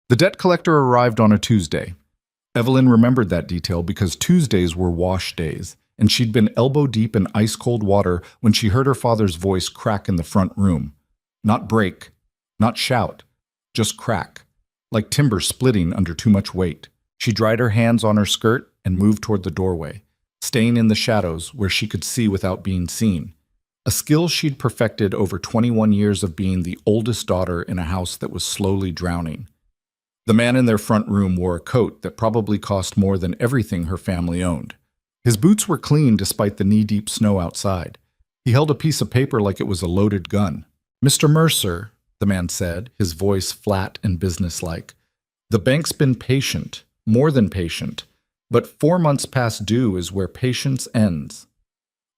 The debt collector arrived on a Tuesday. Evelyn remembered that detail because Tuesdays were wash days, and she'd been elbow-deep in ice-cold water when she heard her father's voice crack in the front room. Not break, not shout, just crack, like timber splitting under too much weight. She dried her hands on her skirt and moved toward the doorway, staying in the shadows where she could see without being seen. A skill she'd perfected over 21 years of being the oldest daughter in a house that was slowly drowning. The man in their front room wore a coat that probably cost more than everything her family owned. His boots were clean despite the knee-deep snow outside. He held a piece of paper like it was a loaded gun. "Mr. Mercer," the man said, his voice flat and businesslike, "the bank's been patient, more than patient, but 4 months past due is where patience ends."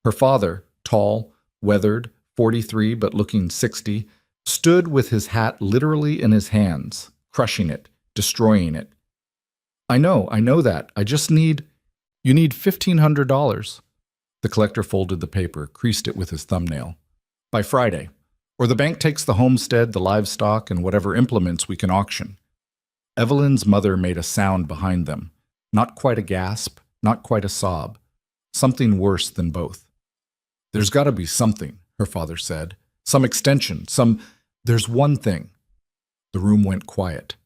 Her father, tall, weathered, 43 but looking 60, stood with his hat literally in his hands, crushing it, destroying it. I know that. You need $1,500. The collector folded the paper, creased it with his thumbnail. "By Friday. Or the bank takes the homestead, the livestock, and whatever implements we can auction." Evelyn's mother made a sound behind them. Not quite a gasp, not quite a sob. Something worse than both. "There's got to be something," her father said. "Some extension, There's one thing." The room went quiet.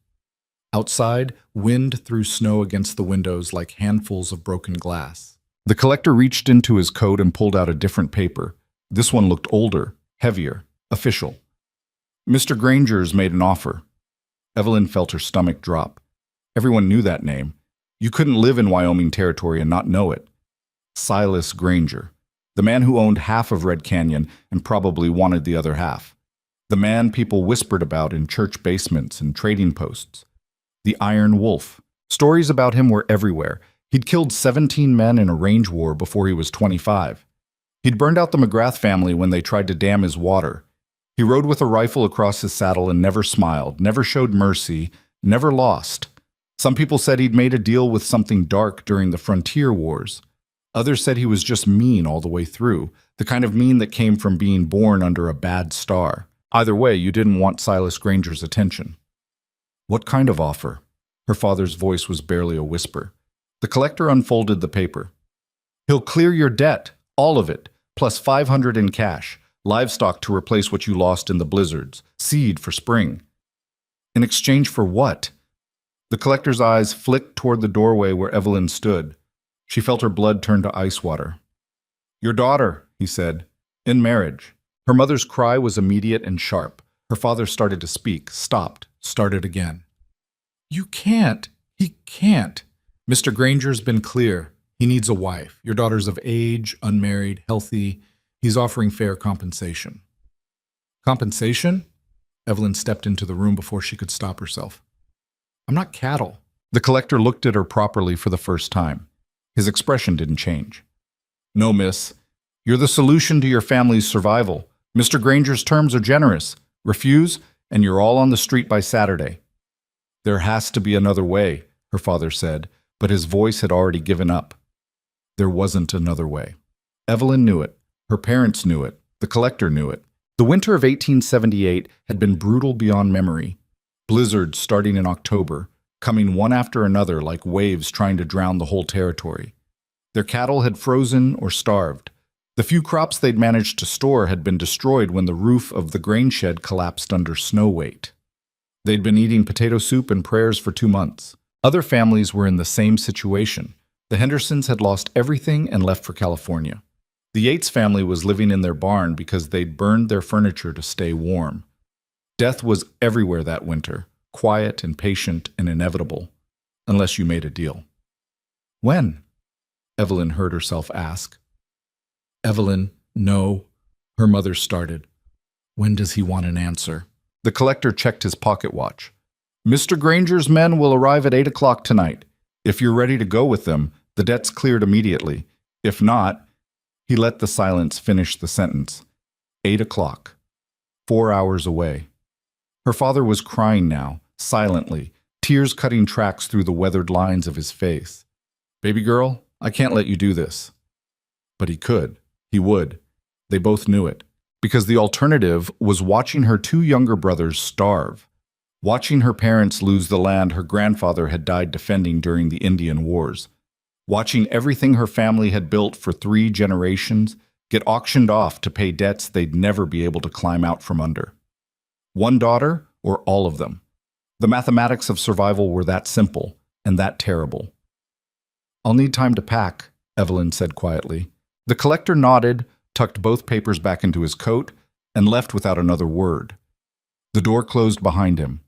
Outside, wind threw snow against the windows like handfuls of broken glass. The collector reached into his coat and pulled out a different paper. This one looked older, heavier, official. "Mr. Granger's made an offer." Evelyn felt her stomach drop. Everyone knew that name. You couldn't live in Wyoming territory and not know it. Silas Granger, the man who owned half of Red Canyon and probably wanted the other half. The man people whispered about in church basements and trading posts. The Iron Wolf. Stories about him were everywhere. He'd killed 17 men in a range war before he was 25. He'd burned out the McGrath family when they tried to dam his water. He rode with a rifle across his saddle and never smiled, never showed mercy, never lost. Some people said he'd made a deal with something dark during the frontier wars. Others said he was just mean all the way through, the kind of mean that came from being born under a bad star. Either way, you didn't want Silas Granger's attention. "What kind of offer?" Her father's voice was barely a whisper. The collector unfolded the paper. "He'll clear your debt, all of it, plus 500 in cash, livestock to replace what you lost in the blizzards, seed for spring." "In exchange for what?" The collector's eyes flicked toward the doorway where Evelyn stood. She felt her blood turn to ice water. "Your daughter," he said, "in marriage." Her mother's cry was immediate and sharp. Her father started to speak, stopped, started again. "You can't. He can't. Mr. Granger's been clear. He needs a wife. Your daughter's of age, unmarried, healthy. He's offering fair compensation." "Compensation?" Evelyn stepped into the room before she could stop herself. "I'm not cattle." The collector looked at her properly for the first time. His expression didn't change. "No, miss. You're the solution to your family's survival. Mr. Granger's terms are generous. Refuse, and you're all on the street by Saturday." "There has to be another way," her father said, but his voice had already given up. There wasn't another way. Evelyn knew it. Her parents knew it. The collector knew it. The winter of 1878 had been brutal beyond memory. Blizzards starting in October, coming one after another like waves trying to drown the whole territory. Their cattle had frozen or starved. The few crops they'd managed to store had been destroyed when the roof of the grain shed collapsed under snow weight. They'd been eating potato soup and prayers for 2 months. Other families were in the same situation. The Hendersons had lost everything and left for California. The Yates family was living in their barn because they'd burned their furniture to stay warm. Death was everywhere that winter, quiet and patient and inevitable, unless you made a deal. "When?" Evelyn heard herself ask. "Evelyn, no," her mother started. "When does he want an answer?" The collector checked his pocket watch. "Mr. Granger's men will arrive at 8 o'clock tonight. If you're ready to go with them, the debt's cleared immediately. If not," he let the silence finish the sentence. 8 o'clock. 4 hours away. Her father was crying now, silently, tears cutting tracks through the weathered lines of his face. "Baby girl, I can't let you do this." But he could. He would. They both knew it. Because the alternative was watching her 2 younger brothers starve. watching her parents lose the land her grandfather had died defending during the Indian Wars, watching everything her family had built for 3 generations get auctioned off to pay debts they'd never be able to climb out from under. One daughter, or all of them? The mathematics of survival were that simple and that terrible. "I'll need time to pack," Evelyn said quietly. The collector nodded, tucked both papers back into his coat, and left without another word. The door closed behind him.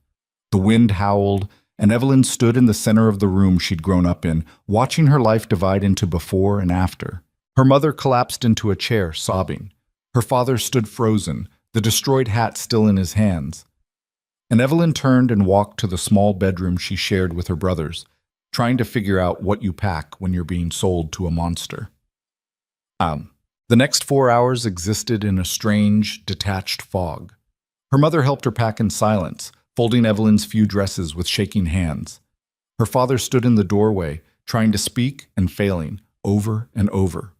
The wind howled, and Evelyn stood in the center of the room she'd grown up in, watching her life divide into before and after. Her mother collapsed into a chair, sobbing. Her father stood frozen, the destroyed hat still in his hands. And Evelyn turned and walked to the small bedroom she shared with her brothers, trying to figure out what you pack when you're being sold to a monster. The next 4 hours existed in a strange, detached fog. Her mother helped her pack in silence, folding Evelyn's few dresses with shaking hands. Her father stood in the doorway, trying to speak and failing, over and over.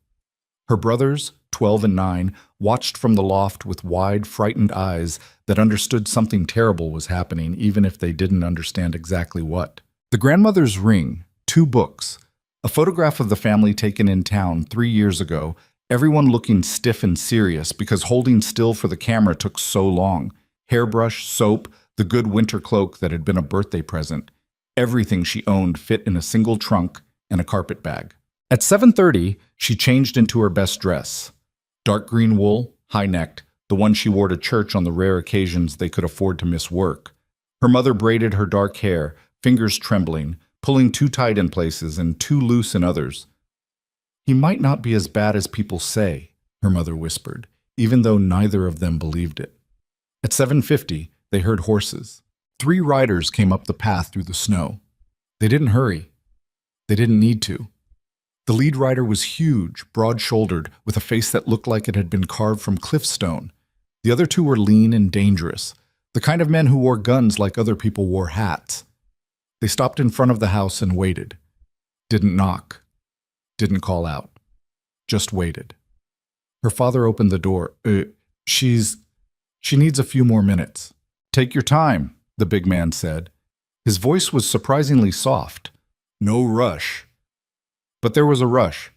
Her brothers, 12 and 9, watched from the loft with wide, frightened eyes that understood something terrible was happening, even if they didn't understand exactly what. The grandmother's ring, 2 books, a photograph of the family taken in town 3 years ago, everyone looking stiff and serious because holding still for the camera took so long. Hairbrush, soap, the good winter cloak that had been a birthday present. Everything she owned fit in a single trunk and a carpet bag. At 7:30, she changed into her best dress. Dark green wool, high-necked, the one she wore to church on the rare occasions they could afford to miss work. Her mother braided her dark hair, fingers trembling, pulling too tight in places and too loose in others. "He might not be as bad as people say," her mother whispered, even though neither of them believed it. At 7:50, they heard horses. 3 riders came up the path through the snow. They didn't hurry. They didn't need to. The lead rider was huge, broad-shouldered, with a face that looked like it had been carved from cliff stone. The other 2 were lean and dangerous, the kind of men who wore guns like other people wore hats. They stopped in front of the house and waited. Didn't knock. Didn't call out. Just waited. Her father opened the door. She needs a few more minutes." "Take your time," the big man said. His voice was surprisingly soft. No rush. But there was a rush.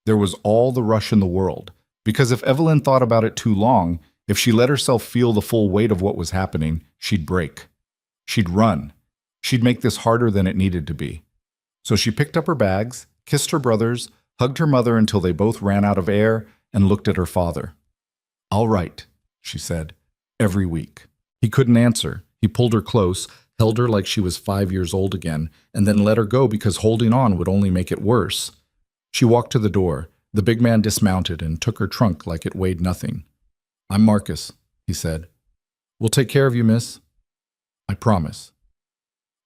There was all the rush in the world. Because if Evelyn thought about it too long, if she let herself feel the full weight of what was happening, she'd break. She'd run. She'd make this harder than it needed to be. So she picked up her bags, kissed her brothers, hugged her mother until they both ran out of air, and looked at her father. "All right," she said, every week. He couldn't answer. He pulled her close, held her like she was 5 years old again, and then let her go because holding on would only make it worse. She walked to the door. The big man dismounted and took her trunk like it weighed nothing. "I'm Marcus," he said. "We'll take care of you, miss. I promise."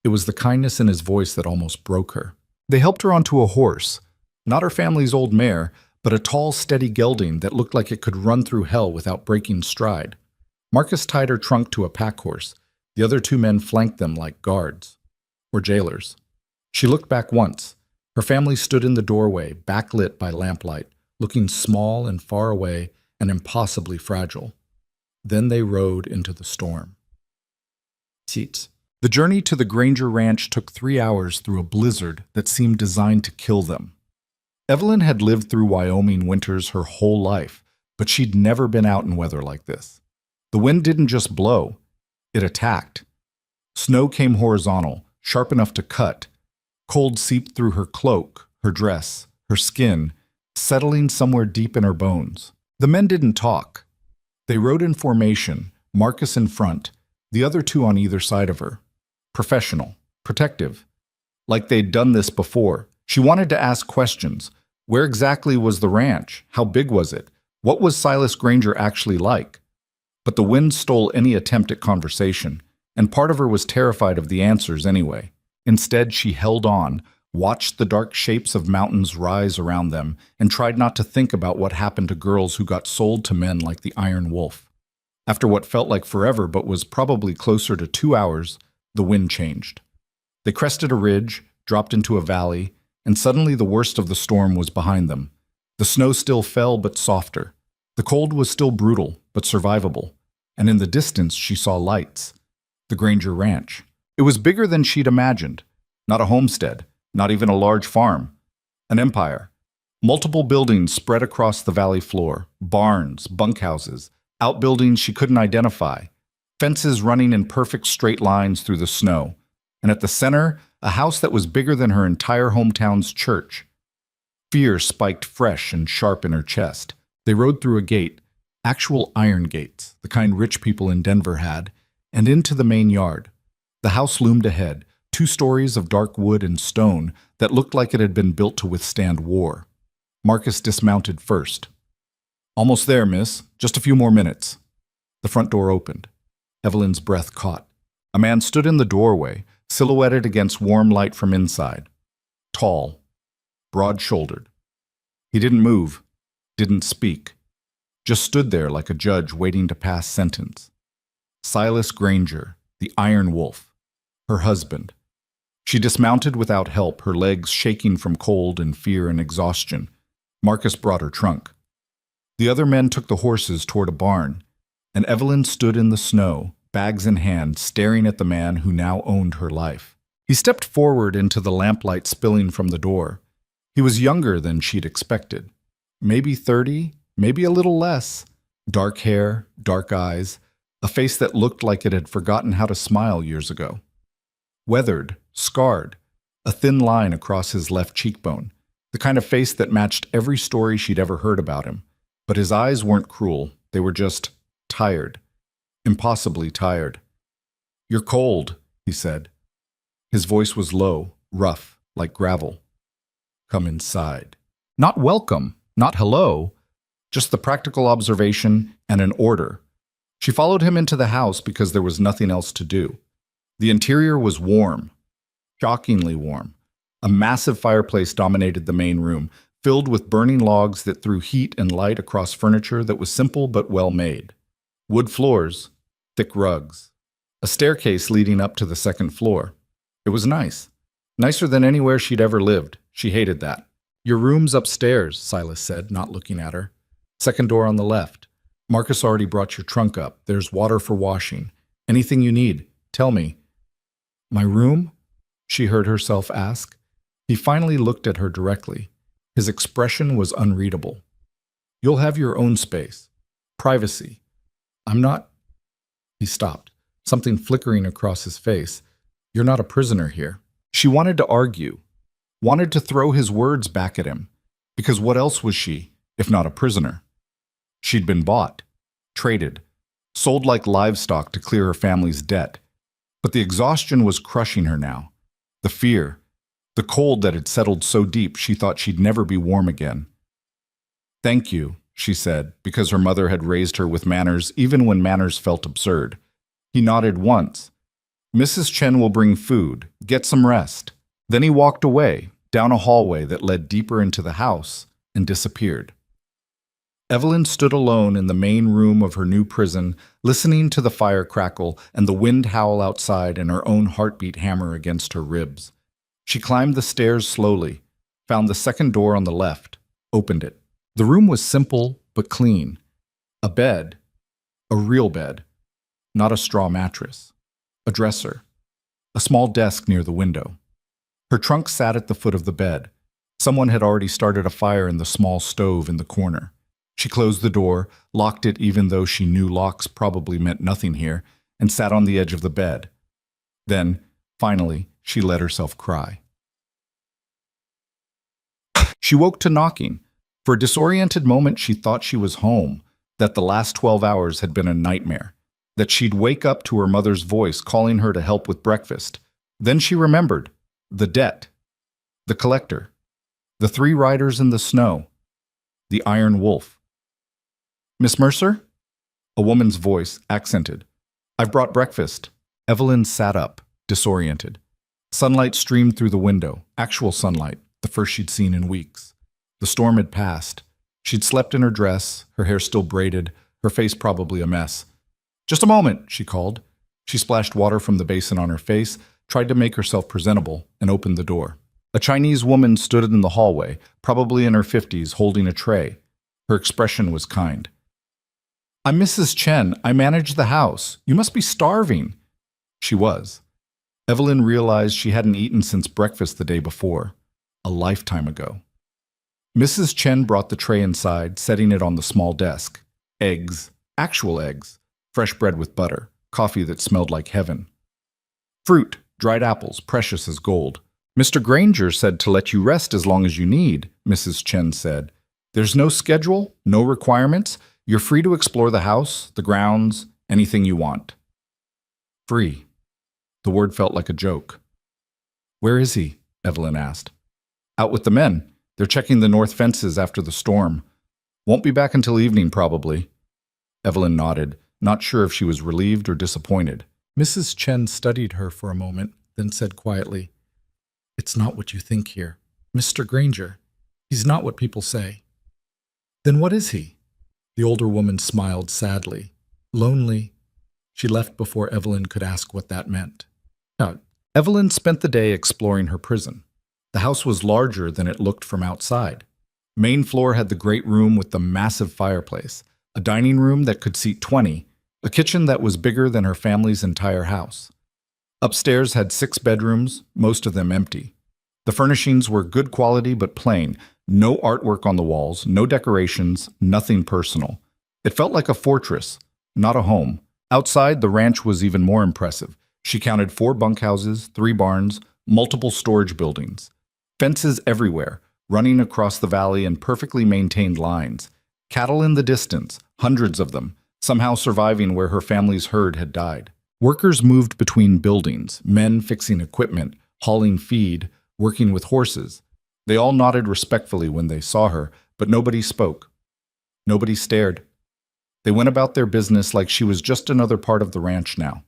It was the kindness in his voice that almost broke her. They helped her onto a horse, not her family's old mare, but a tall, steady gelding that looked like it could run through hell without breaking stride. Marcus tied her trunk to a pack horse. The other 2 men flanked them like guards, or jailers. She looked back once. Her family stood in the doorway, backlit by lamplight, looking small and far away and impossibly fragile. Then they rode into the storm. Seats. The journey to the Granger Ranch took 3 hours through a blizzard that seemed designed to kill them. Evelyn had lived through Wyoming winters her whole life, but she'd never been out in weather like this. The wind didn't just blow, it attacked. Snow came horizontal, sharp enough to cut. Cold seeped through her cloak, her dress, her skin, settling somewhere deep in her bones. The men didn't talk. They rode in formation, Marcus in front, the other 2 on either side of her. Professional, protective. Like they'd done this before. She wanted to ask questions. Where exactly was the ranch? How big was it? What was Silas Granger actually like? But the wind stole any attempt at conversation, and part of her was terrified of the answers anyway. Instead, she held on, watched the dark shapes of mountains rise around them, and tried not to think about what happened to girls who got sold to men like the Iron Wolf. After what felt like forever but was probably closer to 2 hours, the wind changed. They crested a ridge, dropped into a valley, and suddenly the worst of the storm was behind them. The snow still fell, but softer. The cold was still brutal, but survivable. And in the distance, she saw lights. The Granger Ranch. It was bigger than she'd imagined. Not a homestead, not even a large farm. An empire. Multiple buildings spread across the valley floor. Barns, bunkhouses, outbuildings she couldn't identify. Fences running in perfect straight lines through the snow. And at the center, a house that was bigger than her entire hometown's church. Fear spiked fresh and sharp in her chest. They rode through a gate, actual iron gates, the kind rich people in Denver had, and into the main yard. The house loomed ahead, 2 stories of dark wood and stone that looked like it had been built to withstand war. Marcus dismounted first. "Almost there, miss. Just a few more minutes." The front door opened. Evelyn's breath caught. A man stood in the doorway, silhouetted against warm light from inside. Tall, broad-shouldered. He didn't move, didn't speak, just stood there like a judge waiting to pass sentence. Silas Granger, the Iron Wolf, her husband. She dismounted without help, her legs shaking from cold and fear and exhaustion. Marcus brought her trunk. The other men took the horses toward a barn, and Evelyn stood in the snow, bags in hand, staring at the man who now owned her life. He stepped forward into the lamplight spilling from the door. He was younger than she'd expected. Maybe 30, maybe a little less. Dark hair, dark eyes, a face that looked like it had forgotten how to smile years ago. Weathered, scarred, a thin line across his left cheekbone, the kind of face that matched every story she'd ever heard about him. But his eyes weren't cruel, they were just tired. Impossibly tired. "You're cold," he said. His voice was low, rough, like gravel. "Come inside." Not welcome, not hello, just the practical observation and an order. She followed him into the house because there was nothing else to do. The interior was warm, shockingly warm. A massive fireplace dominated the main room, filled with burning logs that threw heat and light across furniture that was simple but well made. Wood floors, thick rugs. A staircase leading up to the second floor. It was nice. Nicer than anywhere she'd ever lived. She hated that. "Your room's upstairs," Silas said, not looking at her. "Second door on the left. Marcus already brought your trunk up. There's water for washing. Anything you need, tell me." "My room?" she heard herself ask. He finally looked at her directly. His expression was unreadable. "You'll have your own space. Privacy. I'm not—" He stopped, something flickering across his face. "You're not a prisoner here." She wanted to argue, wanted to throw his words back at him, because what else was she, if not a prisoner? She'd been bought, traded, sold like livestock to clear her family's debt. But the exhaustion was crushing her now. The fear, the cold that had settled so deep she thought she'd never be warm again. "Thank you," she said, because her mother had raised her with manners even when manners felt absurd. He nodded once. "Mrs. Chen will bring food. Get some rest." Then he walked away, down a hallway that led deeper into the house, and disappeared. Evelyn stood alone in the main room of her new prison, listening to the fire crackle and the wind howl outside and her own heartbeat hammer against her ribs. She climbed the stairs slowly, found the second door on the left, opened it. The room was simple but clean. A bed, a real bed, not a straw mattress. A dresser, a small desk near the window. Her trunk sat at the foot of the bed. Someone had already started a fire in the small stove in the corner. She closed the door, locked it even though she knew locks probably meant nothing here, and sat on the edge of the bed. Then, finally, she let herself cry. She woke to knocking. For a disoriented moment, she thought she was home, that the last 12 hours had been a nightmare, that she'd wake up to her mother's voice calling her to help with breakfast. Then she remembered the debt, the collector, the 3 riders in the snow, the Iron Wolf. "Miss Mercer?" A woman's voice, accented. "I've brought breakfast." Evelyn sat up, disoriented. Sunlight streamed through the window, actual sunlight, the first she'd seen in weeks. The storm had passed. She'd slept in her dress, her hair still braided, her face probably a mess. "Just a moment," she called. She splashed water from the basin on her face, tried to make herself presentable, and opened the door. A Chinese woman stood in the hallway, probably in her 50s, holding a tray. Her expression was kind. "I'm Mrs. Chen. I manage the house. You must be starving." She was. Evelyn realized she hadn't eaten since breakfast the day before, a lifetime ago. Mrs. Chen brought the tray inside, setting it on the small desk. Eggs, actual eggs, fresh bread with butter, coffee that smelled like heaven. Fruit, dried apples, precious as gold. Mr. Granger said to let you rest as long as you need, Mrs. Chen said. There's no schedule, no requirements. You're free to explore the house, the grounds, anything you want. Free. The word felt like a joke. Where is he? Evelyn asked. Out with the men. They're checking the north fences after the storm. Won't be back until evening, probably. Evelyn nodded, not sure if she was relieved or disappointed. Mrs. Chen studied her for a moment, then said quietly, It's not what you think here. Mr. Granger. He's not what people say. Then what is he? The older woman smiled sadly. Lonely. She left before Evelyn could ask what that meant. Evelyn spent the day exploring her prison. The house was larger than it looked from outside. Main floor had the great room with the massive fireplace, a dining room that could seat 20, a kitchen that was bigger than her family's entire house. Upstairs had 6 bedrooms, most of them empty. The furnishings were good quality but plain, no artwork on the walls, no decorations, nothing personal. It felt like a fortress, not a home. Outside, the ranch was even more impressive. She counted 4 bunkhouses, 3 barns, multiple storage buildings. Fences everywhere, running across the valley in perfectly maintained lines. Cattle in the distance, hundreds of them, somehow surviving where her family's herd had died. Workers moved between buildings, men fixing equipment, hauling feed, working with horses. They all nodded respectfully when they saw her, but nobody spoke. Nobody stared. They went about their business like she was just another part of the ranch now.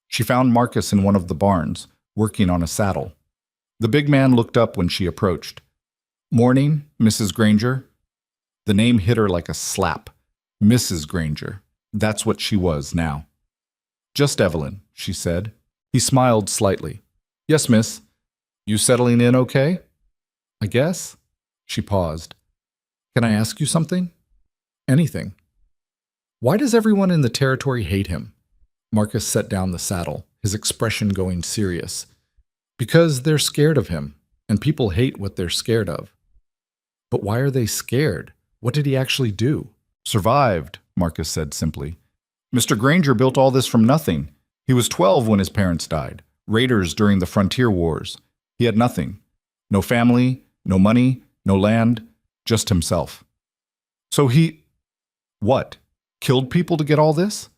She found Marcus in one of the barns, working on a saddle. The big man looked up when she approached. Morning, Mrs. Granger. The name hit her like a slap. Mrs. Granger. That's what she was now. Just Evelyn, she said. He smiled slightly. Yes, miss. You settling in okay? I guess. She paused. Can I ask you something? Anything. Why does everyone in the territory hate him? Marcus set down the saddle, his expression going serious. Because they're scared of him, and people hate what they're scared of. But why are they scared? What did he actually do? Survived, Marcus said simply. Mr. Granger built all this from nothing. He was 12 when his parents died, raiders during the frontier wars. He had nothing. No family, no money, no land, just himself. So he... what? Killed people to get all this?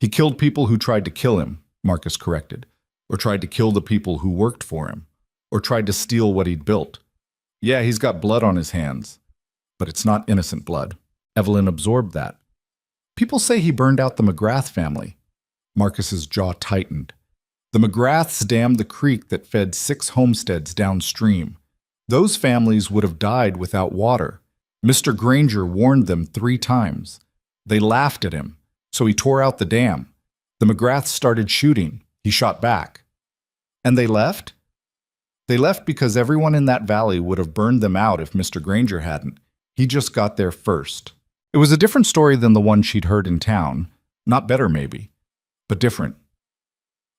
He killed people who tried to kill him, Marcus corrected, or tried to kill the people who worked for him, or tried to steal what he'd built. Yeah, he's got blood on his hands, but it's not innocent blood. Evelyn absorbed that. People say he burned out the McGrath family. Marcus's jaw tightened. The McGraths dammed the creek that fed 6 homesteads downstream. Those families would have died without water. Mr. Granger warned them 3 times. They laughed at him, so he tore out the dam. The McGraths started shooting. He shot back. And they left? They left because everyone in that valley would have burned them out if Mr. Granger hadn't. He just got there first. It was a different story than the one she'd heard in town. Not better, maybe, but different.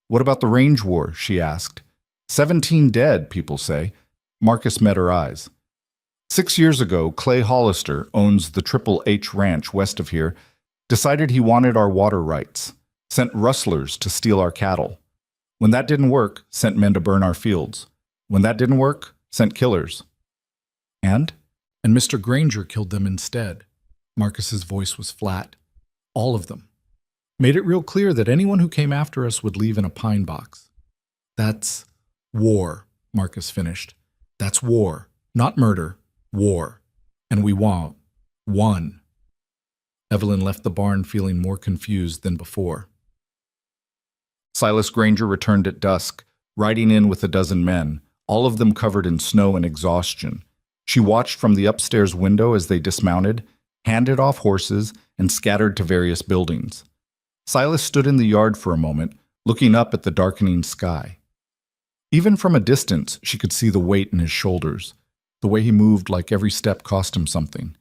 What about the range war? She asked. 17 dead, people say. Marcus met her eyes. 6 years ago, Clay Hollister owns the Triple H Ranch west of here, decided he wanted our water rights, sent rustlers to steal our cattle. When that didn't work, sent men to burn our fields. When that didn't work, sent killers. And Mr. Granger killed them instead. Marcus's voice was flat. All of them. Made it real clear that anyone who came after us would leave in a pine box. That's war, Marcus finished. That's war, not murder. War. And we won. Evelyn left the barn feeling more confused than before. Silas Granger returned at dusk, riding in with a dozen men, all of them covered in snow and exhaustion. She watched from the upstairs window as they dismounted, handed off horses, and scattered to various buildings. Silas stood in the yard for a moment, looking up at the darkening sky. Even from a distance, she could see the weight in his shoulders. The way he moved like every step cost him something.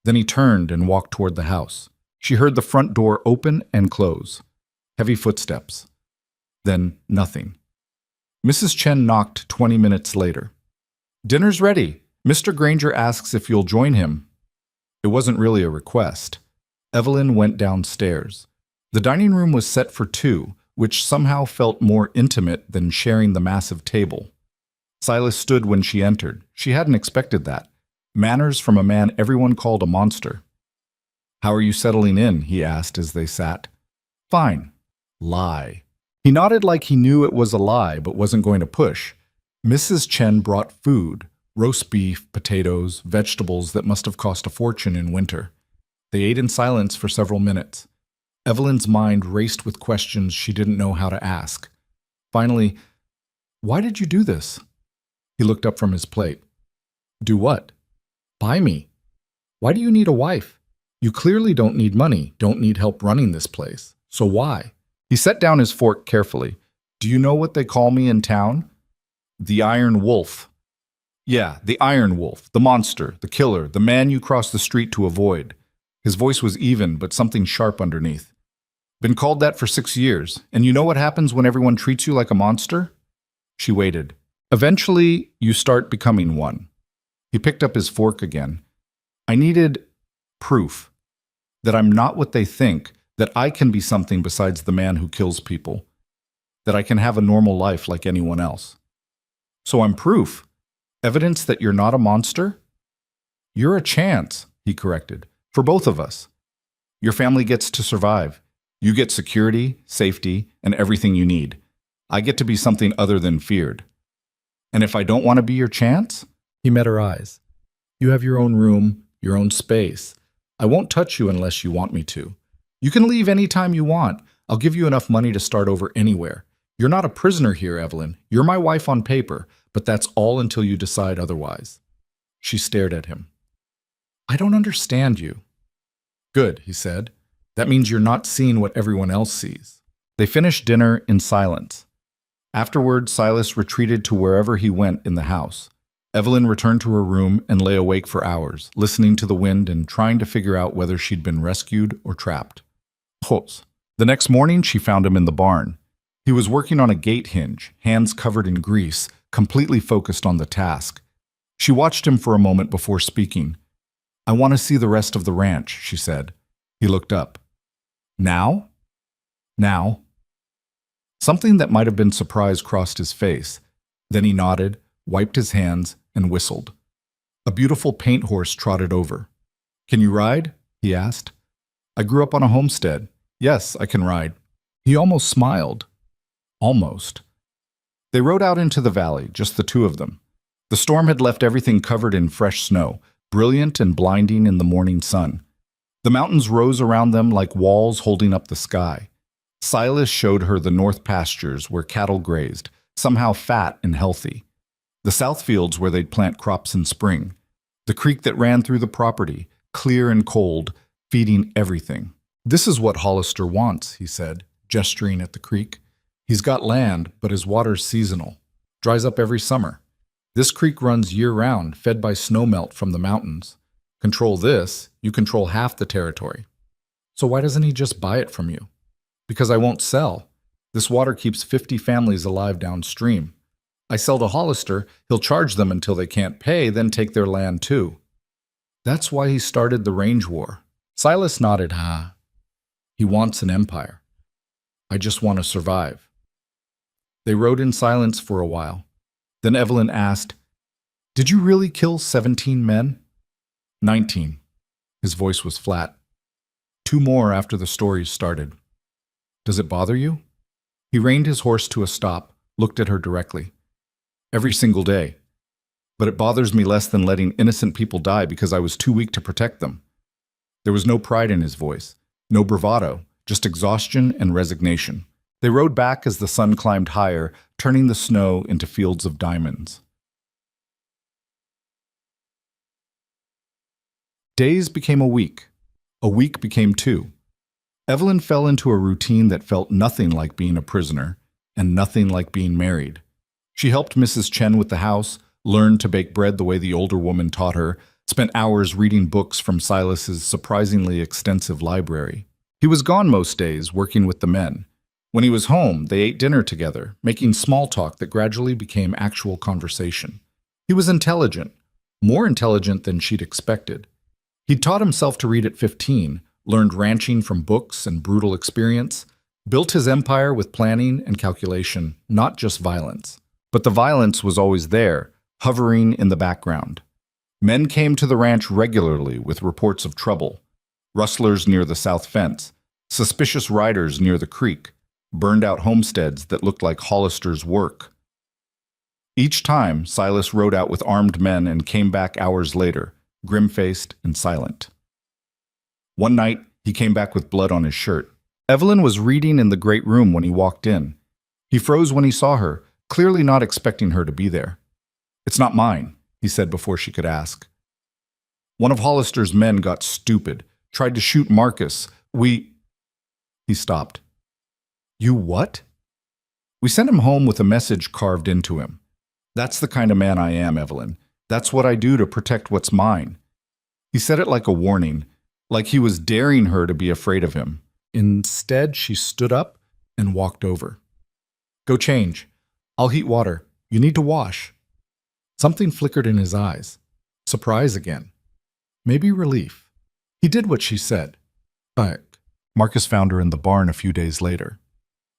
Then he turned and walked toward the house. She heard the front door open and close. Heavy footsteps. Then nothing. Mrs. Chen knocked 20 minutes later. "Dinner's ready. Mr. Granger asks if you'll join him." It wasn't really a request. Evelyn went downstairs. The dining room was set for two, which somehow felt more intimate than sharing the massive table. Silas stood when she entered. She hadn't expected that. Manners from a man everyone called a monster. "How are you settling in?" he asked as they sat. "Fine." Lie. He nodded like he knew it was a lie but wasn't going to push. Mrs. Chen brought food, roast beef, potatoes, vegetables that must have cost a fortune in winter. They ate in silence for several minutes. Evelyn's mind raced with questions she didn't know how to ask. Finally, "Why did you do this?" He looked up from his plate. "Do what?" "Buy me. Why do you need a wife? You clearly don't need money, don't need help running this place. So why?" He set down his fork carefully. "Do you know what they call me in town?" "The Iron Wolf." "Yeah, the Iron Wolf, the monster, the killer, the man you cross the street to avoid." His voice was even, but something sharp underneath. "Been called that for 6 years, and you know what happens when everyone treats you like a monster?" She waited. "Eventually, you start becoming one." He picked up his fork again. "I needed proof that I'm not what they think, that I can be something besides the man who kills people, that I can have a normal life like anyone else. So I'm proof. Evidence that you're not a monster?" "You're a chance," he corrected, "for both of us. Your family gets to survive. You get security, safety, and everything you need. I get to be something other than feared. And if I don't want to be your chance?" He met her eyes. "You have your own room, your own space. I won't touch you unless you want me to. You can leave any time you want. I'll give you enough money to start over anywhere. You're not a prisoner here, Evelyn. You're my wife on paper, but that's all until you decide otherwise." She stared at him. "I don't understand you." "Good," he said. "That means you're not seeing what everyone else sees." They finished dinner in silence. Afterward, Silas retreated to wherever he went in the house. Evelyn returned to her room and lay awake for hours, listening to the wind and trying to figure out whether she'd been rescued or trapped. The next morning, she found him in the barn. He was working on a gate hinge, hands covered in grease, completely focused on the task. She watched him for a moment before speaking. "I want to see the rest of the ranch," she said. He looked up. "Now?" "Now." Something that might have been surprise crossed his face. Then he nodded, wiped his hands, and whistled. A beautiful paint horse trotted over. "Can you ride?" he asked. "I grew up on a homestead. Yes, I can ride." He almost smiled. Almost. They rode out into the valley, just the two of them. The storm had left everything covered in fresh snow, brilliant and blinding in the morning sun. The mountains rose around them like walls holding up the sky. Silas showed her the north pastures where cattle grazed, somehow fat and healthy. The south fields where they'd plant crops in spring. The creek that ran through the property, clear and cold, feeding everything. "This is what Hollister wants," he said, gesturing at the creek. "He's got land, but his water's seasonal. Dries up every summer. This creek runs year-round, fed by snowmelt from the mountains. Control this, you control half the territory. So why doesn't he just buy it from you?" "Because I won't sell. This water keeps 50 families alive downstream. I sell to Hollister, he'll charge them until they can't pay, then take their land too." That's why he started the range war. Silas nodded. He wants an empire. I just want to survive." They rode in silence for a while. Then Evelyn asked, "Did you really kill 17 men?" 19. His voice was flat. 2 more after the stories started. "Does it bother you?" He reined his horse to a stop, looked at her directly. "Every single day. But it bothers me less than letting innocent people die because I was too weak to protect them." There was no pride in his voice, no bravado, just exhaustion and resignation. They rode back as the sun climbed higher, turning the snow into fields of diamonds. Days became a week became 2. Evelyn fell into a routine that felt nothing like being a prisoner, and nothing like being married. She helped Mrs. Chen with the house, learned to bake bread the way the older woman taught her, spent hours reading books from Silas's surprisingly extensive library. He was gone most days, working with the men. When he was home, they ate dinner together, making small talk that gradually became actual conversation. He was intelligent, more intelligent than she'd expected. He'd taught himself to read at 15, learned ranching from books and brutal experience, built his empire with planning and calculation, not just violence. But the violence was always there, hovering in the background. Men came to the ranch regularly with reports of trouble. Rustlers near the south fence, suspicious riders near the creek, burned out homesteads that looked like Hollister's work. Each time, Silas rode out with armed men and came back hours later, grim-faced and silent. One night, he came back with blood on his shirt. Evelyn was reading in the great room when he walked in. He froze when he saw her, clearly not expecting her to be there. "It's not mine," he said before she could ask. "One of Hollister's men got stupid, tried to shoot Marcus. He stopped. "You what?" "We sent him home with a message carved into him. That's the kind of man I am, Evelyn. That's what I do to protect what's mine." He said it like a warning, like he was daring her to be afraid of him. Instead, she stood up and walked over. "Go change. I'll heat water. You need to wash." Something flickered in his eyes. Surprise again. Maybe relief. He did what she said. Marcus found her in the barn a few days later.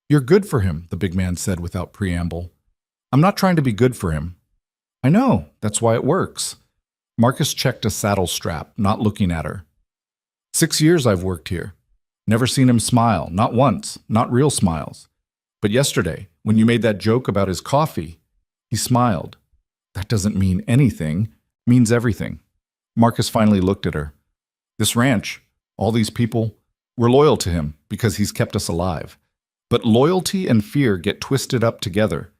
"You're good for him," the big man said without preamble. "I'm not trying to be good for him." "I know. That's why it works." Marcus checked a saddle strap, not looking at her. 6 years I've worked here. Never seen him smile, not once, not real smiles. But yesterday, when you made that joke about his coffee, he smiled. That doesn't mean anything, means everything. Marcus finally looked at her. This ranch, all these people, we're loyal to him because he's kept us alive. But loyalty and fear get twisted up together.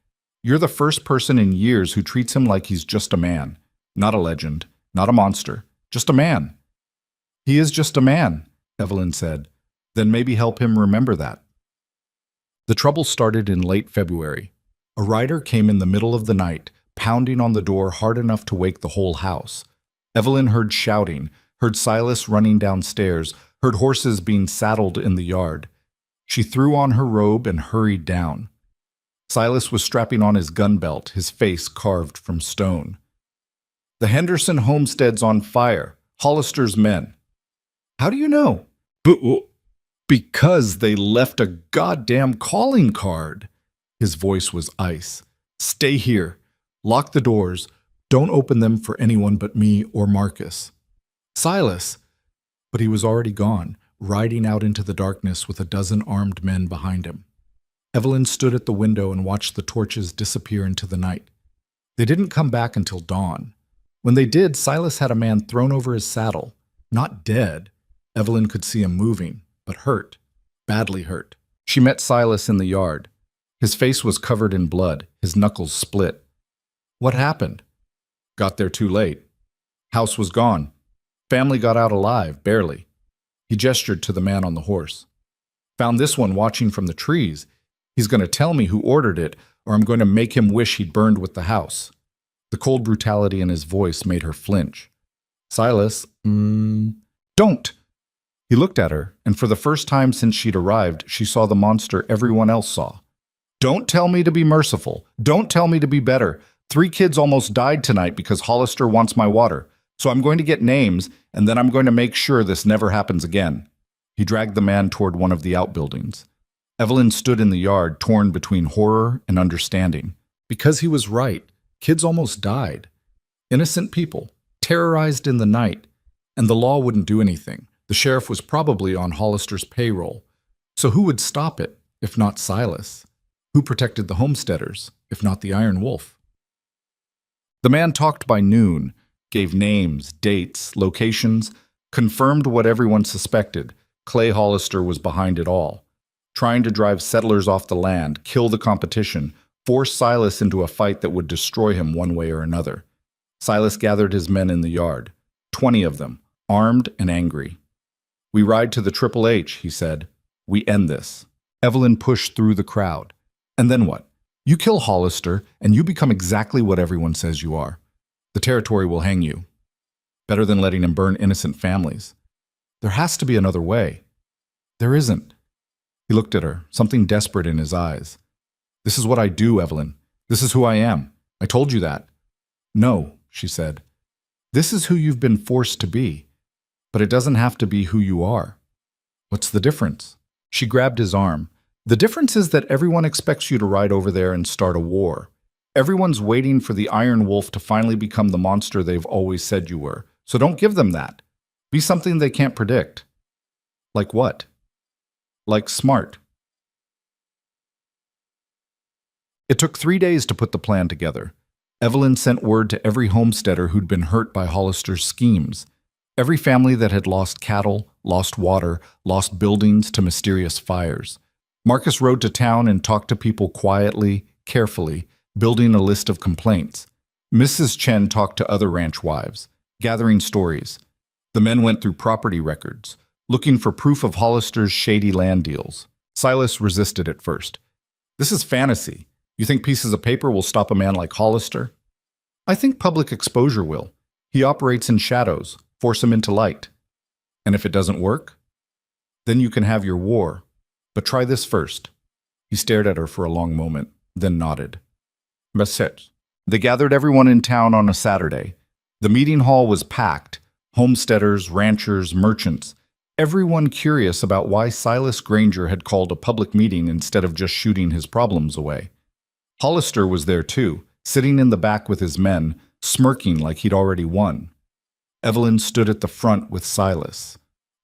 You're the first person in years who treats him like he's just a man, not a legend, not a monster, just a man. "He is just a man," Evelyn said. "Then maybe help him remember that." The trouble started in late February. A rider came in the middle of the night, pounding on the door hard enough to wake the whole house. Evelyn heard shouting, heard Silas running downstairs, heard horses being saddled in the yard. She threw on her robe and hurried down. Silas was strapping on his gun belt, his face carved from stone. "The Henderson homestead's on fire. Hollister's men." "How do you know?" "Because they left a goddamn calling card." His voice was ice. "Stay here. Lock the doors. Don't open them for anyone but me or Marcus." "Silas!" But he was already gone, riding out into the darkness with a dozen armed men behind him. Evelyn stood at the window and watched the torches disappear into the night. They didn't come back until dawn. When they did, Silas had a man thrown over his saddle. Not dead. Evelyn could see him moving, but hurt. Badly hurt. She met Silas in the yard. His face was covered in blood, his knuckles split. "What happened?" "Got there too late. House was gone. Family got out alive, barely." He gestured to the man on the horse. "Found this one watching from the trees. He's going to tell me who ordered it, or I'm going to make him wish he'd burned with the house." The cold brutality in his voice made her flinch. "Silas, don't!" He looked at her, and for the first time since she'd arrived, she saw the monster everyone else saw. "Don't tell me to be merciful. Don't tell me to be better. 3 kids almost died tonight because Hollister wants my water. So I'm going to get names, and then I'm going to make sure this never happens again." He dragged the man toward one of the outbuildings. Evelyn stood in the yard, torn between horror and understanding. Because he was right. Kids almost died. Innocent people, terrorized in the night. And the law wouldn't do anything. The sheriff was probably on Hollister's payroll. So who would stop it, if not Silas? Who protected the homesteaders, if not the Iron Wolf? The man talked by noon, gave names, dates, locations, confirmed what everyone suspected. Clay Hollister was behind it all. Trying to drive settlers off the land, kill the competition, force Silas into a fight that would destroy him one way or another. Silas gathered his men in the yard, 20 of them, armed and angry. "We ride to the Triple H," he said. "We end this." Evelyn pushed through the crowd. "And then what? You kill Hollister, and you become exactly what everyone says you are. The territory will hang you. Better than letting him burn innocent families. There has to be another way." "There isn't." He looked at her, something desperate in his eyes. "This is what I do, Evelyn. This is who I am. I told you that." "No," she said. "This is who you've been forced to be. But it doesn't have to be who you are." "What's the difference?" She grabbed his arm. "The difference is that everyone expects you to ride over there and start a war. Everyone's waiting for the Iron Wolf to finally become the monster they've always said you were. So don't give them that. Be something they can't predict." "Like what?" "Like smart." It took 3 days to put the plan together. Evelyn sent word to every homesteader who'd been hurt by Hollister's schemes. Every family that had lost cattle, lost water, lost buildings to mysterious fires. Marcus rode to town and talked to people quietly, carefully, building a list of complaints. Mrs. Chen talked to other ranch wives, gathering stories. The men went through property records, looking for proof of Hollister's shady land deals. Silas resisted at first. "This is fantasy. You think pieces of paper will stop a man like Hollister?" "I think public exposure will. He operates in shadows. Force him into light. And if it doesn't work, then you can have your war. But try this first." He stared at her for a long moment, then nodded. Message. They gathered everyone in town on a Saturday. The meeting hall was packed. Homesteaders, ranchers, merchants. Everyone curious about why Silas Granger had called a public meeting instead of just shooting his problems away. Hollister was there too, sitting in the back with his men, smirking like he'd already won. Evelyn stood at the front with Silas.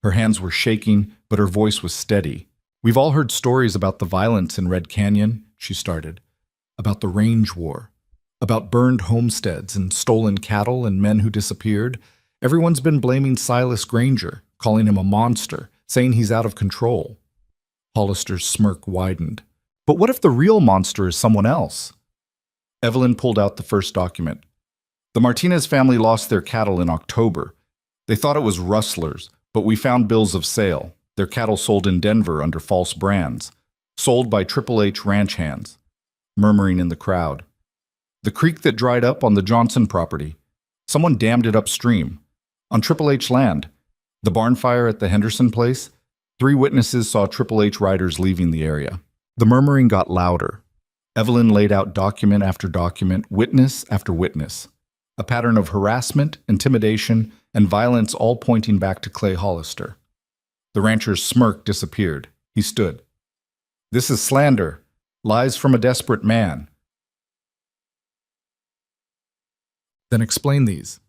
Her hands were shaking, but her voice was steady. "We've all heard stories about the violence in Red Canyon," she started. "About the range war. About burned homesteads and stolen cattle and men who disappeared. Everyone's been blaming Silas Granger, calling him a monster, saying he's out of control." Hollister's smirk widened. "But what if the real monster is someone else?" Evelyn pulled out the first document. "The Martinez family lost their cattle in October. They thought it was rustlers, but we found bills of sale. Their cattle sold in Denver under false brands. Sold by Triple H ranch hands." Murmuring in the crowd. "The creek that dried up on the Johnson property. Someone dammed it upstream. On Triple H land. The barn fire at the Henderson place. 3 witnesses saw Triple H riders leaving the area." The murmuring got louder. Evelyn laid out document after document, witness after witness. A pattern of harassment, intimidation, and violence all pointing back to Clay Hollister. The rancher's smirk disappeared. He stood. "This is slander. Lies from a desperate man." "Then explain these."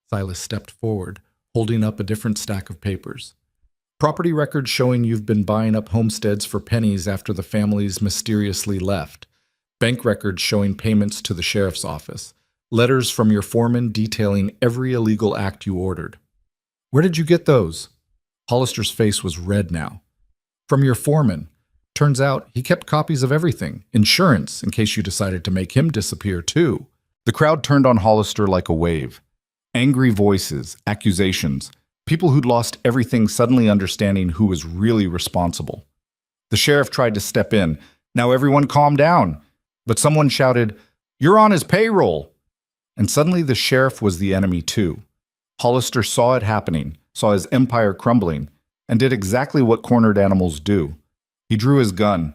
Silas stepped forward, holding up a different stack of papers. "Property records showing you've been buying up homesteads for pennies after the families mysteriously left. Bank records showing payments to the sheriff's office. Letters from your foreman detailing every illegal act you ordered." "Where did you get those?" Hollister's face was red now. "From your foreman. Turns out he kept copies of everything. Insurance, in case you decided to make him disappear too." The crowd turned on Hollister like a wave. Angry voices, accusations, people who'd lost everything suddenly understanding who was really responsible. The sheriff tried to step in. "Now everyone calm down." But someone shouted, "You're on his payroll." And suddenly the sheriff was the enemy too. Hollister saw it happening, saw his empire crumbling, and did exactly what cornered animals do. He drew his gun.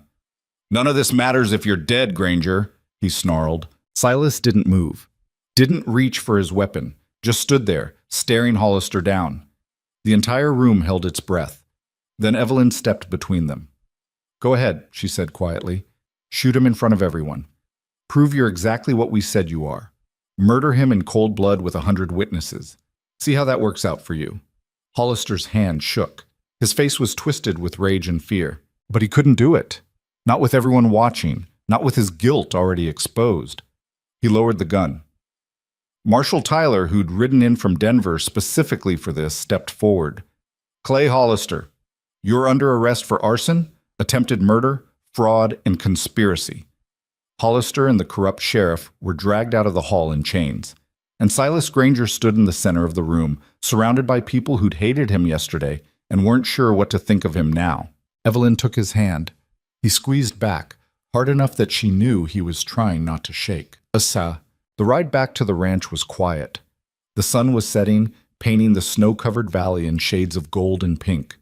"None of this matters if you're dead, Granger," he snarled. Silas didn't move, didn't reach for his weapon, just stood there, staring Hollister down. The entire room held its breath. Then Evelyn stepped between them. "Go ahead," she said quietly. "Shoot him in front of everyone. Prove you're exactly what we said you are. Murder him in cold blood with 100 witnesses. See how that works out for you." Hollister's hand shook. His face was twisted with rage and fear. But he couldn't do it. Not with everyone watching, not with his guilt already exposed. He lowered the gun. Marshal Tyler, who'd ridden in from Denver specifically for this, stepped forward. "Clay Hollister, you're under arrest for arson, attempted murder, fraud, and conspiracy." Hollister and the corrupt sheriff were dragged out of the hall in chains, and Silas Granger stood in the center of the room, surrounded by people who'd hated him yesterday and weren't sure what to think of him now. Evelyn took his hand. He squeezed back, hard enough that she knew he was trying not to shake. The ride back to the ranch was quiet. The sun was setting, painting the snow-covered valley in shades of gold and pink.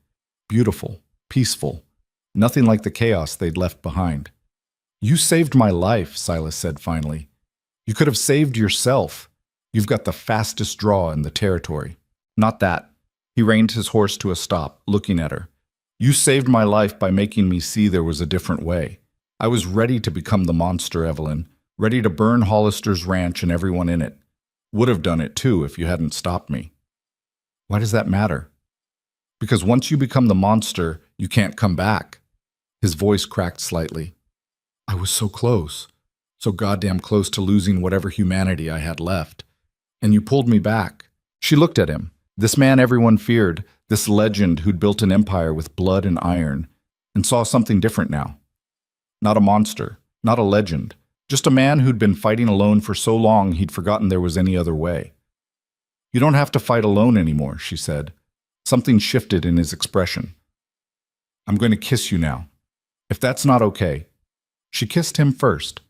Beautiful, peaceful. nothing like the chaos they'd left behind. "You saved my life," Silas said finally. "You could have saved yourself. You've got the fastest draw in the territory." "Not that." He reined his horse to a stop, looking at her. "You saved my life by making me see there was a different way. I was ready to become the monster, Evelyn, ready to burn Hollister's ranch and everyone in it. Would have done it too if you hadn't stopped me." "Why does that matter?" "Because once you become the monster, you can't come back." His voice cracked slightly. "I was so close, so goddamn close to losing whatever humanity I had left. And you pulled me back." She looked at him. This man everyone feared, this legend who'd built an empire with blood and iron, and saw something different now. Not a monster, not a legend, just a man who'd been fighting alone for so long he'd forgotten there was any other way. "You don't have to fight alone anymore," she said. Something shifted in his expression. "I'm going to kiss you now. If that's not okay." She kissed him first.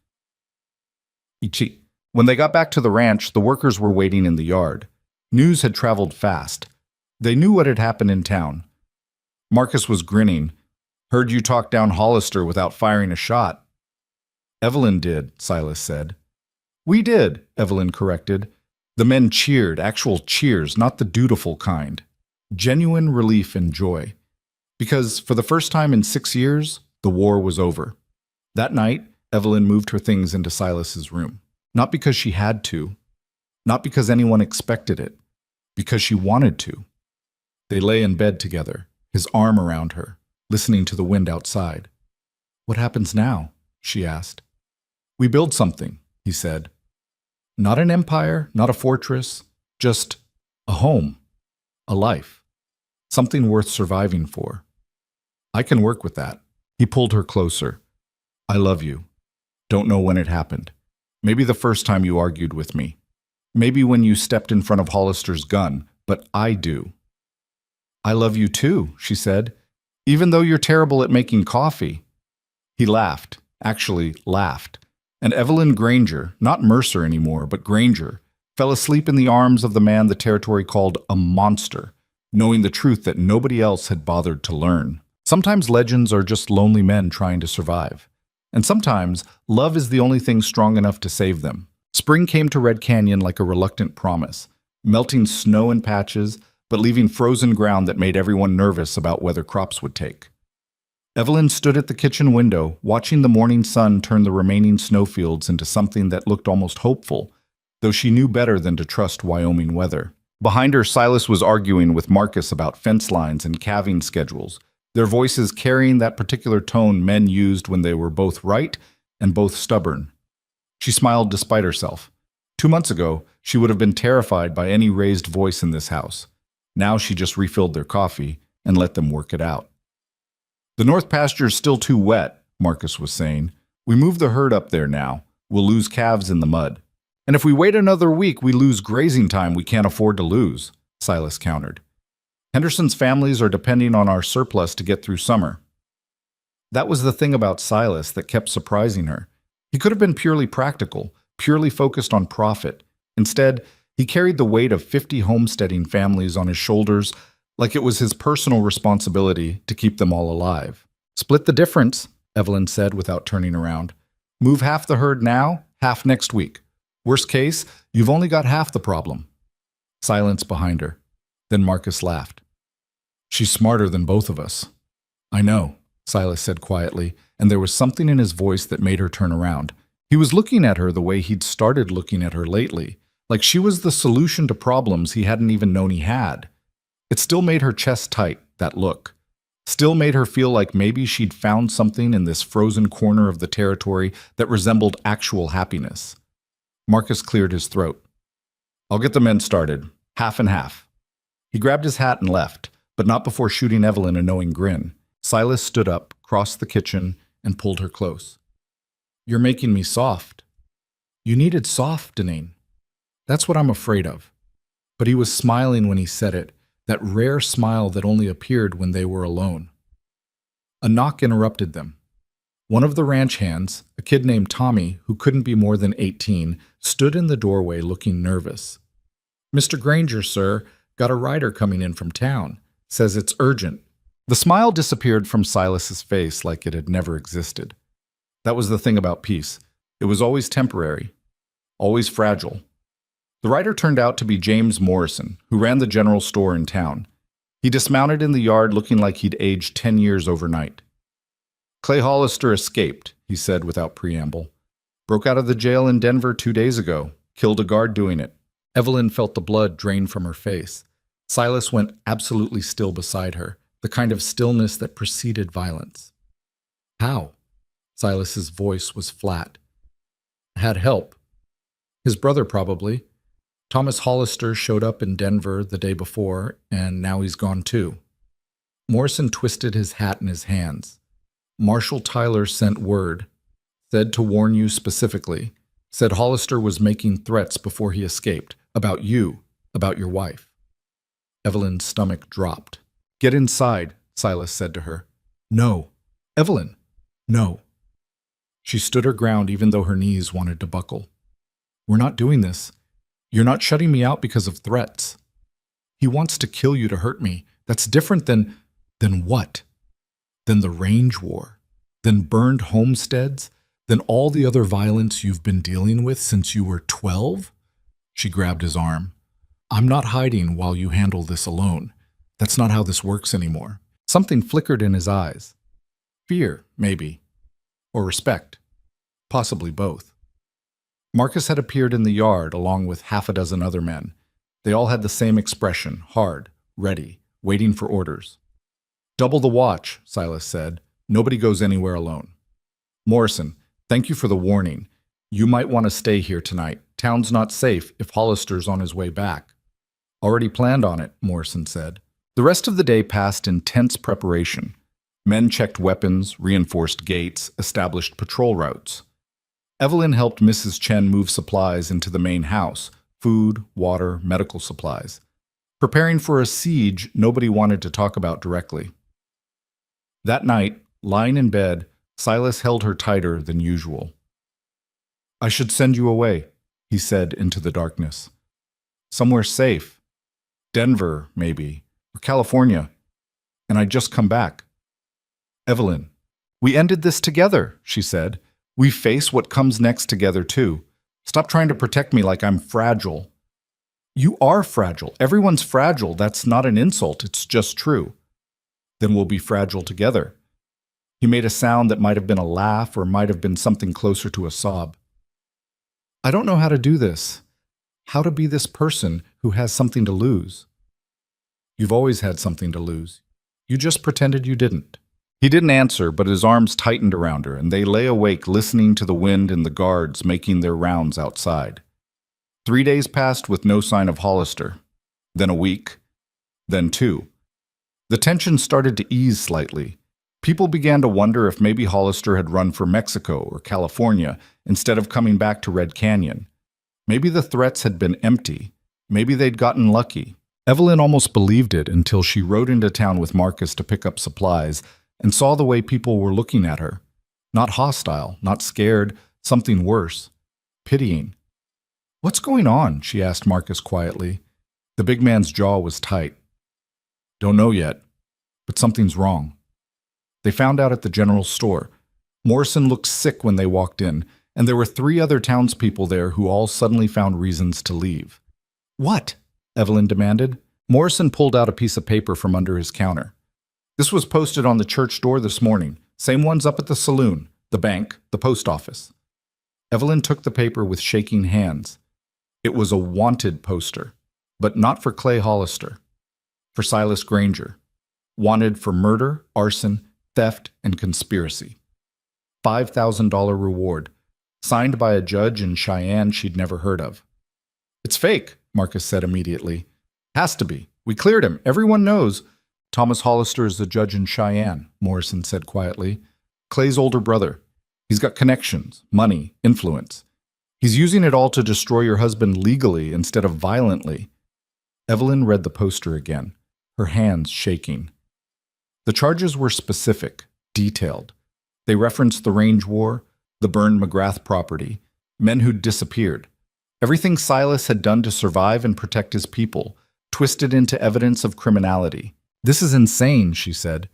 Ichi. When they got back to the ranch, the workers were waiting in the yard. News had traveled fast. They knew what had happened in town. Marcus was grinning. "Heard you talk down Hollister without firing a shot." "Evelyn did," Silas said. "We did," Evelyn corrected. The men cheered, actual cheers, not the dutiful kind. Genuine relief and joy. Because, for the first time in 6 years, the war was over. That night, Evelyn moved her things into Silas's room. Not because she had to. Not because anyone expected it. Because she wanted to. They lay in bed together, his arm around her, listening to the wind outside. "What happens now?" she asked. "We build something," he said. "Not an empire, not a fortress, just a home, a life, something worth surviving for. I can work with that." He pulled her closer. "I love you. Don't know when it happened. Maybe the first time you argued with me. Maybe when you stepped in front of Hollister's gun, but I do." "I love you too," she said, "even though you're terrible at making coffee." He laughed, actually laughed, and Evelyn Granger, not Mercer anymore, but Granger, fell asleep in the arms of the man the territory called a monster, knowing the truth that nobody else had bothered to learn. Sometimes legends are just lonely men trying to survive. And sometimes love is the only thing strong enough to save them. Spring came to Red Canyon like a reluctant promise, melting snow in patches, but leaving frozen ground that made everyone nervous about whether crops would take. Evelyn stood at the kitchen window, watching the morning sun turn the remaining snowfields into something that looked almost hopeful, though she knew better than to trust Wyoming weather. Behind her, Silas was arguing with Marcus about fence lines and calving schedules, their voices carrying that particular tone men used when they were both right and both stubborn. She smiled despite herself. 2 months ago, she would have been terrified by any raised voice in this house. Now she just refilled their coffee and let them work it out. "The north pasture's still too wet," Marcus was saying. "We move the herd up there now. We'll lose calves in the mud. And if we wait another week, we lose grazing time we can't afford to lose," Silas countered. "Henderson's families are depending on our surplus to get through summer." That was the thing about Silas that kept surprising her. He could have been purely practical, purely focused on profit. Instead, he carried the weight of 50 homesteading families on his shoulders like it was his personal responsibility to keep them all alive. "Split the difference," Evelyn said without turning around. "Move half the herd now, half next week. Worst case, you've only got half the problem." Silence behind her. Then Marcus laughed. "She's smarter than both of us." "I know," Silas said quietly, and there was something in his voice that made her turn around. He was looking at her the way he'd started looking at her lately, like she was the solution to problems he hadn't even known he had. It still made her chest tight, that look. Still made her feel like maybe she'd found something in this frozen corner of the territory that resembled actual happiness. Marcus cleared his throat. "I'll get the men started, half and half." He grabbed his hat and left, but not before shooting Evelyn a knowing grin. Silas stood up, crossed the kitchen, and pulled her close. "You're making me soft." "You needed softening." "That's what I'm afraid of." But he was smiling when he said it, that rare smile that only appeared when they were alone. A knock interrupted them. One of the ranch hands, a kid named Tommy, who couldn't be more than 18, stood in the doorway looking nervous. "Mr. Granger, sir, got a rider coming in from town. Says it's urgent. The smile disappeared from Silas's face like it had never existed. That was the thing about peace. It was always temporary, always fragile. The writer turned out to be James Morrison, who ran the general store in town. He dismounted in the yard looking like he'd aged 10 years overnight. Clay Hollister escaped, he said without preamble. Broke out of the jail in Denver 2 days ago. Killed a guard doing it. Evelyn felt the blood drain from her face. Silas went absolutely still beside her, the kind of stillness that preceded violence. How? Silas's voice was flat. Had help. His brother probably. Thomas Hollister showed up in Denver the day before, and now he's gone too. Morrison twisted his hat in his hands. Marshal Tyler sent word. Said to warn you specifically. Said Hollister was making threats before he escaped. About you. About your wife. Evelyn's stomach dropped. Get inside, Silas said to her. No. Evelyn. No. She stood her ground even though her knees wanted to buckle. We're not doing this. You're not shutting me out because of threats. He wants to kill you to hurt me. That's different than what? Than the range war? Than burned homesteads? Than all the other violence you've been dealing with since you were 12? She grabbed his arm. I'm not hiding while you handle this alone. That's not how this works anymore. Something flickered in his eyes. Fear, maybe. Or respect. Possibly both. Marcus had appeared in the yard along with half a dozen other men. They all had the same expression, hard, ready, waiting for orders. Double the watch, Silas said. Nobody goes anywhere alone. Morrison, thank you for the warning. You might want to stay here tonight. Town's not safe if Hollister's on his way back. Already planned on it, Morrison said. The rest of the day passed in tense preparation. Men checked weapons, reinforced gates, established patrol routes. Evelyn helped Mrs. Chen move supplies into the main house, food, water, medical supplies. Preparing for a siege nobody wanted to talk about directly. That night, lying in bed, Silas held her tighter than usual. I should send you away, he said into the darkness. Somewhere safe. Denver, maybe, or California. And I'd just come back. Evelyn, we ended this together, she said. We face what comes next together, too. Stop trying to protect me like I'm fragile. You are fragile. Everyone's fragile. That's not an insult. It's just true. Then we'll be fragile together. He made a sound that might have been a laugh or might have been something closer to a sob. I don't know how to do this. How to be this person who has something to lose. You've always had something to lose. You just pretended you didn't. He didn't answer, but his arms tightened around her, and they lay awake listening to the wind and the guards making their rounds outside. 3 days passed with no sign of Hollister. Then a week. Then 2. The tension started to ease slightly. People began to wonder if maybe Hollister had run for Mexico or California instead of coming back to Red Canyon. Maybe the threats had been empty. Maybe they'd gotten lucky. Evelyn almost believed it until she rode into town with Marcus to pick up supplies and saw the way people were looking at her. Not hostile, not scared, something worse. Pitying. What's going on? She asked Marcus quietly. The big man's jaw was tight. Don't know yet, but something's wrong. They found out at the general store. Morrison looked sick when they walked in, and there were 3 other townspeople there who all suddenly found reasons to leave. What? Evelyn demanded. Morrison pulled out a piece of paper from under his counter. This was posted on the church door this morning. Same ones up at the saloon, the bank, the post office. Evelyn took the paper with shaking hands. It was a wanted poster, but not for Clay Hollister. For Silas Granger. Wanted for murder, arson, theft, and conspiracy. $5,000 reward. Signed by a judge in Cheyenne she'd never heard of. It's fake, Marcus said immediately. Has to be. We cleared him. Everyone knows. Thomas Hollister is the judge in Cheyenne, Morrison said quietly. Clay's older brother. He's got connections, money, influence. He's using it all to destroy your husband legally instead of violently. Evelyn read the poster again, her hands shaking. The charges were specific, detailed. They referenced the range war, the burned McGrath property, men who'd disappeared. Everything Silas had done to survive and protect his people, twisted into evidence of criminality. This is insane, she said.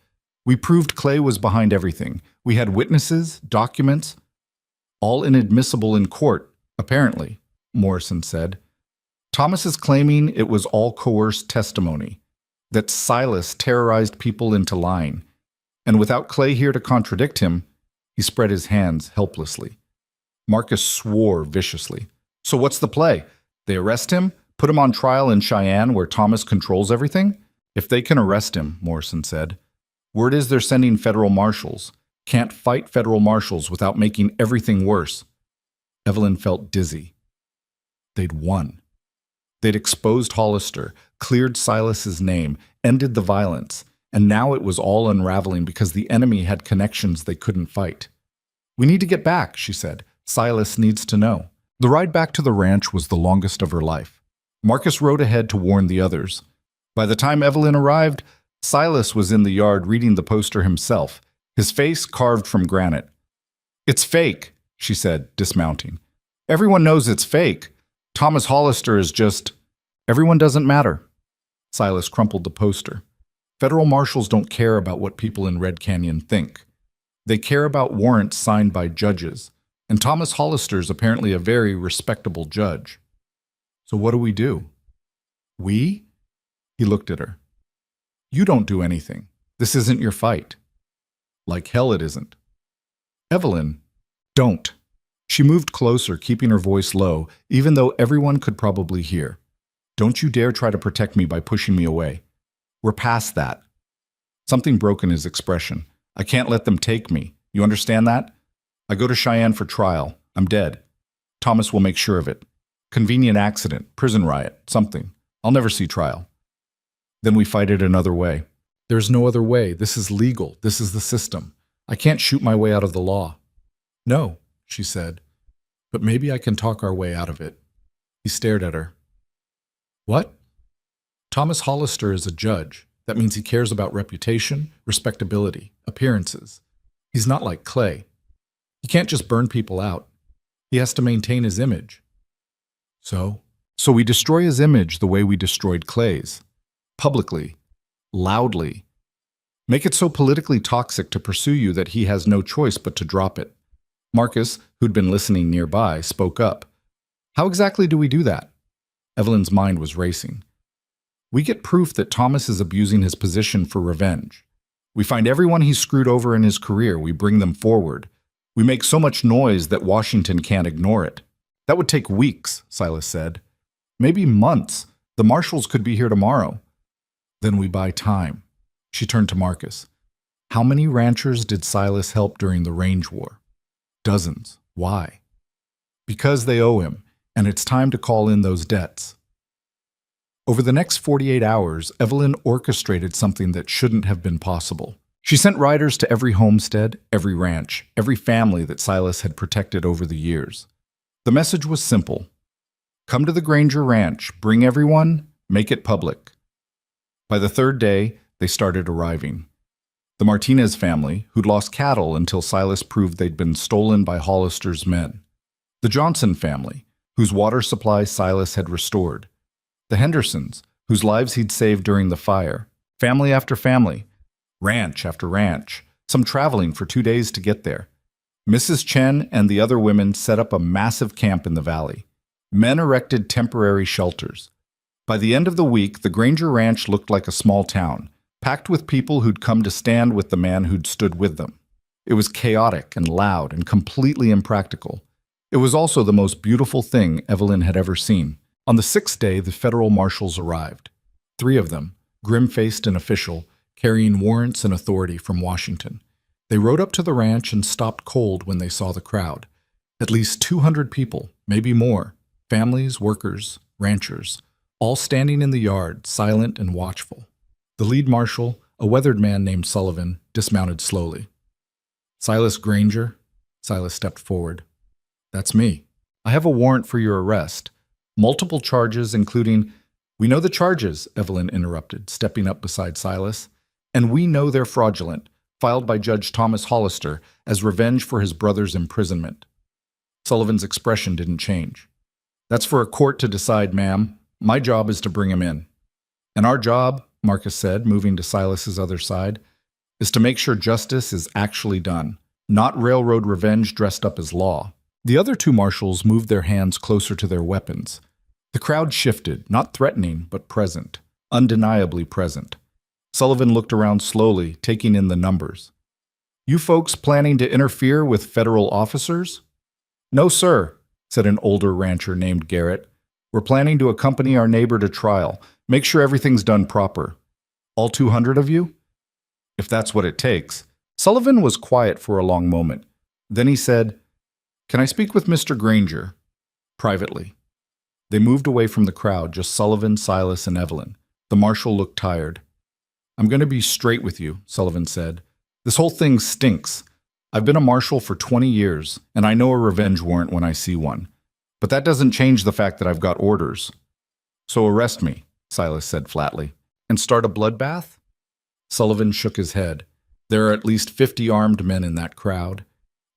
We proved Clay was behind everything. We had witnesses, documents, all inadmissible in court, apparently, Morrison said. Thomas is claiming it was all coerced testimony, that Silas terrorized people into lying. And without Clay here to contradict him, he spread his hands helplessly. Marcus swore viciously. So what's the play? They arrest him, put him on trial in Cheyenne where Thomas controls everything? If they can arrest him, Morrison said. Word is they're sending federal marshals. Can't fight federal marshals without making everything worse. Evelyn felt dizzy. They'd won. They'd exposed Hollister, cleared Silas's name, ended the violence, and now it was all unraveling because the enemy had connections they couldn't fight. We need to get back, she said. Silas needs to know. The ride back to the ranch was the longest of her life. Marcus rode ahead to warn the others. By the time Evelyn arrived, Silas was in the yard reading the poster himself, his face carved from granite. It's fake, she said, dismounting. Everyone knows it's fake. Thomas Hollister is just... Everyone doesn't matter. Silas crumpled the poster. Federal marshals don't care about what people in Red Canyon think. They care about warrants signed by judges, and Thomas Hollister's apparently a very respectable judge. So what do we do? We? He looked at her. You don't do anything. This isn't your fight. Like hell it isn't. Evelyn, don't. She moved closer, keeping her voice low, even though everyone could probably hear. Don't you dare try to protect me by pushing me away. We're past that. Something broke in his expression. I can't let them take me. You understand that? I go to Cheyenne for trial. I'm dead. Thomas will make sure of it. Convenient accident, prison riot, something. I'll never see trial. Then we fight it another way. There's no other way. This is legal. This is the system. I can't shoot my way out of the law. No, she said. But maybe I can talk our way out of it. He stared at her. What? Thomas Hollister is a judge. That means he cares about reputation, respectability, appearances. He's not like Clay. He can't just burn people out. He has to maintain his image. So we destroy his image the way we destroyed Clay's. Publicly. Loudly. Make it so politically toxic to pursue you that he has no choice but to drop it. Marcus, who'd been listening nearby, spoke up. How exactly do we do that? Evelyn's mind was racing. We get proof that Thomas is abusing his position for revenge. We find everyone he's screwed over in his career. We bring them forward. We make so much noise that Washington can't ignore it. That would take weeks, Silas said. Maybe months. The marshals could be here tomorrow. Then we buy time. She turned to Marcus. How many ranchers did Silas help during the range war? Dozens. Why? Because they owe him, and it's time to call in those debts. Over the next 48 hours, Evelyn orchestrated something that shouldn't have been possible. She sent riders to every homestead, every ranch, every family that Silas had protected over the years. The message was simple. Come to the Granger Ranch, bring everyone, make it public. By the third day, they started arriving. The Martinez family, who'd lost cattle until Silas proved they'd been stolen by Hollister's men. The Johnson family, whose water supply Silas had restored. The Hendersons, whose lives he'd saved during the fire. Family after family. Ranch after ranch. Some traveling for 2 days to get there. Mrs. Chen and the other women set up a massive camp in the valley. Men erected temporary shelters. By the end of the week, the Granger Ranch looked like a small town, packed with people who'd come to stand with the man who'd stood with them. It was chaotic and loud and completely impractical. It was also the most beautiful thing Evelyn had ever seen. On the 6th day, the federal marshals arrived. 3 of them, grim-faced and official, carrying warrants and authority from Washington. They rode up to the ranch and stopped cold when they saw the crowd. At least 200 people, maybe more, families, workers, ranchers, all standing in the yard, silent and watchful. The lead marshal, a weathered man named Sullivan, dismounted slowly. Silas Granger? Silas stepped forward. That's me. I have a warrant for your arrest. Multiple charges, including... We know the charges, Evelyn interrupted, stepping up beside Silas. And we know they're fraudulent, filed by Judge Thomas Hollister as revenge for his brother's imprisonment. Sullivan's expression didn't change. That's for a court to decide, ma'am. My job is to bring him in. And our job, Marcus said, moving to Silas's other side, is to make sure justice is actually done, not railroad revenge dressed up as law. The other two marshals moved their hands closer to their weapons. The crowd shifted, not threatening, but present, undeniably present. Sullivan looked around slowly, taking in the numbers. "You folks planning to interfere with federal officers?" "No, sir," said an older rancher named Garrett. "We're planning to accompany our neighbor to trial, make sure everything's done proper." "All 200 of you?" "If that's what it takes." Sullivan was quiet for a long moment. Then he said, "Can I speak with Mr. Granger?" "Privately." They moved away from the crowd, just Sullivan, Silas, and Evelyn. The marshal looked tired. "I'm going to be straight with you," Sullivan said. "This whole thing stinks. I've been a marshal for 20 years, and I know a revenge warrant when I see one. But that doesn't change the fact that I've got orders." "So arrest me," Silas said flatly. "And start a bloodbath?" Sullivan shook his head. "There are at least 50 armed men in that crowd.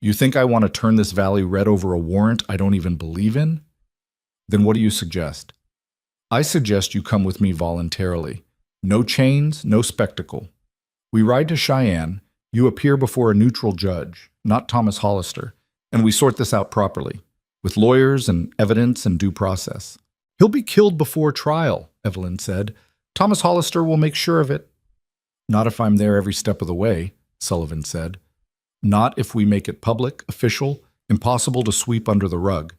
You think I want to turn this valley red over a warrant I don't even believe in? Then what do you suggest?" "I suggest you come with me voluntarily. No chains, no spectacle. We ride to Cheyenne, you appear before a neutral judge, not Thomas Hollister, and we sort this out properly, with lawyers and evidence and due process." "He'll be killed before trial," Evelyn said. "Thomas Hollister will make sure of it." "Not if I'm there every step of the way," Sullivan said. "Not if we make it public, official, impossible to sweep under the rug.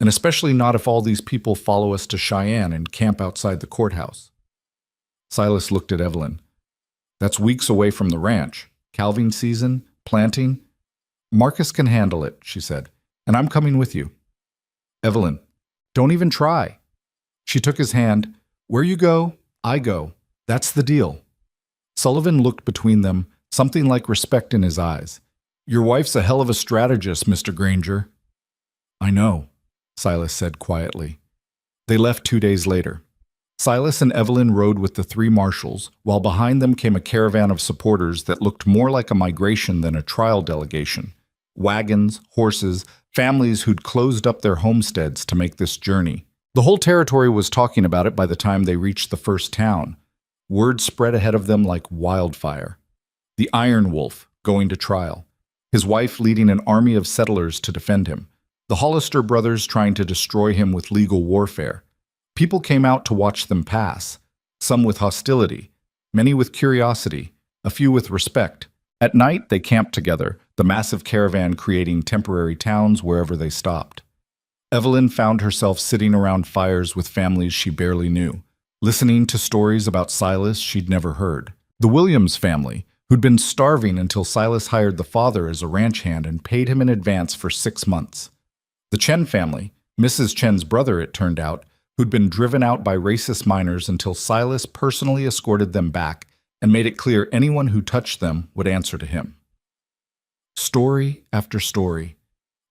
And especially not if all these people follow us to Cheyenne and camp outside the courthouse." Silas looked at Evelyn. "That's weeks away from the ranch. Calving season, planting." "Marcus can handle it," she said, "and I'm coming with you." "Evelyn, don't even try." She took his hand. "Where you go, I go. That's the deal." Sullivan looked between them, something like respect in his eyes. "Your wife's a hell of a strategist, Mr. Granger." "I know," Silas said quietly. They left 2 days later. Silas and Evelyn rode with the three marshals, while behind them came a caravan of supporters that looked more like a migration than a trial delegation. Wagons, horses, families who'd closed up their homesteads to make this journey. The whole territory was talking about it by the time they reached the first town. Word spread ahead of them like wildfire. The Iron Wolf going to trial. His wife leading an army of settlers to defend him. The Hollister brothers trying to destroy him with legal warfare. People came out to watch them pass, some with hostility, many with curiosity, a few with respect. At night, they camped together, the massive caravan creating temporary towns wherever they stopped. Evelyn found herself sitting around fires with families she barely knew, listening to stories about Silas she'd never heard. The Williams family, who'd been starving until Silas hired the father as a ranch hand and paid him in advance for 6 months. The Chen family, Mrs. Chen's brother it turned out, who'd been driven out by racist miners until Silas personally escorted them back and made it clear anyone who touched them would answer to him. Story after story.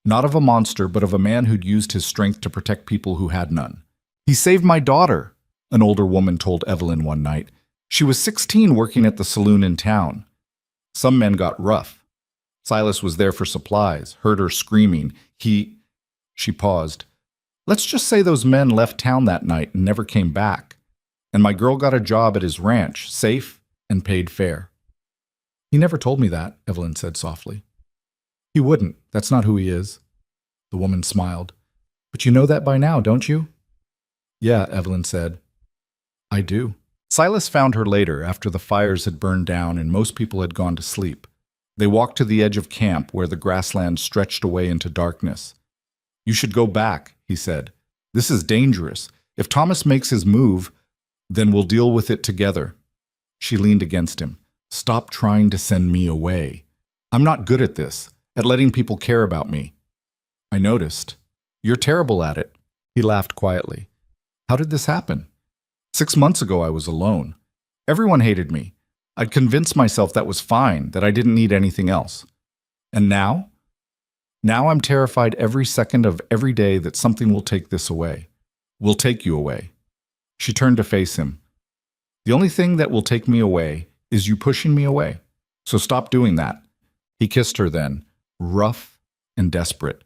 Not of a monster, but of a man who'd used his strength to protect people who had none. "He saved my daughter," an older woman told Evelyn one night. "She was 16 working at the saloon in town. Some men got rough. Silas was there for supplies, heard her screaming. She paused. "Let's just say those men left town that night and never came back. And my girl got a job at his ranch, safe and paid fair." "He never told me that," Evelyn said softly. "He wouldn't. That's not who he is." The woman smiled. "But you know that by now, don't you?" "Yeah," Evelyn said. "I do." Silas found her later after the fires had burned down and most people had gone to sleep. They walked to the edge of camp where the grassland stretched away into darkness. "You should go back," he said. "This is dangerous. If Thomas makes his move, then we'll deal with it together." She leaned against him. "Stop trying to send me away. I'm not good at this, at letting people care about me." "I noticed. You're terrible at it." He laughed quietly. "How did this happen?" 6 months ago I was alone. Everyone hated me. I'd convinced myself that was fine, that I didn't need anything else. And now? Now I'm terrified every second of every day that something will take this away. Will take you away." She turned to face him. "The only thing that will take me away is you pushing me away. So stop doing that." He kissed her then, rough and desperate,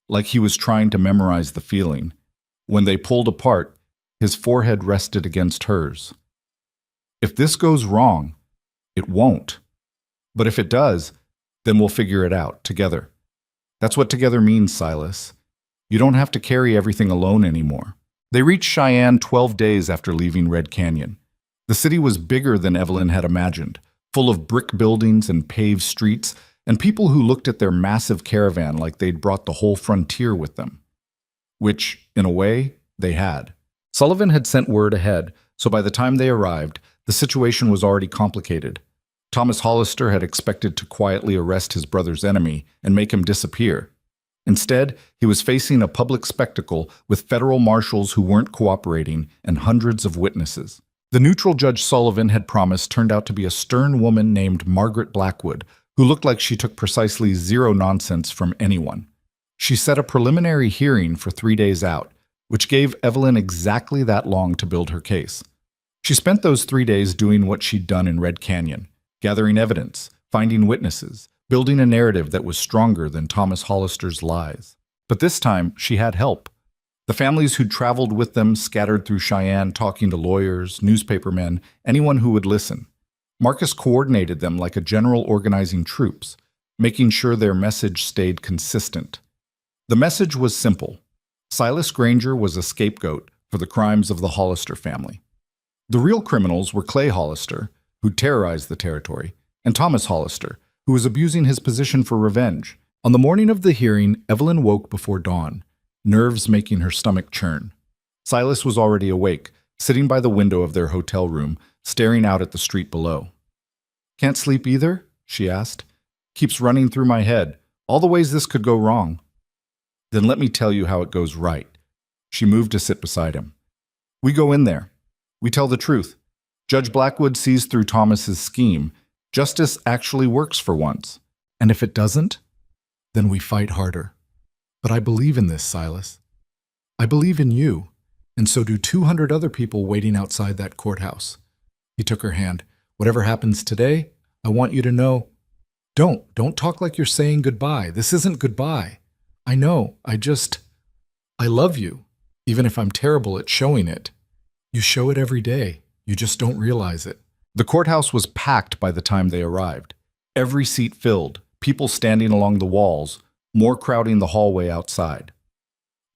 like he was trying to memorize the feeling. When they pulled apart, his forehead rested against hers. "If this goes wrong, it won't. But if it does, then we'll figure it out together. That's what together means, Silas. You don't have to carry everything alone anymore. They reached Cheyenne 12 days after leaving Red Canyon. The city was bigger than Evelyn had imagined, full of brick buildings and paved streets, and people who looked at their massive caravan like they'd brought the whole frontier with them. Which, in a way, they had. Sullivan had sent word ahead, so by the time they arrived, the situation was already complicated. Thomas Hollister had expected to quietly arrest his brother's enemy and make him disappear. Instead, he was facing a public spectacle with federal marshals who weren't cooperating and hundreds of witnesses. The neutral Judge Sullivan had promised turned out to be a stern woman named Margaret Blackwood, who looked like she took precisely zero nonsense from anyone. She set a preliminary hearing for 3 days out, which gave Evelyn exactly that long to build her case. She spent those 3 days doing what she'd done in Red Canyon, gathering evidence, finding witnesses, building a narrative that was stronger than Thomas Hollister's lies. But this time, she had help. The families who'd traveled with them scattered through Cheyenne talking to lawyers, newspapermen, anyone who would listen. Marcus coordinated them like a general organizing troops, making sure their message stayed consistent. The message was simple. Silas Granger was a scapegoat for the crimes of the Hollister family. The real criminals were Clay Hollister, who terrorized the territory, and Thomas Hollister, who was abusing his position for revenge. On the morning of the hearing, Evelyn woke before dawn, nerves making her stomach churn. Silas was already awake, sitting by the window of their hotel room, staring out at the street below. "Can't sleep either?" she asked. "Keeps running through my head, all the ways this could go wrong." "Then let me tell you how it goes right." She moved to sit beside him. "We go in there. We tell the truth. Judge Blackwood sees through Thomas's scheme. Justice actually works for once. And if it doesn't, then we fight harder. But I believe in this, Silas. I believe in you, and so do 200 other people waiting outside that courthouse." He took her hand. "Whatever happens today, I want you to know." Don't talk like you're saying goodbye. This isn't goodbye. I know, I love you, even if I'm terrible at showing it. You show it every day. You just don't realize it." The courthouse was packed by the time they arrived. Every seat filled, people standing along the walls, more crowding the hallway outside.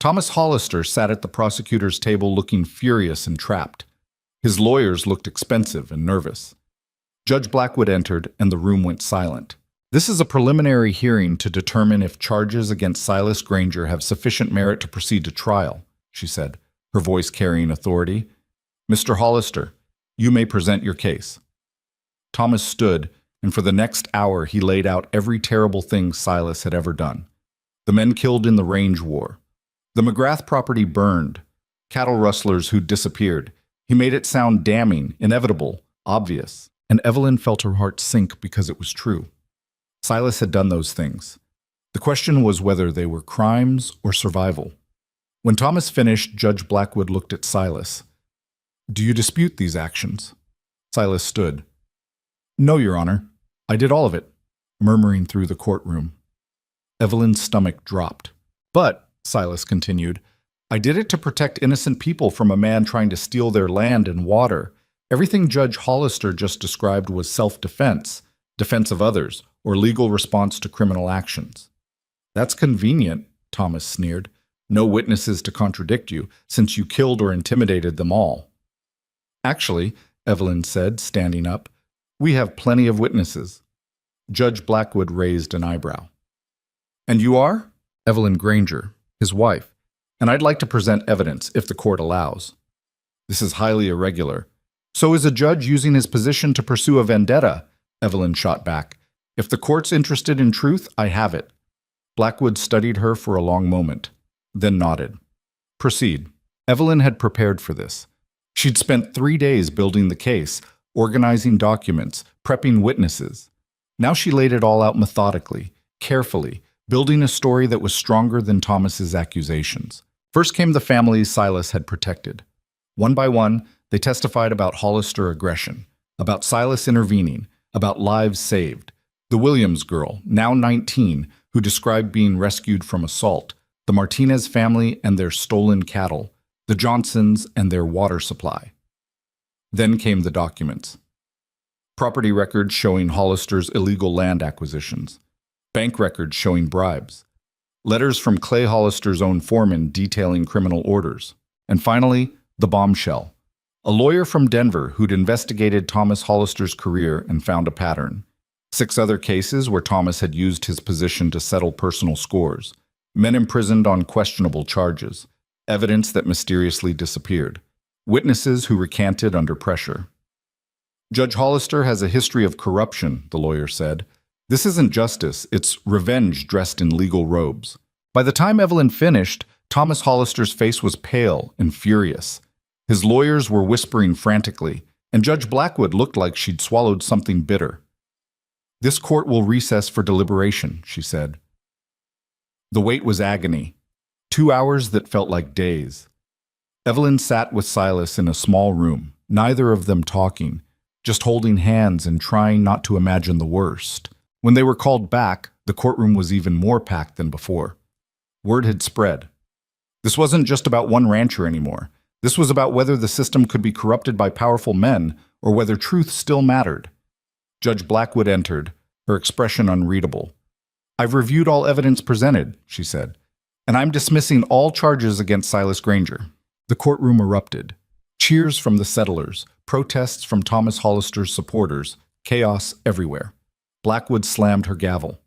Thomas Hollister sat at the prosecutor's table looking furious and trapped. His lawyers looked expensive and nervous. Judge Blackwood entered, and the room went silent. "This is a preliminary hearing to determine if charges against Silas Granger have sufficient merit to proceed to trial," she said, her voice carrying authority. "Mr. Hollister, you may present your case." Thomas stood, and for the next hour he laid out every terrible thing Silas had ever done. The men killed in the range war. The McGrath property burned. Cattle rustlers who'd disappeared. He made it sound damning, inevitable, obvious. And Evelyn felt her heart sink because it was true. Silas had done those things. The question was whether they were crimes or survival. When Thomas finished, Judge Blackwood looked at Silas. "Do you dispute these actions?" Silas stood. "No, Your Honor. I did all of it," murmuring through the courtroom. Evelyn's stomach dropped. "But," Silas continued, "I did it to protect innocent people from a man trying to steal their land and water. Everything Judge Hollister just described was self-defense, defense of others, or legal response to criminal actions." "That's convenient," Thomas sneered. "No witnesses to contradict you, since you killed or intimidated them all." "Actually," Evelyn said, standing up, "we have plenty of witnesses." Judge Blackwood raised an eyebrow. "And you are?" "Evelyn Granger, his wife. And I'd like to present evidence, if the court allows." "This is highly irregular." "So is a judge using his position to pursue a vendetta," Evelyn shot back. "If the court's interested in truth, I have it." Blackwood studied her for a long moment, then nodded. "Proceed." Evelyn had prepared for this. She'd spent 3 days building the case, organizing documents, prepping witnesses. Now she laid it all out methodically, carefully, building a story that was stronger than Thomas's accusations. First came the families Silas had protected. One by one, they testified about Hollister aggression, about Silas intervening, about lives saved. The Williams girl, now 19, who described being rescued from assault, the Martinez family and their stolen cattle, the Johnsons and their water supply. Then came the documents. Property records showing Hollister's illegal land acquisitions. Bank records showing bribes. Letters from Clay Hollister's own foreman detailing criminal orders. And finally, the bombshell. A lawyer from Denver who'd investigated Thomas Hollister's career and found a pattern. 6 other cases where Thomas had used his position to settle personal scores. Men imprisoned on questionable charges. Evidence that mysteriously disappeared. Witnesses who recanted under pressure. Judge Hollister has a history of corruption, the lawyer said. This isn't justice, it's revenge dressed in legal robes. By the time Evelyn finished, Thomas Hollister's face was pale and furious. His lawyers were whispering frantically, and Judge Blackwood looked like she'd swallowed something bitter. This court will recess for deliberation, she said. The wait was agony. 2 hours that felt like days. Evelyn sat with Silas in a small room, neither of them talking, just holding hands and trying not to imagine the worst. When they were called back, the courtroom was even more packed than before. Word had spread. This wasn't just about one rancher anymore. This was about whether the system could be corrupted by powerful men or whether truth still mattered. Judge Blackwood entered, her expression unreadable. I've reviewed all evidence presented, she said, and I'm dismissing all charges against Silas Granger. The courtroom erupted. Cheers from the settlers, protests from Thomas Hollister's supporters, chaos everywhere. Blackwood slammed her gavel.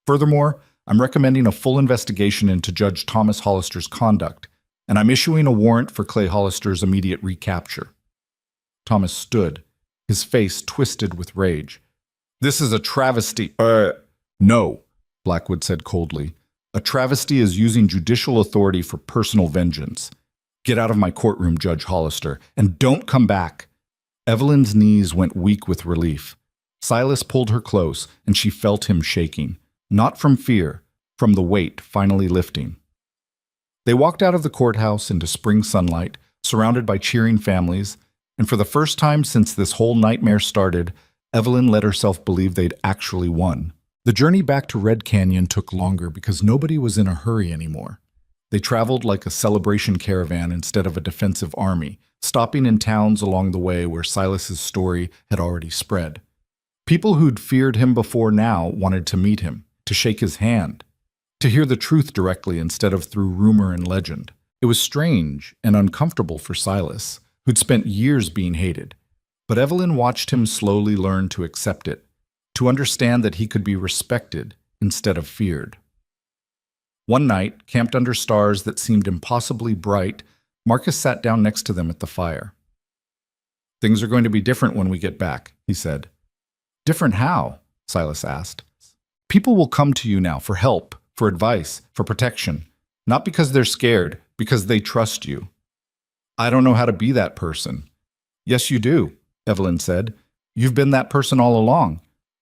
Furthermore, I'm recommending a full investigation into Judge Thomas Hollister's conduct, and I'm issuing a warrant for Clay Hollister's immediate recapture. Thomas stood, his face twisted with rage. This is a travesty. No, Blackwood said coldly. A travesty is using judicial authority for personal vengeance. Get out of my courtroom, Judge Hollister, and don't come back. Evelyn's knees went weak with relief. Silas pulled her close, and she felt him shaking. Not from fear, from the weight finally lifting. They walked out of the courthouse into spring sunlight, surrounded by cheering families, and for the first time since this whole nightmare started, Evelyn let herself believe they'd actually won. The journey back to Red Canyon took longer because nobody was in a hurry anymore. They traveled like a celebration caravan instead of a defensive army, stopping in towns along the way where Silas's story had already spread. People who'd feared him before now wanted to meet him, to shake his hand, to hear the truth directly instead of through rumor and legend. It was strange and uncomfortable for Silas, who'd spent years being hated. But Evelyn watched him slowly learn to accept it, to understand that he could be respected instead of feared. One night, camped under stars that seemed impossibly bright, Marcus sat down next to them at the fire. Things are going to be different when we get back, he said. Different how? Silas asked. People will come to you now for help, for advice, for protection. Not because they're scared, because they trust you. I don't know how to be that person. Yes, you do, Evelyn said. You've been that person all along.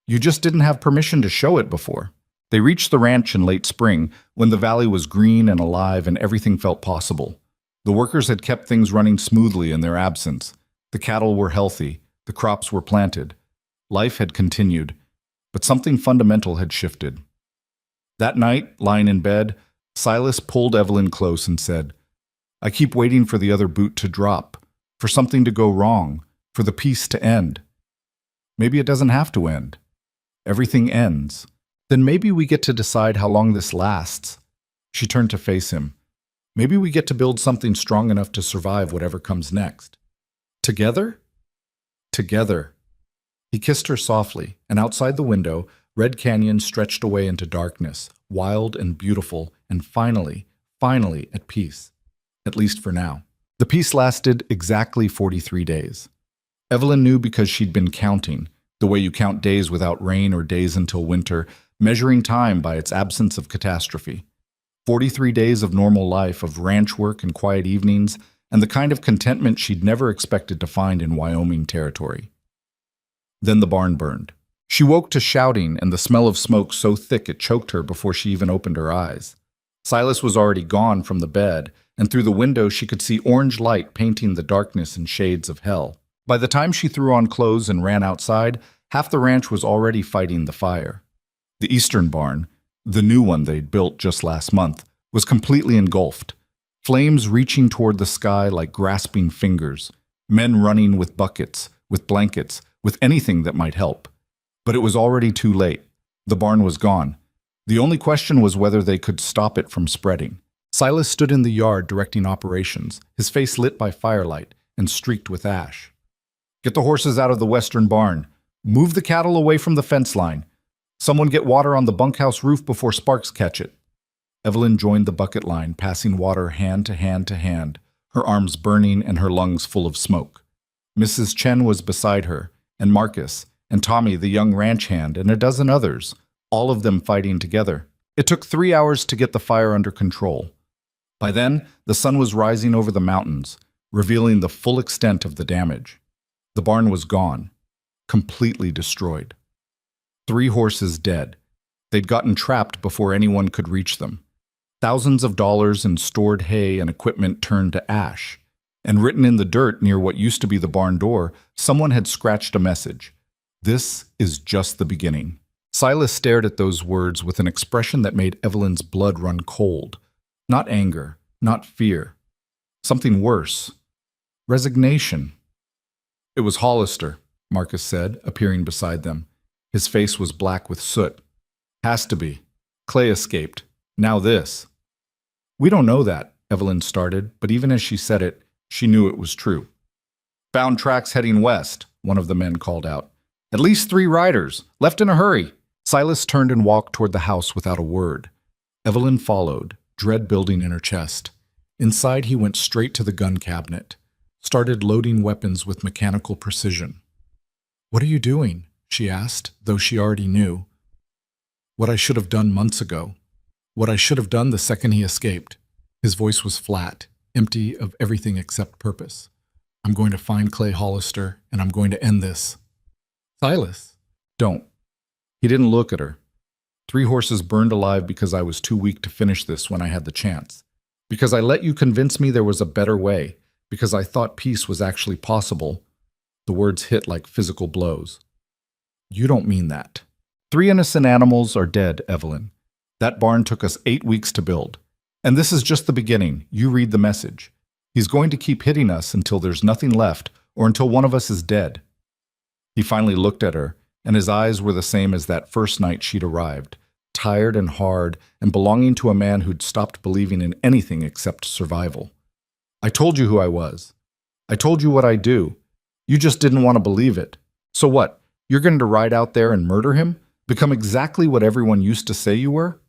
You just didn't have permission to show it before. They reached the ranch in late spring, when the valley was green and alive and everything felt possible. The workers had kept things running smoothly in their absence. The cattle were healthy. The crops were planted. Life had continued, but something fundamental had shifted. That night, lying in bed, Silas pulled Evelyn close and said, I keep waiting for the other boot to drop, for something to go wrong, for the peace to end. Maybe it doesn't have to end. Everything ends. Then maybe we get to decide how long this lasts. She turned to face him. Maybe we get to build something strong enough to survive whatever comes next. Together? Together. He kissed her softly, and outside the window, Red Canyon stretched away into darkness, wild and beautiful, and finally at peace. At least for now. The peace lasted exactly 43 days. Evelyn knew because she'd been counting, the way you count days without rain or days until winter, measuring time by its absence of catastrophe. 43 days of normal life, of ranch work and quiet evenings, and the kind of contentment she'd never expected to find in Wyoming territory. Then the barn burned. She woke to shouting and the smell of smoke so thick it choked her before she even opened her eyes. Silas was already gone from the bed, and through the window she could see orange light painting the darkness and shades of hell. By the time she threw on clothes and ran outside, half the ranch was already fighting the fire. The eastern barn, the new one they'd built just last month, was completely engulfed. Flames reaching toward the sky like grasping fingers. Men running with buckets, with blankets, with anything that might help. But it was already too late. The barn was gone. The only question was whether they could stop it from spreading. Silas stood in the yard directing operations, his face lit by firelight and streaked with ash. "Get the horses out of the western barn. Move the cattle away from the fence line. Someone get water on the bunkhouse roof before sparks catch it." Evelyn joined the bucket line, passing water hand to hand to hand, her arms burning and her lungs full of smoke. Mrs. Chen was beside her, and Marcus, and Tommy, the young ranch hand, and a dozen others, all of them fighting together. It took 3 hours to get the fire under control. By then, the sun was rising over the mountains, revealing the full extent of the damage. The barn was gone, completely destroyed. 3 horses dead. They'd gotten trapped before anyone could reach them. Thousands of dollars in stored hay and equipment turned to ash. And written in the dirt near what used to be the barn door, someone had scratched a message. "This is just the beginning." Silas stared at those words with an expression that made Evelyn's blood run cold. Not anger, not fear. Something worse. Resignation. "It was Hollister," Marcus said, appearing beside them. His face was black with soot. "Has to be. Clay escaped. Now this." "We don't know that," Evelyn started, but even as she said it, she knew it was true. "Found tracks heading west," one of the men called out. "At least 3 riders. Left in a hurry." Silas turned and walked toward the house without a word. Evelyn followed, dread building in her chest. Inside, he went straight to the gun cabinet, started loading weapons with mechanical precision. "What are you doing?" she asked, though she already knew. "What I should have done months ago. What I should have done the second he escaped." His voice was flat, empty of everything except purpose. "I'm going to find Clay Hollister, and I'm going to end this." "Silas." "Don't." He didn't look at her. 3 horses burned alive because I was too weak to finish this when I had the chance. Because I let you convince me there was a better way. Because I thought peace was actually possible. The words hit like physical blows. "You don't mean that." 3 innocent animals are dead, Evelyn. That barn took us 8 weeks to build. And this is just the beginning. You read the message. He's going to keep hitting us until there's nothing left, or until one of us is dead. He finally looked at her, and his eyes were the same as that first night she'd arrived, tired and hard, and belonging to a man who'd stopped believing in anything except survival. "I told you who I was. I told you what I'd do. You just didn't want to believe it. So what? You're going to ride out there and murder him? Become exactly what everyone used to say you were?"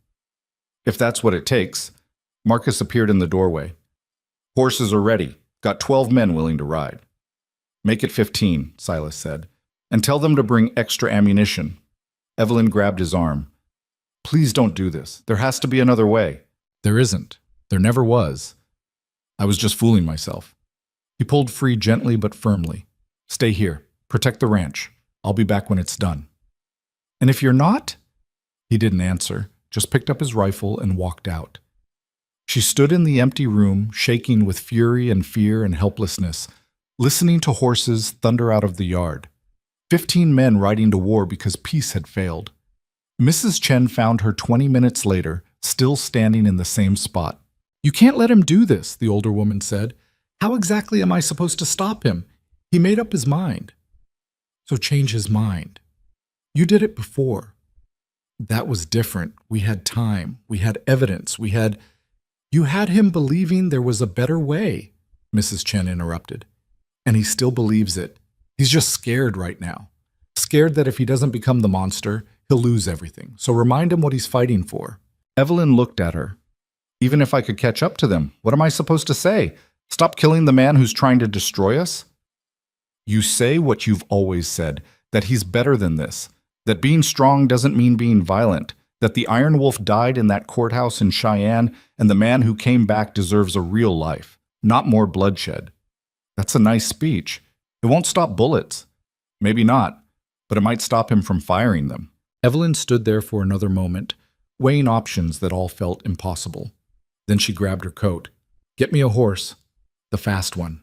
"If that's what it takes." Marcus appeared in the doorway. "Horses are ready. Got 12 men willing to ride." "Make it 15, Silas said. "And tell them to bring extra ammunition." Evelyn grabbed his arm. "Please don't do this. There has to be another way." "There isn't. There never was. I was just fooling myself." He pulled free gently but firmly. "Stay here. Protect the ranch. I'll be back when it's done." "And if you're not?" He didn't answer, just picked up his rifle and walked out. She stood in the empty room, shaking with fury and fear and helplessness, listening to horses thunder out of the yard. 15 men riding to war because peace had failed. Mrs. Chen found her 20 minutes later, still standing in the same spot. "You can't let him do this," the older woman said. "How exactly am I supposed to stop him? He made up his mind." "So change his mind. You did it before." "That was different. We had time. We had evidence. You had him believing there was a better way," Mrs. Chen interrupted. "And he still believes it. He's just scared right now. Scared that if he doesn't become the monster, he'll lose everything. So remind him what he's fighting for." Evelyn looked at her. "Even if I could catch up to them, what am I supposed to say? Stop killing the man who's trying to destroy us?" "You say what you've always said, that he's better than this, that being strong doesn't mean being violent, that the Iron Wolf died in that courthouse in Cheyenne, and the man who came back deserves a real life, not more bloodshed. That's a nice speech. It won't stop bullets. Maybe not, but it might stop him from firing them." Evelyn stood there for another moment, weighing options that all felt impossible. Then she grabbed her coat. "Get me a horse. The fast one."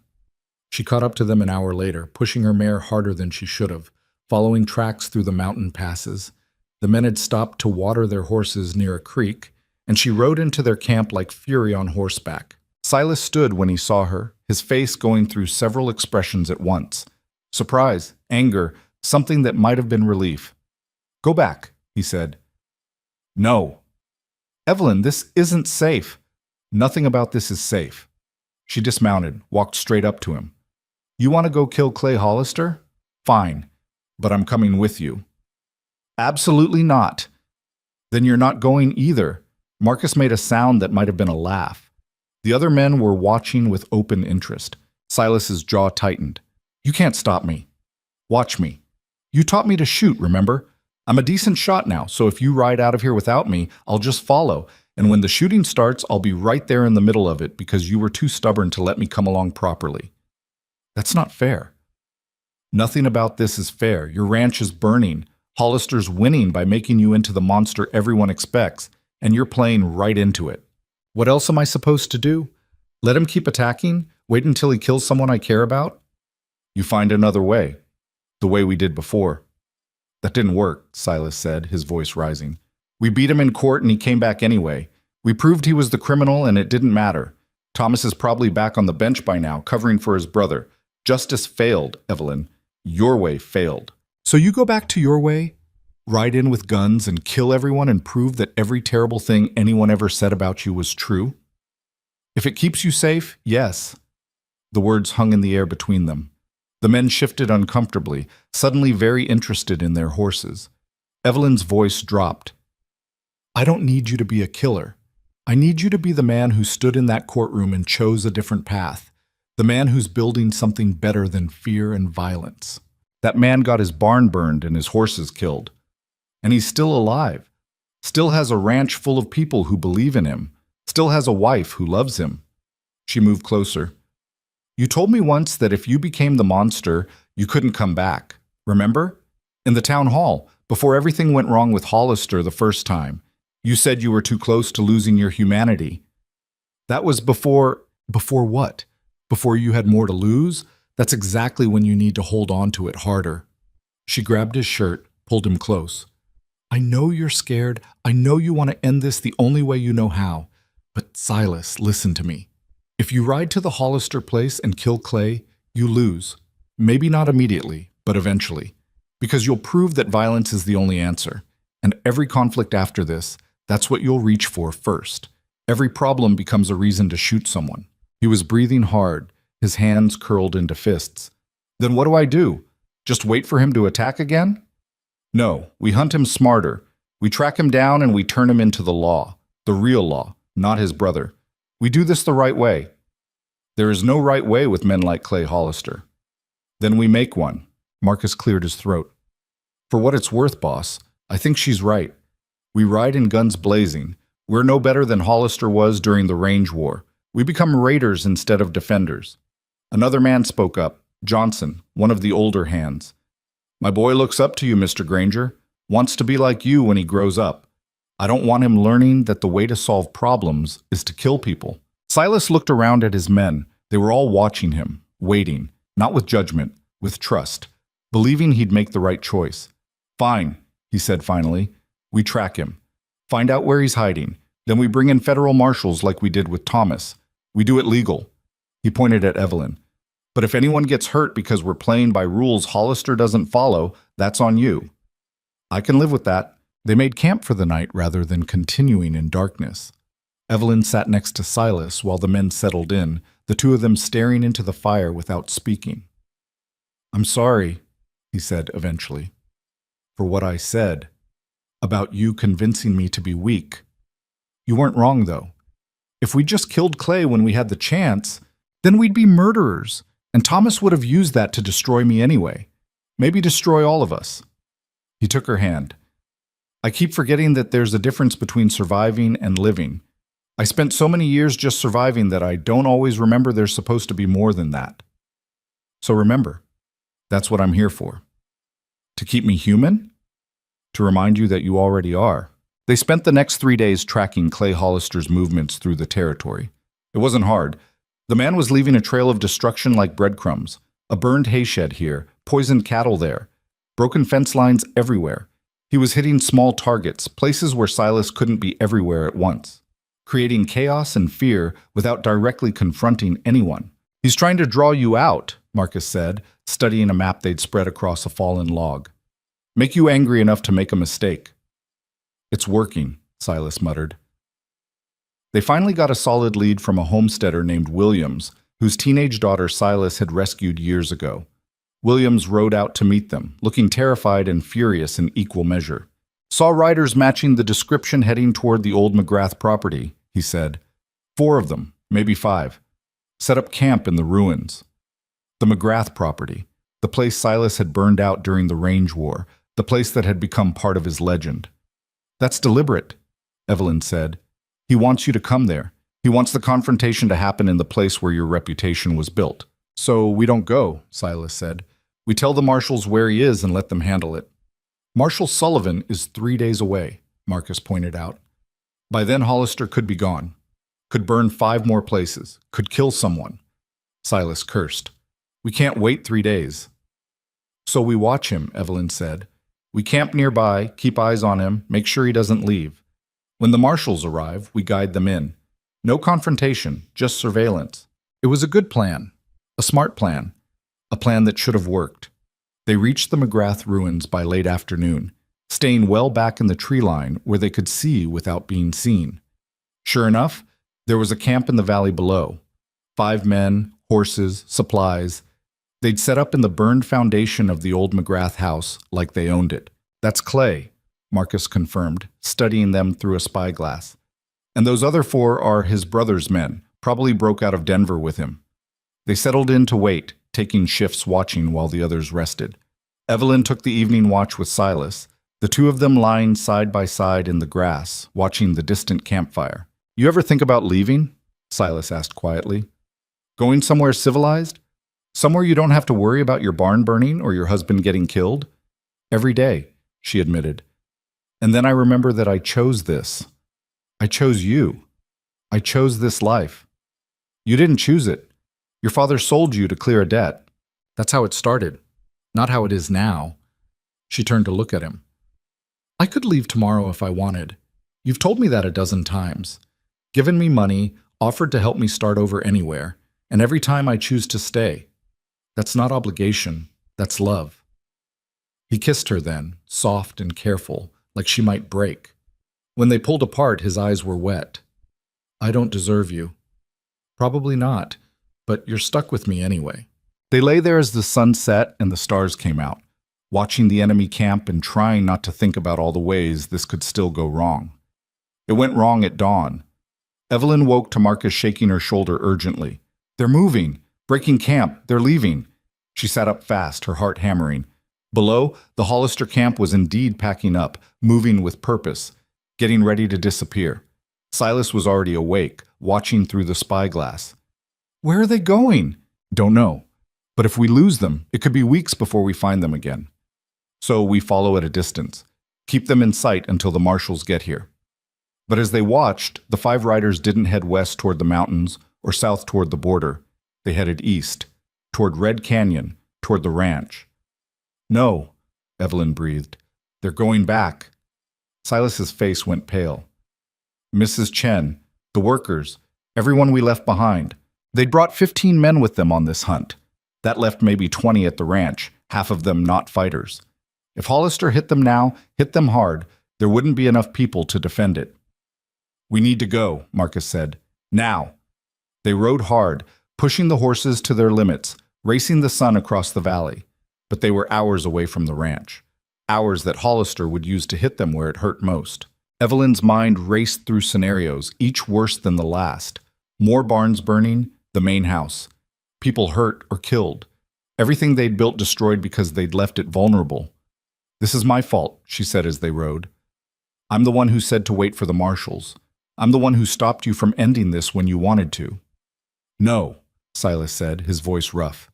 She caught up to them an hour later, pushing her mare harder than she should have, following tracks through the mountain passes. The men had stopped to water their horses near a creek, and she rode into their camp like fury on horseback. Silas stood when he saw her, his face going through several expressions at once. Surprise, anger, something that might have been relief. Go back, he said. No. Evelyn, this isn't safe. Nothing about this is safe. She dismounted, walked straight up to him. You want to go kill Clay Hollister? Fine, but I'm coming with you. Absolutely not. Then you're not going either. Marcus made a sound that might have been a laugh. The other men were watching with open interest. Silas's jaw tightened. You can't stop me. Watch me. You taught me to shoot, remember? I'm a decent shot now, so if you ride out of here without me, I'll just follow. And when the shooting starts, I'll be right there in the middle of it because you were too stubborn to let me come along properly. That's not fair. Nothing about this is fair. Your ranch is burning. Hollister's winning by making you into the monster everyone expects, and you're playing right into it. What else am I supposed to do? Let him keep attacking? Wait until he kills someone I care about? You find another way. The way we did before. That didn't work, Silas said, his voice rising. We beat him in court and he came back anyway. We proved he was the criminal and it didn't matter. Thomas is probably back on the bench by now, covering for his brother. Justice failed, Evelyn. Your way failed. So you go back to your way? Ride in with guns and kill everyone and prove that every terrible thing anyone ever said about you was true? If it keeps you safe, yes. The words hung in the air between them. The men shifted uncomfortably, suddenly very interested in their horses. Evelyn's voice dropped. I don't need you to be a killer. I need you to be the man who stood in that courtroom and chose a different path. The man who's building something better than fear and violence. That man got his barn burned and his horses killed. And he's still alive. Still has a ranch full of people who believe in him. Still has a wife who loves him. She moved closer. You told me once that if you became the monster, you couldn't come back. Remember? In the town hall, before everything went wrong with Hollister the first time, you said you were too close to losing your humanity. That was before what? Before you had more to lose? That's exactly when you need to hold on to it harder. She grabbed his shirt, pulled him close. I know you're scared. I know you want to end this the only way you know how. But Silas, listen to me. If you ride to the Hollister place and kill Clay, you lose. Maybe not immediately, but eventually. Because you'll prove that violence is the only answer. And every conflict after this, that's what you'll reach for first. Every problem becomes a reason to shoot someone. He was breathing hard, his hands curled into fists. Then what do I do? Just wait for him to attack again? No, we hunt him smarter. We track him down and we turn him into the law. The real law, not his brother. We do this the right way. There is no right way with men like Clay Hollister. Then we make one. Marcus cleared his throat. For what it's worth, boss, I think she's right. We ride in guns blazing. We're no better than Hollister was during the Range War. We become raiders instead of defenders. Another man spoke up, Johnson, one of the older hands. My boy looks up to you, Mr. Granger. Wants to be like you when he grows up. I don't want him learning that the way to solve problems is to kill people. Silas looked around at his men. They were all watching him, waiting, not with judgment, with trust, believing he'd make the right choice. Fine, he said finally. We track him. Find out where he's hiding. Then we bring in federal marshals like we did with Thomas. We do it legal. He pointed at Evelyn. But if anyone gets hurt because we're playing by rules Hollister doesn't follow, that's on you. I can live with that. They made camp for the night rather than continuing in darkness. Evelyn sat next to Silas while the men settled in, the two of them staring into the fire without speaking. I'm sorry, he said eventually, for what I said about you convincing me to be weak. You weren't wrong, though. If we just killed Clay when we had the chance, then we'd be murderers, and Thomas would have used that to destroy me anyway. Maybe destroy all of us. He took her hand. I keep forgetting that there's a difference between surviving and living. I spent so many years just surviving that I don't always remember there's supposed to be more than that. So remember, that's what I'm here for. To keep me human? To remind you that you already are. They spent the next 3 days tracking Clay Hollister's movements through the territory. It wasn't hard. The man was leaving a trail of destruction like breadcrumbs. A burned hayshed here, poisoned cattle there, broken fence lines everywhere. He was hitting small targets, places where Silas couldn't be everywhere at once, creating chaos and fear without directly confronting anyone. He's trying to draw you out, Marcus said, studying a map they'd spread across a fallen log. Make you angry enough to make a mistake. It's working, Silas muttered. They finally got a solid lead from a homesteader named Williams, whose teenage daughter Silas had rescued years ago. Williams rode out to meet them, looking terrified and furious in equal measure. Saw riders matching the description heading toward the old McGrath property, he said. 4 of them, maybe 5. Set up camp in the ruins. The McGrath property, the place Silas had burned out during the Range War, the place that had become part of his legend. That's deliberate, Evelyn said. He wants you to come there. He wants the confrontation to happen in the place where your reputation was built. So we don't go, Silas said. We tell the marshals where he is and let them handle it. Marshal Sullivan is 3 days away, Marcus pointed out. By then Hollister could be gone. Could burn 5 more places. Could kill someone. Silas cursed. We can't wait 3 days. So we watch him, Evelyn said. We camp nearby, keep eyes on him, make sure he doesn't leave. When the marshals arrive, we guide them in. No confrontation, just surveillance. It was a good plan. A smart plan. A plan that should have worked. They reached the McGrath ruins by late afternoon, staying well back in the tree line where they could see without being seen. Sure enough, there was a camp in the valley below. 5 men, horses, supplies. They'd set up in the burned foundation of the old McGrath house like they owned it. That's Clay, Marcus confirmed, studying them through a spyglass. And those other 4 are his brother's men, probably broke out of Denver with him. They settled in to wait, taking shifts watching while the others rested. Evelyn took the evening watch with Silas, the 2 of them lying side by side in the grass, watching the distant campfire. You ever think about leaving? Silas asked quietly. Going somewhere civilized? Somewhere you don't have to worry about your barn burning or your husband getting killed? Every day, she admitted. And then I remember that I chose this. I chose you. I chose this life. You didn't choose it. Your father sold you to clear a debt. That's how it started, not how it is now. She turned to look at him. I could leave tomorrow if I wanted. You've told me that a dozen times. Given me money, offered to help me start over anywhere, and every time I choose to stay. That's not obligation, that's love. He kissed her then, soft and careful, like she might break. When they pulled apart, his eyes were wet. I don't deserve you. Probably not, but you're stuck with me anyway. They lay there as the sun set and the stars came out, watching the enemy camp and trying not to think about all the ways this could still go wrong. It went wrong at dawn. Evelyn woke to Marcus shaking her shoulder urgently. They're moving, breaking camp, they're leaving. She sat up fast, her heart hammering. Below, the Hollister camp was indeed packing up, moving with purpose, getting ready to disappear. Silas was already awake, watching through the spyglass. Where are they going? Don't know. But if we lose them, it could be weeks before we find them again. So we follow at a distance, keep them in sight until the marshals get here. But as they watched, the 5 riders didn't head west toward the mountains or south toward the border. They headed east, toward Red Canyon, toward the ranch. No, Evelyn breathed. They're going back. Silas's face went pale. Mrs. Chen, the workers, everyone we left behind. They'd brought 15 men with them on this hunt. That left maybe 20 at the ranch, half of them not fighters. If Hollister hit them now, hit them hard, there wouldn't be enough people to defend it. We need to go, Marcus said. Now. They rode hard, pushing the horses to their limits, racing the sun across the valley. But they were hours away from the ranch. Hours that Hollister would use to hit them where it hurt most. Evelyn's mind raced through scenarios, each worse than the last. More barns burning, the main house. People hurt or killed. Everything they'd built destroyed because they'd left it vulnerable. This is my fault, she said as they rode. I'm the one who said to wait for the marshals. I'm the one who stopped you from ending this when you wanted to. No, Silas said, his voice rough.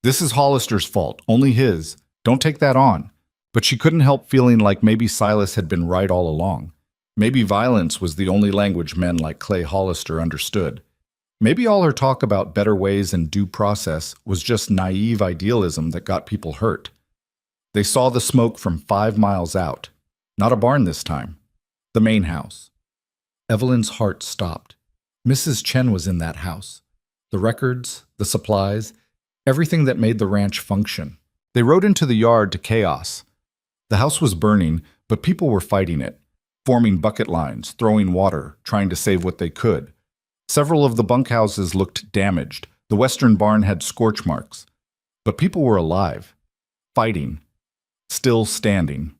This is Hollister's fault, only his. Don't take that on. But she couldn't help feeling like maybe Silas had been right all along. Maybe violence was the only language men like Clay Hollister understood. Maybe all her talk about better ways and due process was just naive idealism that got people hurt. They saw the smoke from 5 miles out. Not a barn this time. The main house. Evelyn's heart stopped. Mrs. Chen was in that house. The records, the supplies, everything that made the ranch function. They rode into the yard to chaos. The house was burning, but people were fighting it, forming bucket lines, throwing water, trying to save what they could. Several of the bunkhouses looked damaged. The western barn had scorch marks. But people were alive, fighting, still standing.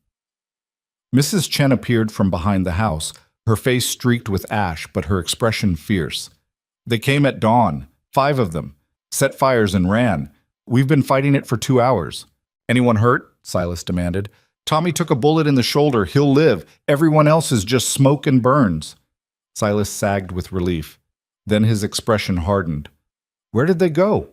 Mrs. Chen appeared from behind the house, her face streaked with ash, but her expression fierce. They came at dawn, 5 of them, set fires and ran. We've been fighting it for 2 hours. Anyone hurt? Silas demanded. Tommy took a bullet in the shoulder. He'll live. Everyone else is just smoke and burns. Silas sagged with relief. Then his expression hardened. Where did they go?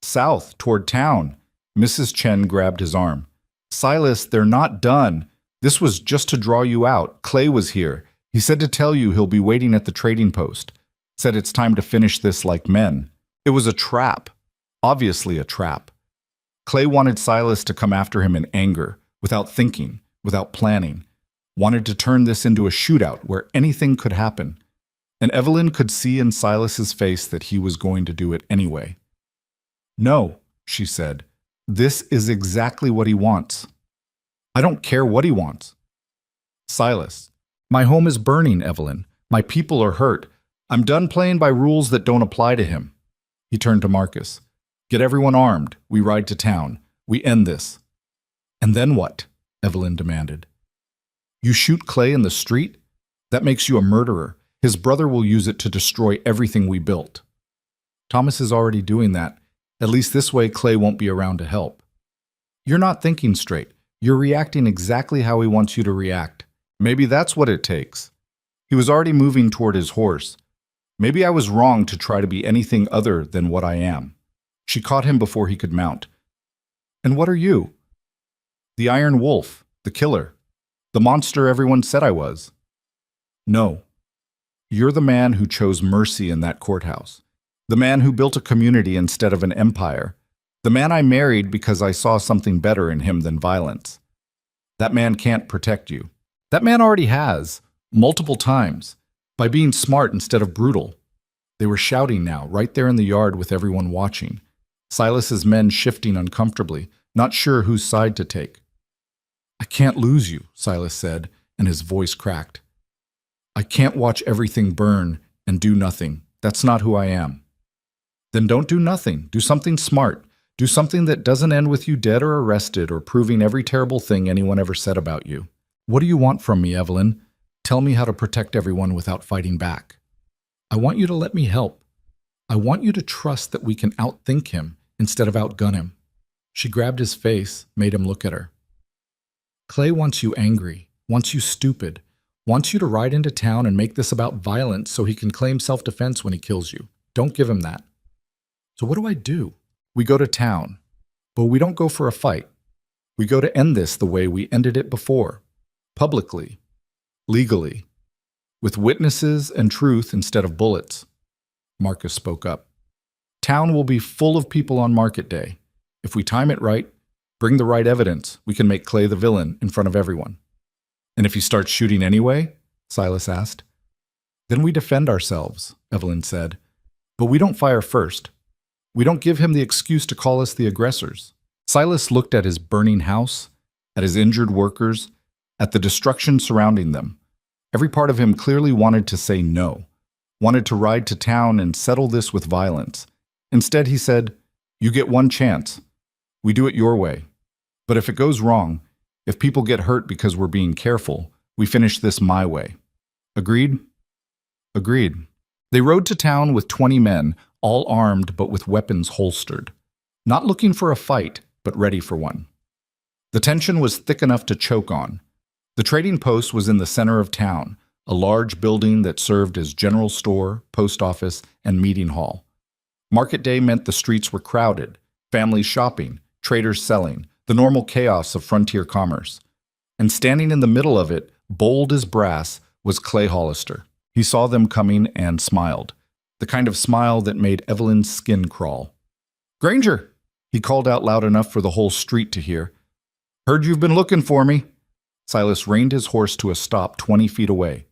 South, toward town. Mrs. Chen grabbed his arm. Silas, they're not done. This was just to draw you out. Clay was here. He said to tell you he'll be waiting at the trading post. Said it's time to finish this like men. It was a trap. Obviously a trap. Clay wanted Silas to come after him in anger, without thinking, without planning. Wanted to turn this into a shootout where anything could happen. And Evelyn could see in Silas's face that he was going to do it anyway. No, she said. This is exactly what he wants. I don't care what he wants. Silas, my home is burning, Evelyn. My people are hurt. I'm done playing by rules that don't apply to him. He turned to Marcus. Get everyone armed. We ride to town. We end this. And then what? Evelyn demanded. You shoot Clay in the street? That makes you a murderer. His brother will use it to destroy everything we built. Thomas is already doing that. At least this way Clay won't be around to help. You're not thinking straight. You're reacting exactly how he wants you to react. Maybe that's what it takes. He was already moving toward his horse. Maybe I was wrong to try to be anything other than what I am. She caught him before he could mount. And what are you? The Iron Wolf, the killer, the monster everyone said I was. No. You're the man who chose mercy in that courthouse. The man who built a community instead of an empire. The man I married because I saw something better in him than violence. That man can't protect you. That man already has, multiple times, by being smart instead of brutal. They were shouting now, right there in the yard with everyone watching. Silas's men shifting uncomfortably, not sure whose side to take. I can't lose you, Silas said, and his voice cracked. I can't watch everything burn and do nothing. That's not who I am. Then don't do nothing. Do something smart. Do something that doesn't end with you dead or arrested or proving every terrible thing anyone ever said about you. What do you want from me, Evelyn? Tell me how to protect everyone without fighting back. I want you to let me help. I want you to trust that we can outthink him instead of outgun him. She grabbed his face, made him look at her. Clay wants you angry, wants you stupid, wants you to ride into town and make this about violence so he can claim self-defense when he kills you. Don't give him that. So what do? We go to town, but we don't go for a fight. We go to end this the way we ended it before, publicly, legally, with witnesses and truth instead of bullets. Marcus spoke up. Town will be full of people on market day. If we time it right, bring the right evidence, we can make Clay the villain in front of everyone. And if he starts shooting anyway? Silas asked. Then we defend ourselves, Evelyn said. But we don't fire first. We don't give him the excuse to call us the aggressors. Silas looked at his burning house, at his injured workers, at the destruction surrounding them. Every part of him clearly wanted to say no, wanted to ride to town and settle this with violence. Instead, he said, you get one chance. We do it your way. But if it goes wrong, if people get hurt because we're being careful, we finish this my way. Agreed? Agreed. They rode to town with 20 men, all armed but with weapons holstered. Not looking for a fight, but ready for one. The tension was thick enough to choke on. The trading post was in the center of town, a large building that served as general store, post office, and meeting hall. Market day meant the streets were crowded, families shopping, traders selling, the normal chaos of frontier commerce. And standing in the middle of it, bold as brass, was Clay Hollister. He saw them coming and smiled, the kind of smile that made Evelyn's skin crawl. Granger, he called out loud enough for the whole street to hear. Heard you've been looking for me. Silas reined his horse to a stop 20 feet away.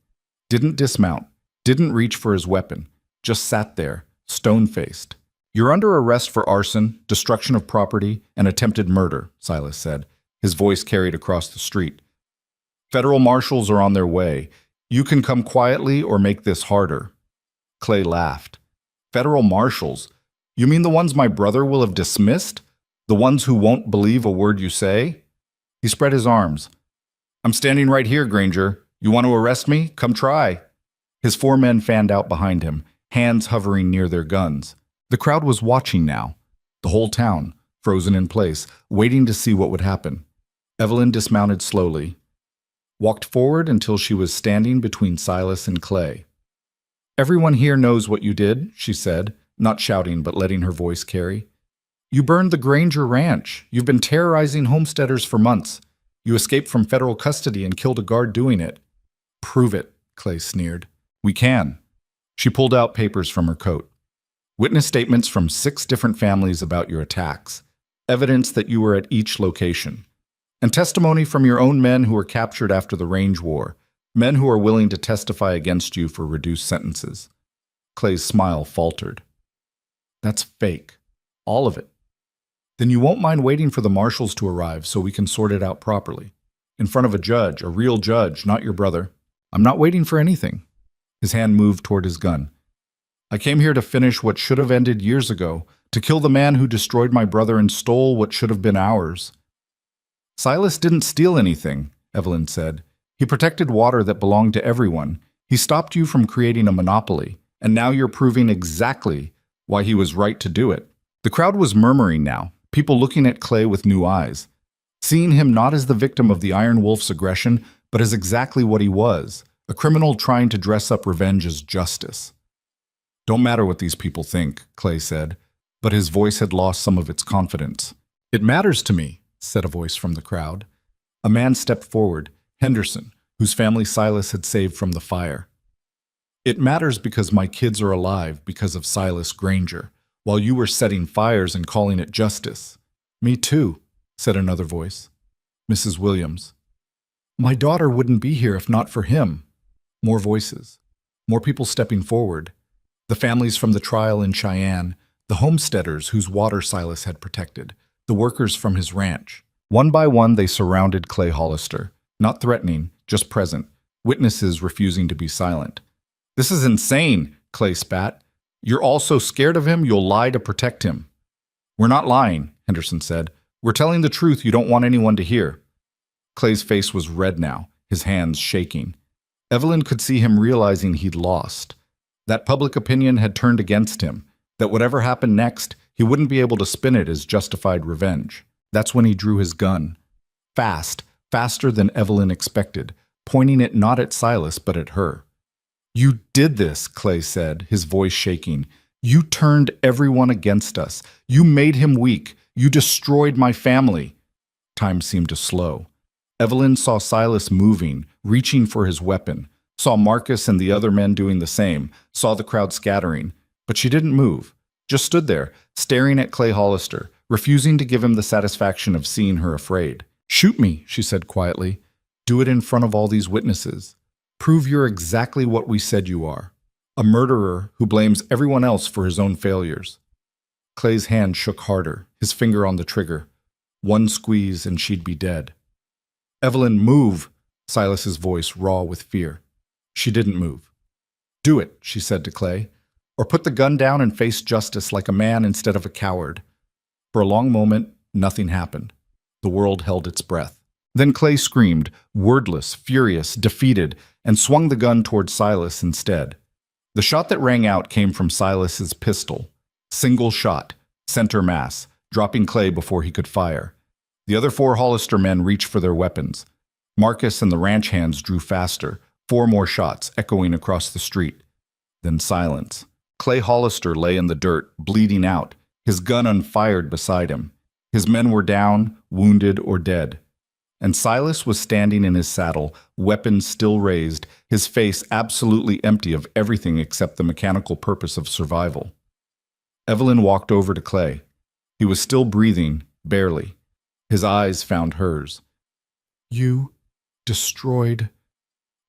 Didn't dismount, didn't reach for his weapon, just sat there, stone-faced. You're under arrest for arson, destruction of property, and attempted murder, Silas said. His voice carried across the street. Federal marshals are on their way. You can come quietly or make this harder. Clay laughed. Federal marshals? You mean the ones my brother will have dismissed? The ones who won't believe a word you say? He spread his arms. I'm standing right here, Granger. You want to arrest me? Come try. His 4 men fanned out behind him, hands hovering near their guns. The crowd was watching now. The whole town, frozen in place, waiting to see what would happen. Evelyn dismounted slowly, walked forward until she was standing between Silas and Clay. Everyone here knows what you did, she said, not shouting but letting her voice carry. You burned the Granger Ranch. You've been terrorizing homesteaders for months. You escaped from federal custody and killed a guard doing it. Prove it, Clay sneered. We can. She pulled out papers from her coat. Witness statements from 6 different families about your attacks. Evidence that you were at each location. And testimony from your own men who were captured after the Range War. Men who are willing to testify against you for reduced sentences. Clay's smile faltered. That's fake. All of it. Then you won't mind waiting for the marshals to arrive so we can sort it out properly. In front of a judge, a real judge, not your brother. I'm not waiting for anything. His hand moved toward his gun. I came here to finish what should have ended years ago, to kill the man who destroyed my brother and stole what should have been ours. Silas didn't steal anything, Evelyn said. He protected water that belonged to everyone. He stopped you from creating a monopoly, and now you're proving exactly why he was right to do it. The crowd was murmuring now, people looking at Clay with new eyes, seeing him not as the victim of the Iron Wolf's aggression, but as exactly what he was, a criminal trying to dress up revenge as justice. Don't matter what these people think, Clay said, but his voice had lost some of its confidence. It matters to me, said a voice from the crowd. A man stepped forward, Henderson, whose family Silas had saved from the fire. It matters because my kids are alive because of Silas Granger, while you were setting fires and calling it justice. Me too, said another voice. Mrs. Williams. My daughter wouldn't be here if not for him. More voices. More people stepping forward. The families from the trial in Cheyenne, the homesteaders whose water Silas had protected, the workers from his ranch. One by one they surrounded Clay Hollister, not threatening, just present, witnesses refusing to be silent. This is insane, Clay spat. You're all so scared of him you'll lie to protect him. We're not lying, Henderson said. We're telling the truth you don't want anyone to hear. Clay's face was red now, his hands shaking. Evelyn could see him realizing he'd lost. That public opinion had turned against him, that whatever happened next, he wouldn't be able to spin it as justified revenge. That's when he drew his gun. Fast, faster than Evelyn expected, pointing it not at Silas but at her. You did this, Clay said, his voice shaking. You turned everyone against us. You made him weak. You destroyed my family. Time seemed to slow. Evelyn saw Silas moving, reaching for his weapon, saw Marcus and the other men doing the same, saw the crowd scattering. But she didn't move, just stood there, staring at Clay Hollister, refusing to give him the satisfaction of seeing her afraid. Shoot me, she said quietly. Do it in front of all these witnesses. Prove you're exactly what we said you are. A murderer who blames everyone else for his own failures. Clay's hand shook harder, his finger on the trigger. One squeeze and she'd be dead. Evelyn, move, Silas's voice raw with fear. She didn't move. Do it, she said to Clay, or put the gun down and face justice like a man instead of a coward. For a long moment, nothing happened. The world held its breath. Then Clay screamed, wordless, furious, defeated, and swung the gun toward Silas instead. The shot that rang out came from Silas's pistol. Single shot, center mass, dropping Clay before he could fire. The other 4 Hollister men reached for their weapons. Marcus and the ranch hands drew faster, 4 more shots echoing across the street. Then silence. Clay Hollister lay in the dirt, bleeding out, his gun unfired beside him. His men were down, wounded, or dead. And Silas was standing in his saddle, weapons still raised, his face absolutely empty of everything except the mechanical purpose of survival. Evelyn walked over to Clay. He was still breathing, barely. His eyes found hers. You destroyed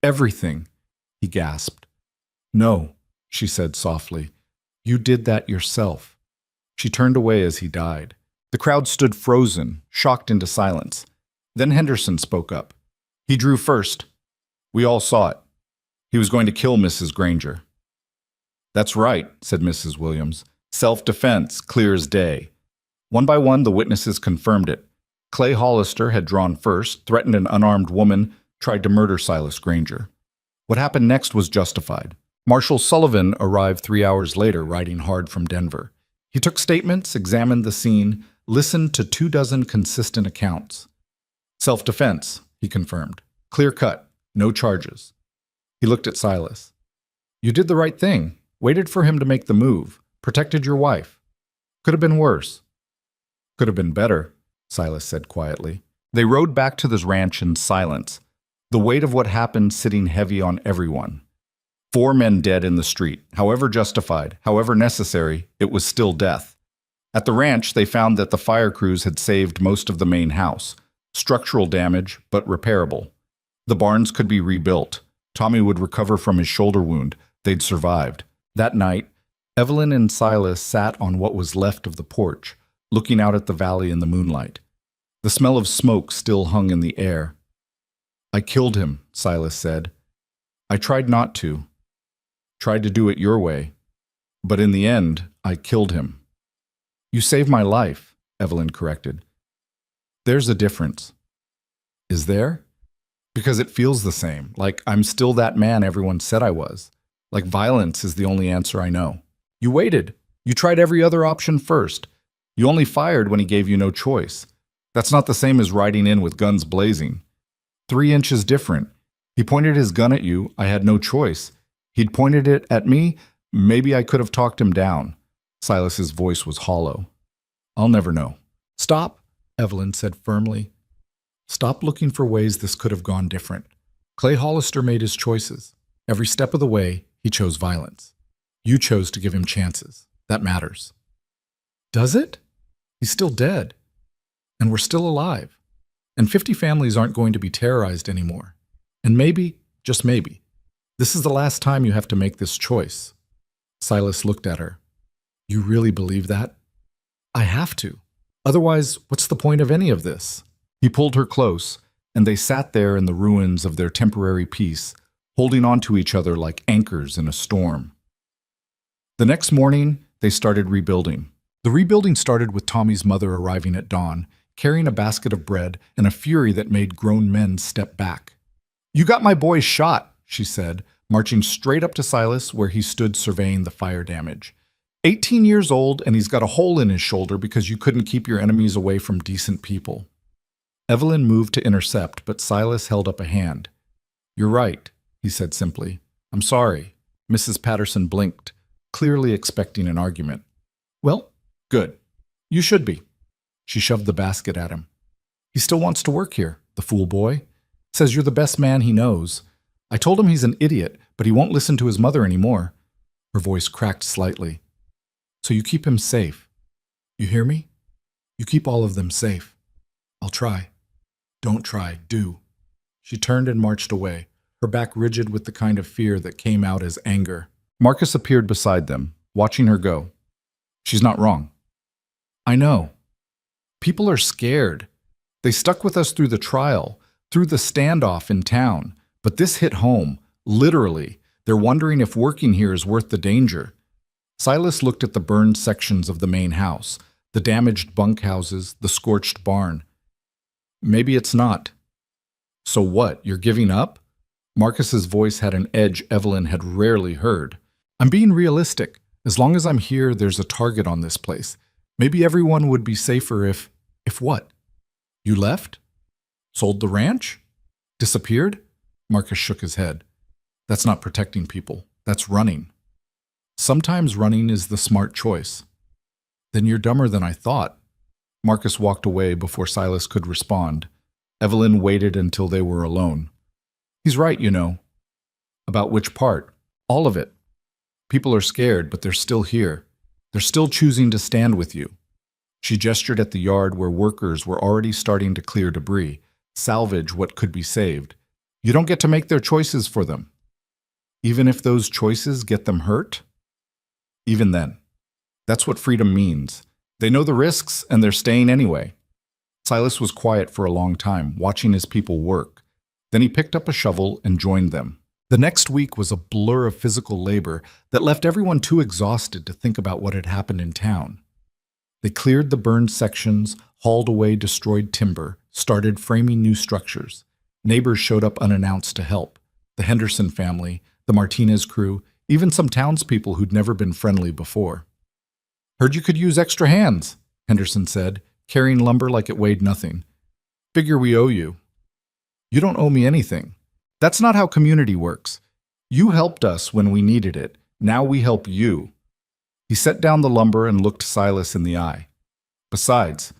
everything, he gasped. No, she said softly. You did that yourself. She turned away as he died. The crowd stood frozen, shocked into silence. Then Henderson spoke up. He drew first. We all saw it. He was going to kill Mrs. Granger. That's right, said Mrs. Williams. Self-defense, clear as day. One by one, the witnesses confirmed it. Clay Hollister had drawn first, threatened an unarmed woman, tried to murder Silas Granger. What happened next was justified. Marshal Sullivan arrived 3 hours later, riding hard from Denver. He took statements, examined the scene, listened to 24 consistent accounts. Self-defense, he confirmed. Clear cut, no charges. He looked at Silas. You did the right thing. Waited for him to make the move. Protected your wife. Could have been worse. Could have been better, Silas said quietly. They rode back to the ranch in silence, the weight of what happened sitting heavy on everyone. 4 men dead in the street. However justified, however necessary, it was still death. At the ranch, they found that the fire crews had saved most of the main house. Structural damage, but repairable. The barns could be rebuilt. Tommy would recover from his shoulder wound. They'd survived. That night, Evelyn and Silas sat on what was left of the porch, looking out at the valley in the moonlight. The smell of smoke still hung in the air. I killed him, Silas said. I tried not to. Tried to do it your way. But in the end, I killed him. You saved my life, Evelyn corrected. There's a difference. Is there? Because it feels the same, like I'm still that man everyone said I was. Like violence is the only answer I know. You waited. You tried every other option first. You only fired when he gave you no choice. That's not the same as riding in with guns blazing. 3 inches different. He pointed his gun at you. I had no choice. He'd pointed it at me. Maybe I could have talked him down. Silas's voice was hollow. I'll never know. Stop, Evelyn said firmly. Stop looking for ways this could have gone different. Clay Hollister made his choices. Every step of the way, he chose violence. You chose to give him chances. That matters. Does it? He's still dead. And we're still alive. And 50 families aren't going to be terrorized anymore. And maybe, just maybe, this is the last time you have to make this choice. Silas looked at her. You really believe that? I have to. Otherwise, what's the point of any of this? He pulled her close, and they sat there in the ruins of their temporary peace, holding on to each other like anchors in a storm. The next morning, they started rebuilding. The rebuilding started with Tommy's mother arriving at dawn, carrying a basket of bread and a fury that made grown men step back. You got my boy shot, she said, marching straight up to Silas where he stood surveying the fire damage. 18 years old, and he's got a hole in his shoulder because you couldn't keep your enemies away from decent people. Evelyn moved to intercept, but Silas held up a hand. You're right, he said simply. I'm sorry. Mrs. Patterson blinked, clearly expecting an argument. Well, good. You should be. She shoved the basket at him. He still wants to work here, the fool boy. Says you're the best man he knows. I told him he's an idiot, but he won't listen to his mother anymore. Her voice cracked slightly. So you keep him safe. You hear me? You keep all of them safe. I'll try. Don't try, do. She turned and marched away, her back rigid with the kind of fear that came out as anger. Marcus appeared beside them, watching her go. She's not wrong. I know. People are scared. They stuck with us through the trial, through the standoff in town. But this hit home, literally. They're wondering if working here is worth the danger. Silas looked at the burned sections of the main house, the damaged bunkhouses, the scorched barn. Maybe it's not. So what, you're giving up? Marcus's voice had an edge Evelyn had rarely heard. I'm being realistic. As long as I'm here, there's a target on this place. Maybe everyone would be safer if what? You left? Sold the ranch? Disappeared? Marcus shook his head. That's not protecting people. That's running. Sometimes running is the smart choice. Then you're dumber than I thought. Marcus walked away before Silas could respond. Evelyn waited until they were alone. He's right, you know. About which part? All of it. People are scared, but they're still here. They're still choosing to stand with you. She gestured at the yard where workers were already starting to clear debris, salvage what could be saved. You don't get to make their choices for them. Even if those choices get them hurt? Even then. That's what freedom means. They know the risks and they're staying anyway. Silas was quiet for a long time, watching his people work. Then he picked up a shovel and joined them. The next week was a blur of physical labor that left everyone too exhausted to think about what had happened in town. They cleared the burned sections, hauled away destroyed timber, started framing new structures. Neighbors showed up unannounced to help. The Henderson family, the Martinez crew, even some townspeople who'd never been friendly before. "Heard you could use extra hands," Henderson said, carrying lumber like it weighed nothing. "Figure we owe you." "You don't owe me anything. That's not how community works. You helped us when we needed it. Now we help you." He set down the lumber and looked Silas in the eye. "Besides,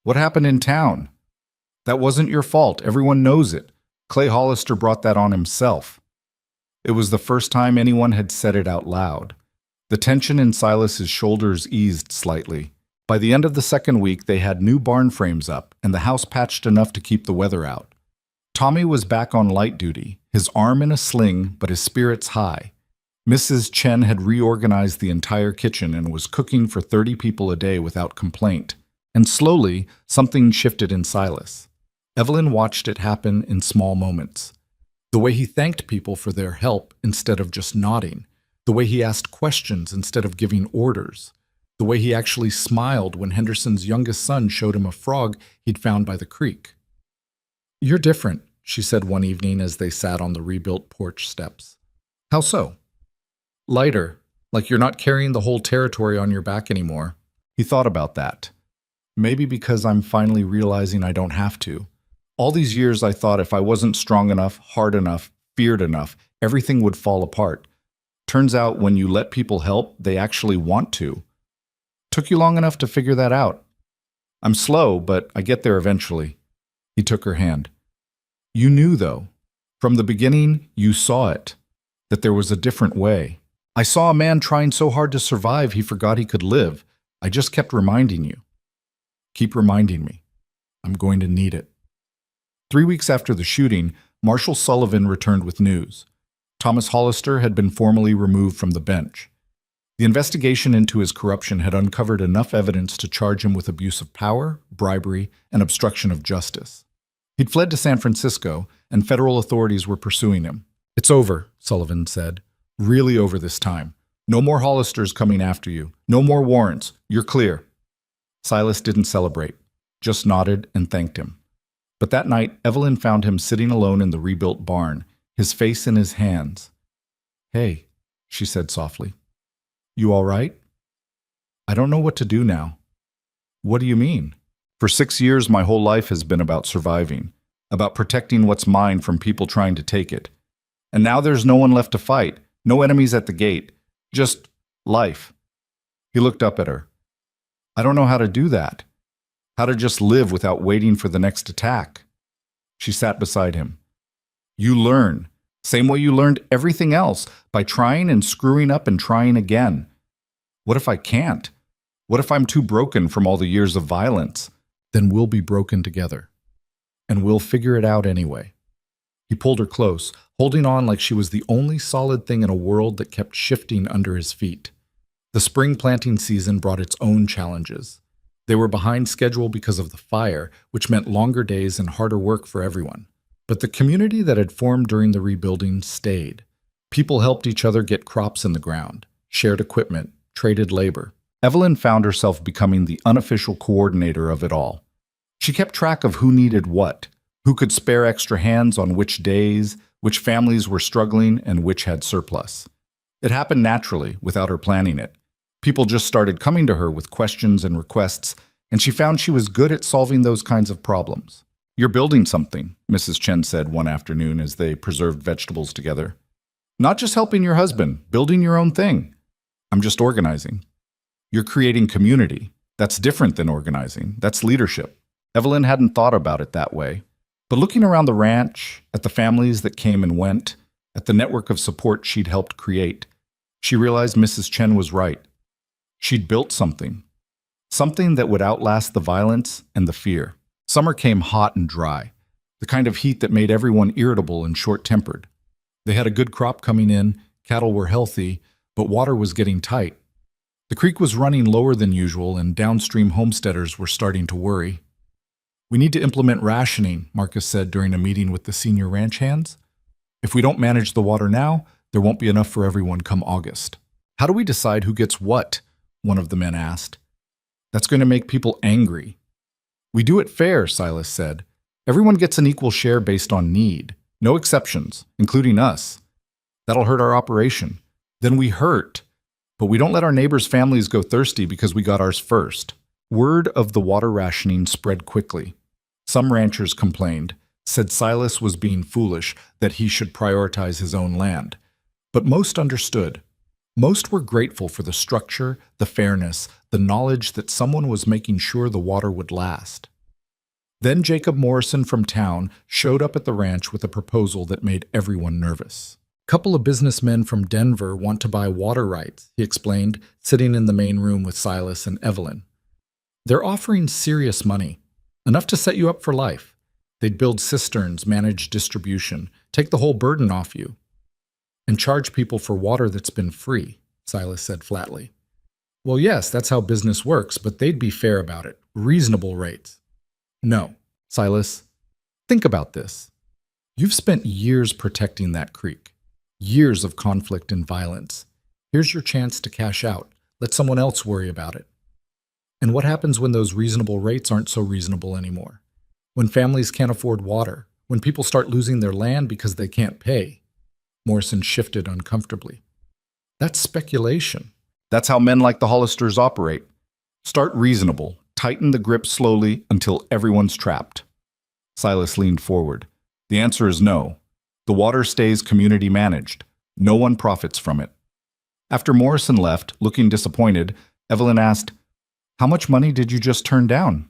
what happened in town? That wasn't your fault. Everyone knows it. Clay Hollister brought that on himself." It was the first time anyone had said it out loud. The tension in Silas's shoulders eased slightly. By the end of the second week, they had new barn frames up and the house patched enough to keep the weather out. Tommy was back on light duty, his arm in a sling, but his spirits high. Mrs. Chen had reorganized the entire kitchen and was cooking for 30 people a day without complaint. And slowly, something shifted in Silas. Evelyn watched it happen in small moments. The way he thanked people for their help instead of just nodding. The way he asked questions instead of giving orders. The way he actually smiled when Henderson's youngest son showed him a frog he'd found by the creek. "You're different," she said one evening as they sat on the rebuilt porch steps. "How so?" "Lighter, like you're not carrying the whole territory on your back anymore." He thought about that. "Maybe because I'm finally realizing I don't have to. All these years I thought if I wasn't strong enough, hard enough, feared enough, everything would fall apart. Turns out when you let people help, they actually want to. Took you long enough to figure that out?" "I'm slow, but I get there eventually." He took her hand. "You knew, though. From the beginning, you saw it. That there was a different way. I saw a man trying so hard to survive he forgot he could live. I just kept reminding you." "Keep reminding me. I'm going to need it." 3 weeks after the shooting, Marshal Sullivan returned with news. Thomas Hollister had been formally removed from the bench. The investigation into his corruption had uncovered enough evidence to charge him with abuse of power, bribery, and obstruction of justice. He'd fled to San Francisco, and federal authorities were pursuing him. "It's over," Sullivan said. "Really over this time. No more Hollisters coming after you. No more warrants. You're clear." Silas didn't celebrate, just nodded and thanked him. But that night, Evelyn found him sitting alone in the rebuilt barn, his face in his hands. "Hey," she said softly. "You all right?" "I don't know what to do now." "What do you mean?" "For 6 years, my whole life has been about surviving, about protecting what's mine from people trying to take it. And now there's no one left to fight, no enemies at the gate, just life." He looked up at her. "I don't know how to do that. How to just live without waiting for the next attack." She sat beside him. "You learn, same way you learned everything else, by trying and screwing up and trying again. What if I can't? What if I'm too broken from all the years of violence? Then we'll be broken together. And we'll figure it out anyway." He pulled her close, holding on like she was the only solid thing in a world that kept shifting under his feet. The spring planting season brought its own challenges. They were behind schedule because of the fire, which meant longer days and harder work for everyone. But the community that had formed during the rebuilding stayed. People helped each other get crops in the ground, shared equipment, traded labor. Evelyn found herself becoming the unofficial coordinator of it all. She kept track of who needed what, who could spare extra hands on which days, which families were struggling, and which had surplus. It happened naturally, without her planning it. People just started coming to her with questions and requests, and she found she was good at solving those kinds of problems. "You're building something," Mrs. Chen said one afternoon as they preserved vegetables together. "Not just helping your husband, building your own thing." "I'm just organizing." "You're creating community. That's different than organizing. That's leadership." Evelyn hadn't thought about it that way. But looking around the ranch, at the families that came and went, at the network of support she'd helped create, she realized Mrs. Chen was right. She'd built something that would outlast the violence and the fear. Summer came hot and dry, the kind of heat that made everyone irritable and short-tempered. They had a good crop coming in, cattle were healthy, but water was getting tight. The creek was running lower than usual, and downstream homesteaders were starting to worry. "We need to implement rationing," Marcus said during a meeting with the senior ranch hands. "If we don't manage the water now, there won't be enough for everyone come August." "How do we decide who gets what?" one of the men asked. "That's going to make people angry." "We do it fair," Silas said. "Everyone gets an equal share based on need. No exceptions, including us. That'll hurt our operation. Then we hurt. But we don't let our neighbors' families go thirsty because we got ours first." Word of the water rationing spread quickly. Some ranchers complained, said Silas was being foolish, that he should prioritize his own land. But most understood. Most were grateful for the structure, the fairness, the knowledge that someone was making sure the water would last. Then Jacob Morrison from town showed up at the ranch with a proposal that made everyone nervous. "Couple of businessmen from Denver want to buy water rights," he explained, sitting in the main room with Silas and Evelyn. "They're offering serious money, enough to set you up for life. They'd build cisterns, manage distribution, take the whole burden off you, and charge people for water that's been free," Silas said flatly. "Well, yes, that's how business works, but they'd be fair about it. Reasonable rates." "No, Silas, think about this. You've spent years protecting that creek. Years of conflict and violence. Here's your chance to cash out. Let someone else worry about it. And what happens when those reasonable rates aren't so reasonable anymore? When families can't afford water? When people start losing their land because they can't pay?" Morrison shifted uncomfortably. "That's speculation. That's how men like the Hollisters operate. Start reasonable. Tighten the grip slowly until everyone's trapped." Silas leaned forward. "The answer is no. The water stays community managed. No one profits from it." After Morrison left, looking disappointed, Evelyn asked, "How much money did you just turn down?"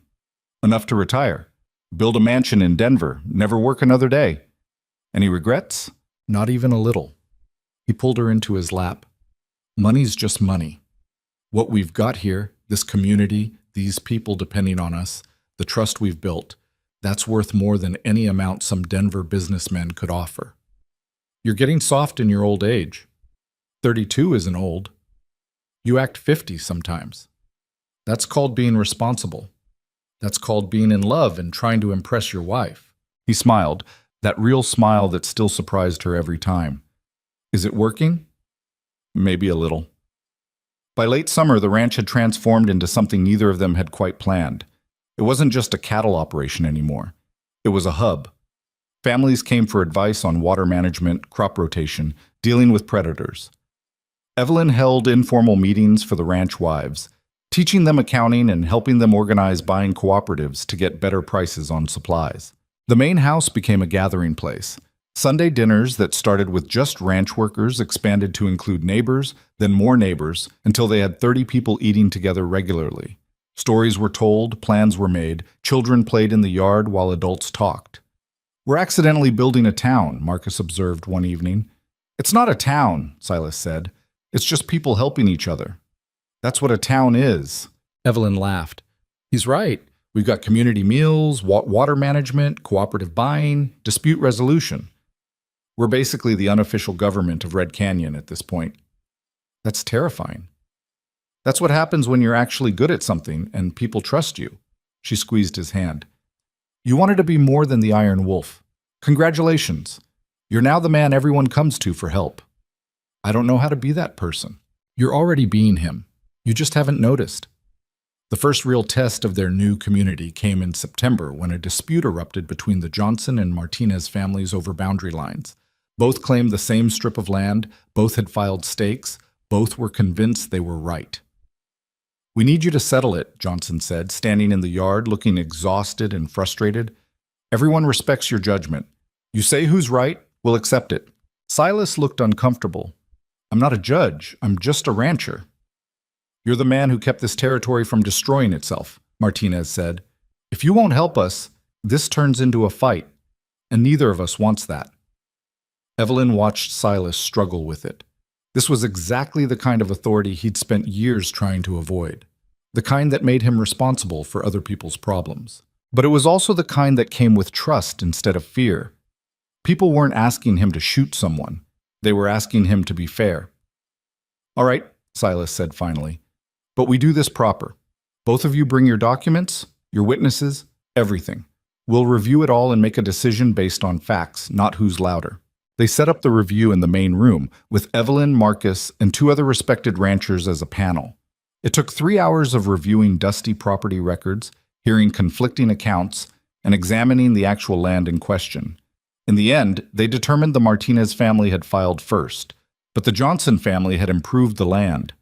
"Enough to retire. Build a mansion in Denver. Never work another day." "Any regrets?" "Not even a little." He pulled her into his lap. "Money's just money. What we've got here, this community, these people depending on us, the trust we've built, that's worth more than any amount some Denver businessmen could offer." "You're getting soft in your old age." 32 isn't old. You act 50 sometimes. That's called being responsible. That's called being in love and trying to impress your wife." He smiled, that real smile that still surprised her every time. "Is it working?" "Maybe a little." By late summer, the ranch had transformed into something neither of them had quite planned. It wasn't just a cattle operation anymore. It was a hub. Families came for advice on water management, crop rotation, dealing with predators. Evelyn held informal meetings for the ranch wives, teaching them accounting and helping them organize buying cooperatives to get better prices on supplies. The main house became a gathering place. Sunday dinners that started with just ranch workers expanded to include neighbors, then more neighbors, until they had 30 people eating together regularly. Stories were told, plans were made, children played in the yard while adults talked. "We're accidentally building a town," Marcus observed one evening. "It's not a town," Silas said. "It's just people helping each other. That's what a town is." Evelyn laughed. "He's right. We've got community meals, water management, cooperative buying, dispute resolution. We're basically the unofficial government of Red Canyon at this point." "That's terrifying." "That's what happens when you're actually good at something and people trust you." She squeezed his hand. "You wanted to be more than the Iron Wolf. Congratulations. You're now the man everyone comes to for help." "I don't know how to be that person." "You're already being him. You just haven't noticed." The first real test of their new community came in September when a dispute erupted between the Johnson and Martinez families over boundary lines. Both claimed the same strip of land, both had filed stakes, both were convinced they were right. "We need you to settle it," Johnson said, standing in the yard looking exhausted and frustrated. "Everyone respects your judgment. You say who's right, we'll accept it." Silas looked uncomfortable. "I'm not a judge, I'm just a rancher." "You're the man who kept this territory from destroying itself," Martinez said. "If you won't help us, this turns into a fight, and neither of us wants that." Evelyn watched Silas struggle with it. This was exactly the kind of authority he'd spent years trying to avoid, the kind that made him responsible for other people's problems. But it was also the kind that came with trust instead of fear. People weren't asking him to shoot someone. They were asking him to be fair. "All right," Silas said finally. But we do this proper. Both of you bring your documents, your witnesses, everything. We'll review it all and make a decision based on facts, not who's louder. They set up the review in the main room, with Evelyn, Marcus, and two other respected ranchers as a panel. It took 3 hours of reviewing dusty property records, hearing conflicting accounts, and examining the actual land in question. In the end, they determined the Martinez family had filed first, but the Johnson family had improved the land.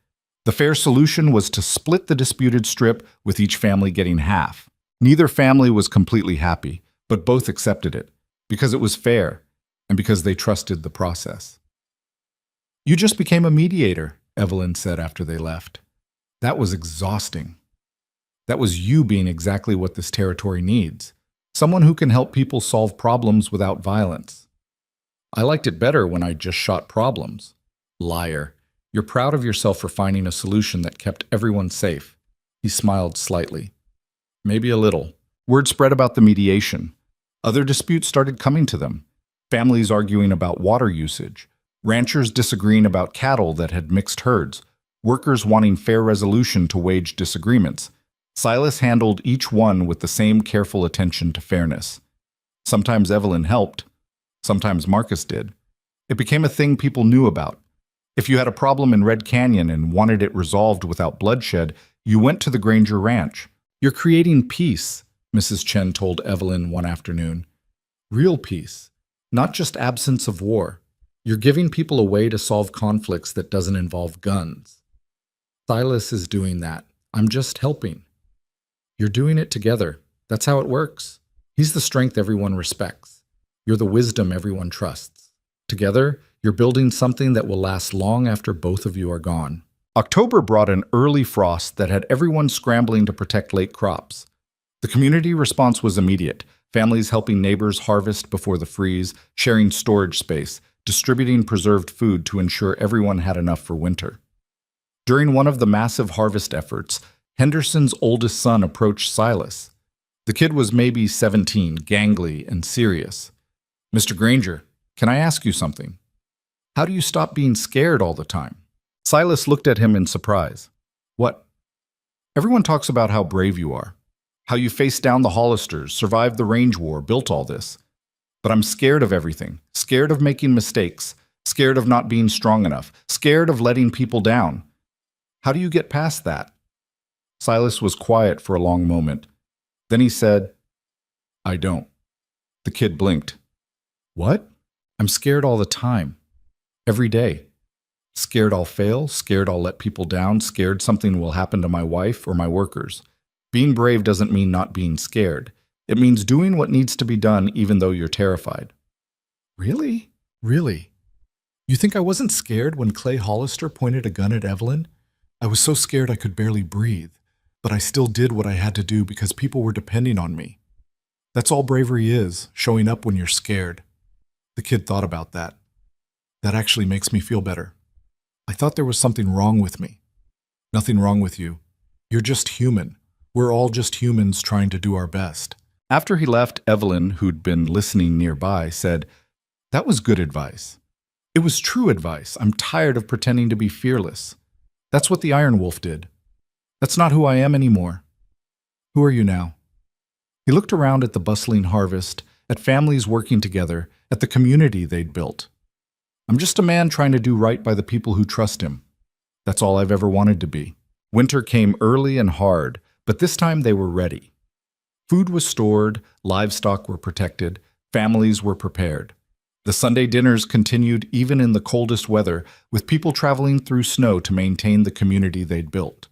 The fair solution was to split the disputed strip, with each family getting half. Neither family was completely happy, but both accepted it, because it was fair, and because they trusted the process. "You just became a mediator," Evelyn said after they left. "That was exhausting. That was you being exactly what this territory needs. Someone who can help people solve problems without violence. I liked it better when I just shot problems." "Liar. You're proud of yourself for finding a solution that kept everyone safe." He smiled slightly. "Maybe a little." Word spread about the mediation. Other disputes started coming to them. Families arguing about water usage, ranchers disagreeing about cattle that had mixed herds, workers wanting fair resolution to wage disagreements. Silas handled each one with the same careful attention to fairness. Sometimes Evelyn helped, sometimes Marcus did. It became a thing people knew about. If you had a problem in Red Canyon and wanted it resolved without bloodshed, you went to the Granger Ranch. "You're creating peace," Mrs. Chen told Evelyn one afternoon. "Real peace, not just absence of war. You're giving people a way to solve conflicts that doesn't involve guns." "Silas is doing that. I'm just helping." "You're doing it together. That's how it works. He's the strength everyone respects. You're the wisdom everyone trusts. Together, you're building something that will last long after both of you are gone." October brought an early frost that had everyone scrambling to protect late crops. The community response was immediate, families helping neighbors harvest before the freeze, sharing storage space, distributing preserved food to ensure everyone had enough for winter. During one of the massive harvest efforts, Henderson's oldest son approached Silas. The kid was maybe 17, gangly and serious. "Mr. Granger, can I ask you something? How do you stop being scared all the time?" Silas looked at him in surprise. "What?" "Everyone talks about how brave you are, how you faced down the Hollisters, survived the Range War, built all this. But I'm scared of everything, scared of making mistakes, scared of not being strong enough, scared of letting people down. How do you get past that?" Silas was quiet for a long moment. Then he said, "I don't." The kid blinked. "What?" "I'm scared all the time. Every day. Scared I'll fail, scared I'll let people down, scared something will happen to my wife or my workers. Being brave doesn't mean not being scared. It means doing what needs to be done even though you're terrified." "Really? Really? You think I wasn't scared when Clay Hollister pointed a gun at Evelyn? I was so scared I could barely breathe, but I still did what I had to do because people were depending on me. That's all bravery is, showing up when you're scared." The kid thought about that. "That actually makes me feel better. I thought there was something wrong with me." "Nothing wrong with you. You're just human. We're all just humans trying to do our best." After he left, Evelyn, who'd been listening nearby, said, "That was good advice. It was true advice. I'm tired of pretending to be fearless. That's what the Iron Wolf did. That's not who I am anymore." "Who are you now?" He looked around at the bustling harvest, at families working together, at the community they'd built. "I'm just a man trying to do right by the people who trust him. That's all I've ever wanted to be." Winter came early and hard, but this time they were ready. Food was stored, livestock were protected, families were prepared. The Sunday dinners continued even in the coldest weather, with people traveling through snow to maintain the community they'd built.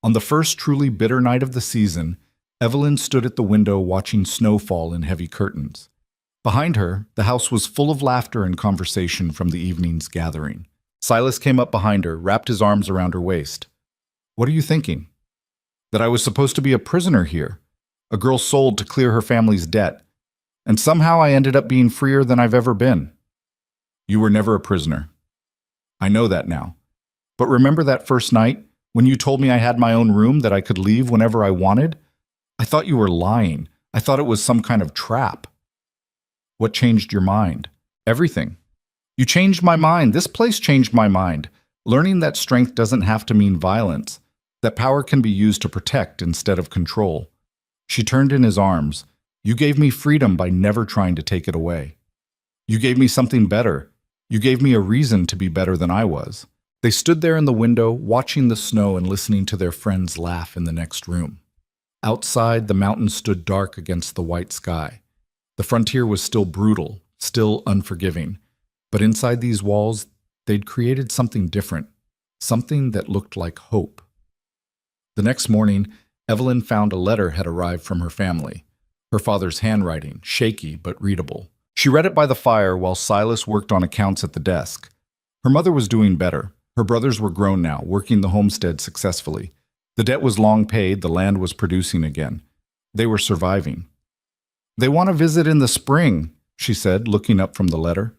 On the first truly bitter night of the season, Evelyn stood at the window watching snow fall in heavy curtains. Behind her, the house was full of laughter and conversation from the evening's gathering. Silas came up behind her, wrapped his arms around her waist. "What are you thinking?" "That I was supposed to be a prisoner here, a girl sold to clear her family's debt, and somehow I ended up being freer than I've ever been." "You were never a prisoner. I know that now. But remember that first night, when you told me I had my own room, that I could leave whenever I wanted? I thought you were lying. I thought it was some kind of trap." "What changed your mind?" "Everything. You changed my mind. This place changed my mind. Learning that strength doesn't have to mean violence. That power can be used to protect instead of control. She turned in his arms. You gave me freedom by never trying to take it away. You gave me something better. You gave me a reason to be better than I was. They stood there in the window, watching the snow and listening to their friends laugh in the next room. Outside, the mountains stood dark against the white sky. The frontier was still brutal, still unforgiving. But inside these walls, they'd created something different, something that looked like hope. The next morning, Evelyn found a letter had arrived from her family. Her father's handwriting, shaky but readable. She read it by the fire while Silas worked on accounts at the desk. Her mother was doing better. Her brothers were grown now, working the homestead successfully. The debt was long paid, the land was producing again. They were surviving. They want to visit in the spring, she said, looking up from the letter.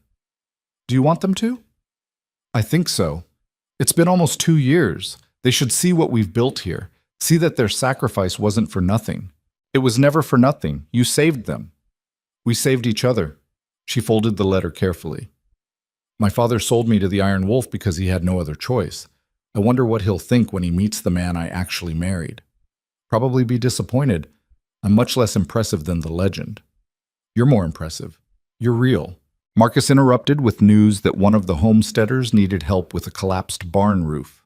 Do you want them to? I think so. It's been almost 2 years. They should see what we've built here, see that their sacrifice wasn't for nothing. It was never for nothing. You saved them. We saved each other. She folded the letter carefully. My father sold me to the Iron Wolf because he had no other choice. I wonder what he'll think when he meets the man I actually married. Probably be disappointed. I'm much less impressive than the legend. You're more impressive. You're real. Marcus interrupted with news that one of the homesteaders needed help with a collapsed barn roof.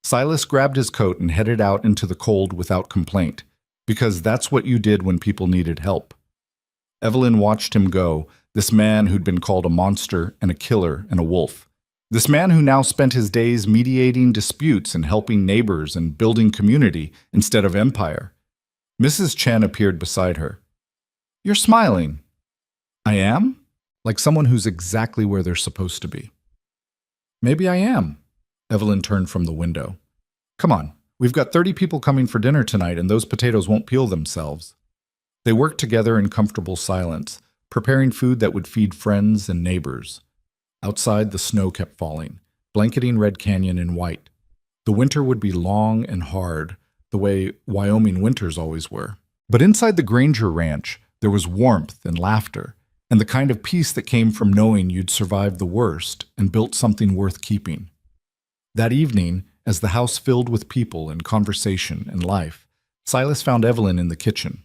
Silas grabbed his coat and headed out into the cold without complaint, because that's what you did when people needed help. Evelyn watched him go, this man who'd been called a monster and a killer and a wolf. This man who now spent his days mediating disputes and helping neighbors and building community instead of empire. Mrs. Chen appeared beside her. You're smiling. I am? Like someone who's exactly where they're supposed to be. Maybe I am. Evelyn turned from the window. Come on, we've got 30 people coming for dinner tonight and those potatoes won't peel themselves. They worked together in comfortable silence, preparing food that would feed friends and neighbors. Outside, the snow kept falling, blanketing Red Canyon in white. The winter would be long and hard, the way Wyoming winters always were. But inside the Granger Ranch, there was warmth and laughter, and the kind of peace that came from knowing you'd survived the worst and built something worth keeping. That evening, as the house filled with people and conversation and life, Silas found Evelyn in the kitchen.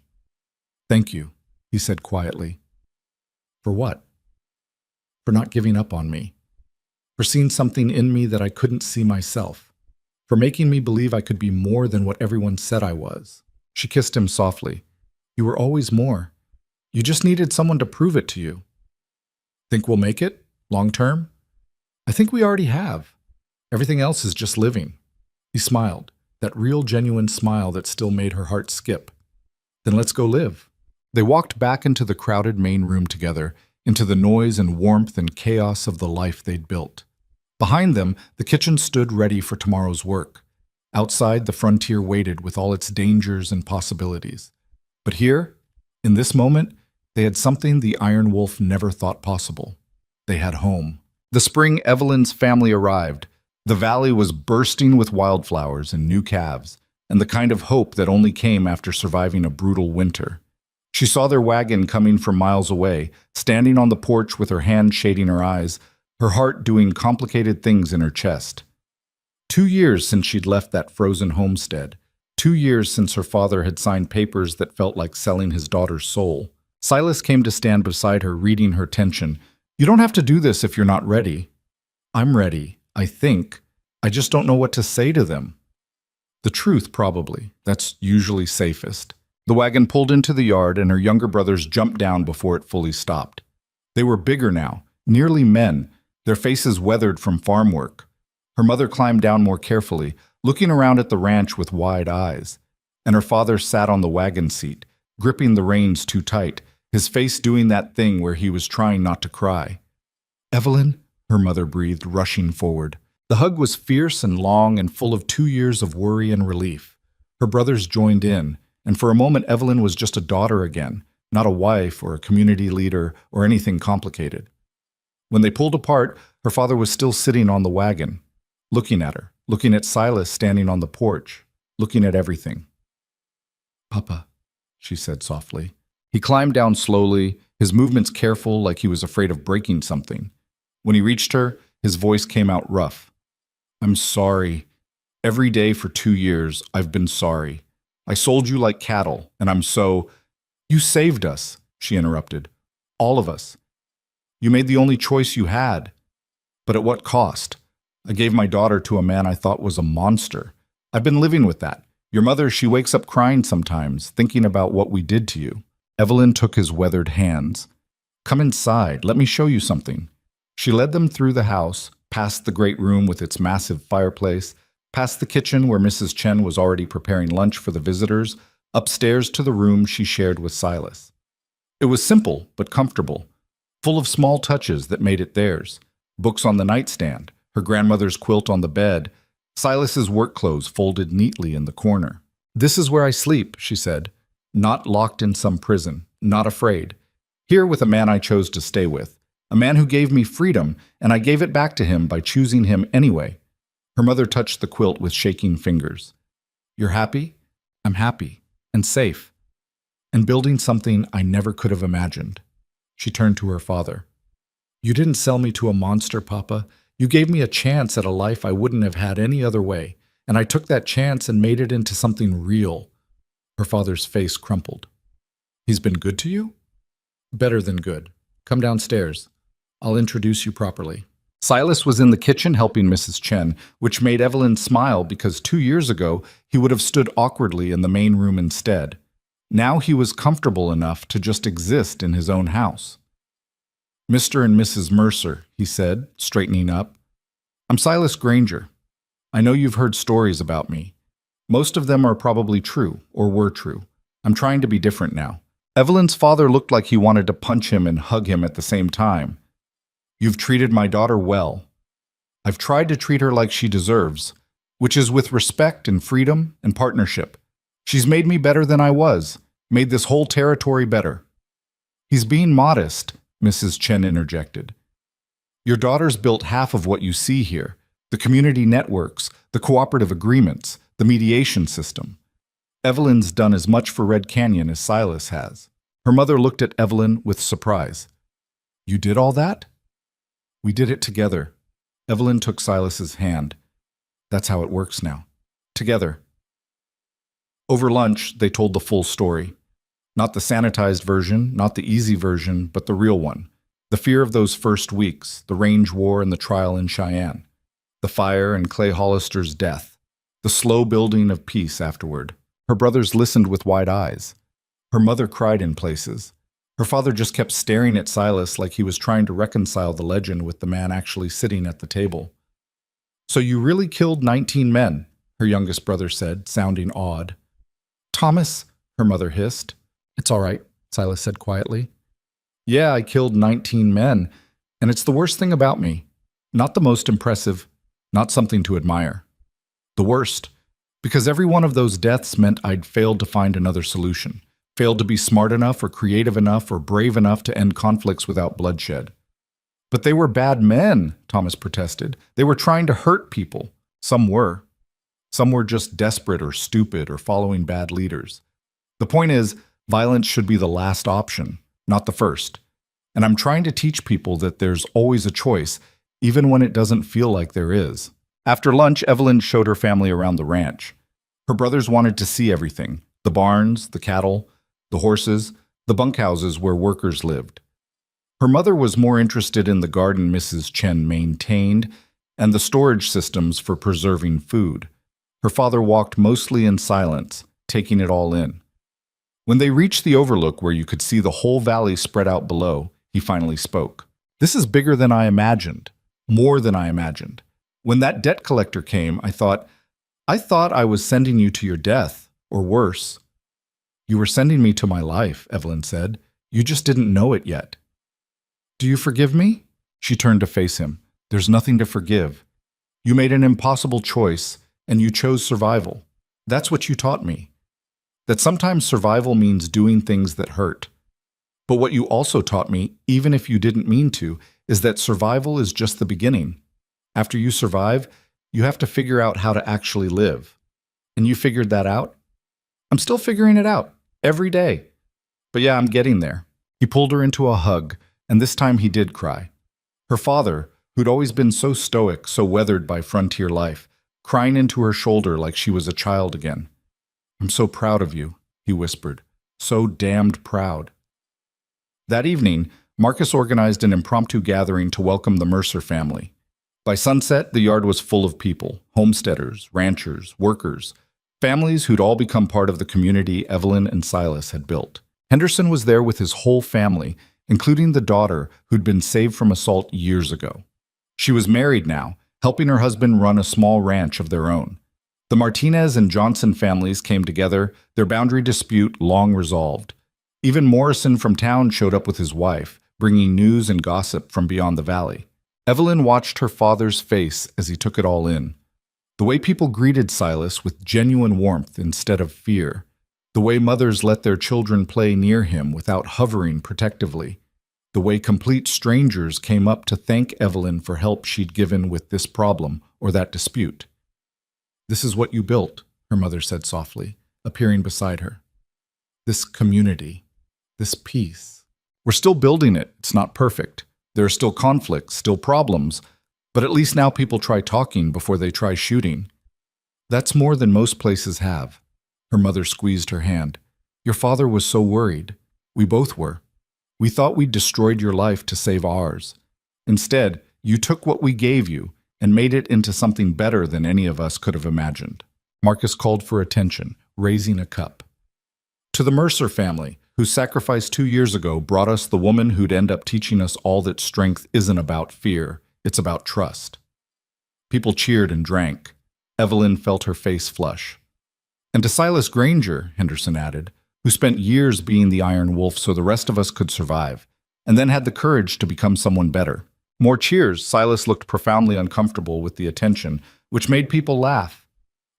Thank you, he said quietly. For what? For not giving up on me. For seeing something in me that I couldn't see myself. For making me believe I could be more than what everyone said I was. She kissed him softly. You were always more. You just needed someone to prove it to you. Think we'll make it? Long term? I think we already have. Everything else is just living. He smiled, that real genuine smile that still made her heart skip. Then let's go live. They walked back into the crowded main room together, into the noise and warmth and chaos of the life they'd built. Behind them, the kitchen stood ready for tomorrow's work. Outside, the frontier waited with all its dangers and possibilities. But here, in this moment, they had something the Iron Wolf never thought possible. They had home. The spring Evelyn's family arrived. The valley was bursting with wildflowers and new calves, and the kind of hope that only came after surviving a brutal winter. She saw their wagon coming from miles away, standing on the porch with her hand shading her eyes, her heart doing complicated things in her chest. 2 years since she'd left that frozen homestead. 2 years since her father had signed papers that felt like selling his daughter's soul. Silas came to stand beside her, reading her tension. You don't have to do this if you're not ready. I'm ready, I think. I just don't know what to say to them. The truth, probably. That's usually safest. The wagon pulled into the yard and her younger brothers jumped down before it fully stopped. They were bigger now, nearly men, their faces weathered from farm work. Her mother climbed down more carefully, looking around at the ranch with wide eyes. And her father sat on the wagon seat, gripping the reins too tight, his face doing that thing where he was trying not to cry. Evelyn, her mother breathed, rushing forward. The hug was fierce and long and full of 2 years of worry and relief. Her brothers joined in, and for a moment Evelyn was just a daughter again, not a wife or a community leader or anything complicated. When they pulled apart, her father was still sitting on the wagon, looking at her, looking at Silas standing on the porch, looking at everything. Papa, she said softly. He climbed down slowly, his movements careful like he was afraid of breaking something. When he reached her, his voice came out rough. I'm sorry. Every day for 2 years, I've been sorry. I sold you like cattle, and I'm so— You saved us, she interrupted. All of us. You made the only choice you had. But at what cost? I gave my daughter to a man I thought was a monster. I've been living with that. Your mother, she wakes up crying sometimes, thinking about what we did to you. Evelyn took his weathered hands. Come inside, let me show you something. She led them through the house, past the great room with its massive fireplace, past the kitchen where Mrs. Chen was already preparing lunch for the visitors, upstairs to the room she shared with Silas. It was simple but comfortable, full of small touches that made it theirs. Books on the nightstand, her grandmother's quilt on the bed, Silas's work clothes folded neatly in the corner. This is where I sleep, she said, not locked in some prison, not afraid. Here with a man I chose to stay with, a man who gave me freedom, and I gave it back to him by choosing him anyway. Her mother touched the quilt with shaking fingers. You're happy? I'm happy. And safe. And building something I never could have imagined. She turned to her father. You didn't sell me to a monster, Papa. You gave me a chance at a life I wouldn't have had any other way, and I took that chance and made it into something real. Her father's face crumpled. He's been good to you? Better than good. Come downstairs. I'll introduce you properly. Silas was in the kitchen helping Mrs. Chen, which made Evelyn smile because 2 years ago he would have stood awkwardly in the main room instead. Now he was comfortable enough to just exist in his own house. Mr. and Mrs. Mercer, he said, straightening up. I'm Silas Granger. I know you've heard stories about me. Most of them are probably true, or were true. I'm trying to be different now. Evelyn's father looked like he wanted to punch him and hug him at the same time. You've treated my daughter well. I've tried to treat her like she deserves, which is with respect and freedom and partnership. She's made me better than I was, made this whole territory better. He's being modest, Mrs. Chen interjected. Your daughter's built half of what you see here, the community networks, the cooperative agreements, the mediation system. Evelyn's done as much for Red Canyon as Silas has. Her mother looked at Evelyn with surprise. You did all that? We did it together. Evelyn took Silas's hand. That's how it works now. Together. Over lunch, they told the full story. Not the sanitized version, not the easy version, but the real one. The fear of those first weeks, the range war and the trial in Cheyenne. The fire and Clay Hollister's death. The slow building of peace afterward. Her brothers listened with wide eyes. Her mother cried in places. Her father just kept staring at Silas like he was trying to reconcile the legend with the man actually sitting at the table. So you really killed 19 men, her youngest brother said, sounding awed. Thomas, her mother hissed. It's all right, Silas said quietly. Yeah, I killed 19 men, and it's the worst thing about me. Not the most impressive, not something to admire. The worst, because every one of those deaths meant I'd failed to find another solution. Failed to be smart enough or creative enough or brave enough to end conflicts without bloodshed. But they were bad men, Thomas protested. They were trying to hurt people. Some were. Some were just desperate or stupid or following bad leaders. The point is, violence should be the last option, not the first. And I'm trying to teach people that there's always a choice, even when it doesn't feel like there is. After lunch, Evelyn showed her family around the ranch. Her brothers wanted to see everything, the barns, the cattle, the horses, the bunkhouses where workers lived. Her mother was more interested in the garden Mrs. Chen maintained and the storage systems for preserving food. Her father walked mostly in silence, taking it all in. When they reached the overlook where you could see the whole valley spread out below, he finally spoke. This is bigger than I imagined, more than I imagined. When that debt collector came, I thought I was sending you to your death, or worse. You were sending me to my life, Evelyn said. You just didn't know it yet. Do you forgive me? She turned to face him. There's nothing to forgive. You made an impossible choice, and you chose survival. That's what you taught me. That sometimes survival means doing things that hurt. But what you also taught me, even if you didn't mean to, is that survival is just the beginning. After you survive, you have to figure out how to actually live. And you figured that out? I'm still figuring it out. Every day. But yeah, I'm getting there. He pulled her into a hug, and this time he did cry. Her father, who'd always been so stoic, so weathered by frontier life, crying into her shoulder like she was a child again. "I'm so proud of you," he whispered. "So damned proud." That evening, Marcus organized an impromptu gathering to welcome the Mercer family. By sunset, the yard was full of people, homesteaders, ranchers, workers, families who'd all become part of the community Evelyn and Silas had built. Henderson was there with his whole family, including the daughter who'd been saved from assault years ago. She was married now, helping her husband run a small ranch of their own. The Martinez and Johnson families came together, their boundary dispute long resolved. Even Morrison from town showed up with his wife, bringing news and gossip from beyond the valley. Evelyn watched her father's face as he took it all in. The way people greeted Silas with genuine warmth instead of fear. The way mothers let their children play near him without hovering protectively. The way complete strangers came up to thank Evelyn for help she'd given with this problem or that dispute. "This is what you built," her mother said softly, appearing beside her. "This community, this peace. We're still building it. It's not perfect. There are still conflicts, still problems, but at least now people try talking before they try shooting. That's more than most places have." Her mother squeezed her hand. "Your father was so worried. We both were. We thought we'd destroyed your life to save ours. Instead, you took what we gave you and made it into something better than any of us could have imagined." Marcus called for attention, raising a cup. "To the Mercer family, whose sacrifice 2 years ago brought us the woman who'd end up teaching us all that strength isn't about fear, it's about trust." People cheered and drank. Evelyn felt her face flush. "And to Silas Granger," Henderson added, "who spent years being the Iron Wolf so the rest of us could survive, and then had the courage to become someone better." More cheers. Silas looked profoundly uncomfortable with the attention, which made people laugh.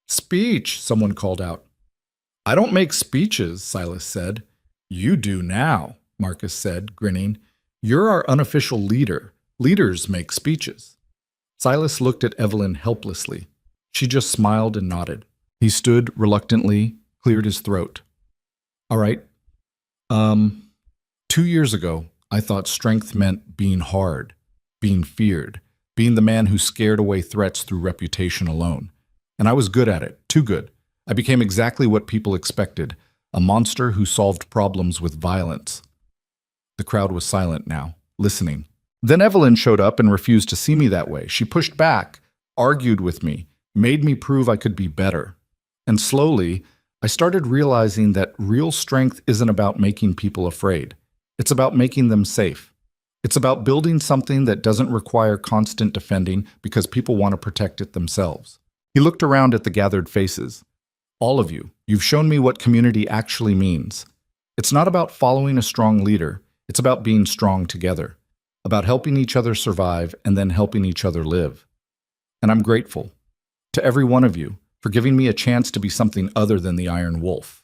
"Speech," someone called out. "I don't make speeches," Silas said. "You do now," Marcus said, grinning. "You're our unofficial leader. Leaders make speeches." Silas looked at Evelyn helplessly. She just smiled and nodded. He stood reluctantly, cleared his throat. "All right. 2 years ago, I thought strength meant being hard, being feared, being the man who scared away threats through reputation alone. And I was good at it, too good. I became exactly what people expected, a monster who solved problems with violence." The crowd was silent now, listening. Then Evelyn showed up and refused to see me that way. She pushed back, argued with me, made me prove I could be better. And slowly, I started realizing that real strength isn't about making people afraid. It's about making them safe. It's about building something that doesn't require constant defending because people want to protect it themselves. He looked around at the gathered faces. "All of you, you've shown me what community actually means. It's not about following a strong leader. It's about being strong together, about helping each other survive and then helping each other live. And I'm grateful to every one of you for giving me a chance to be something other than the Iron Wolf."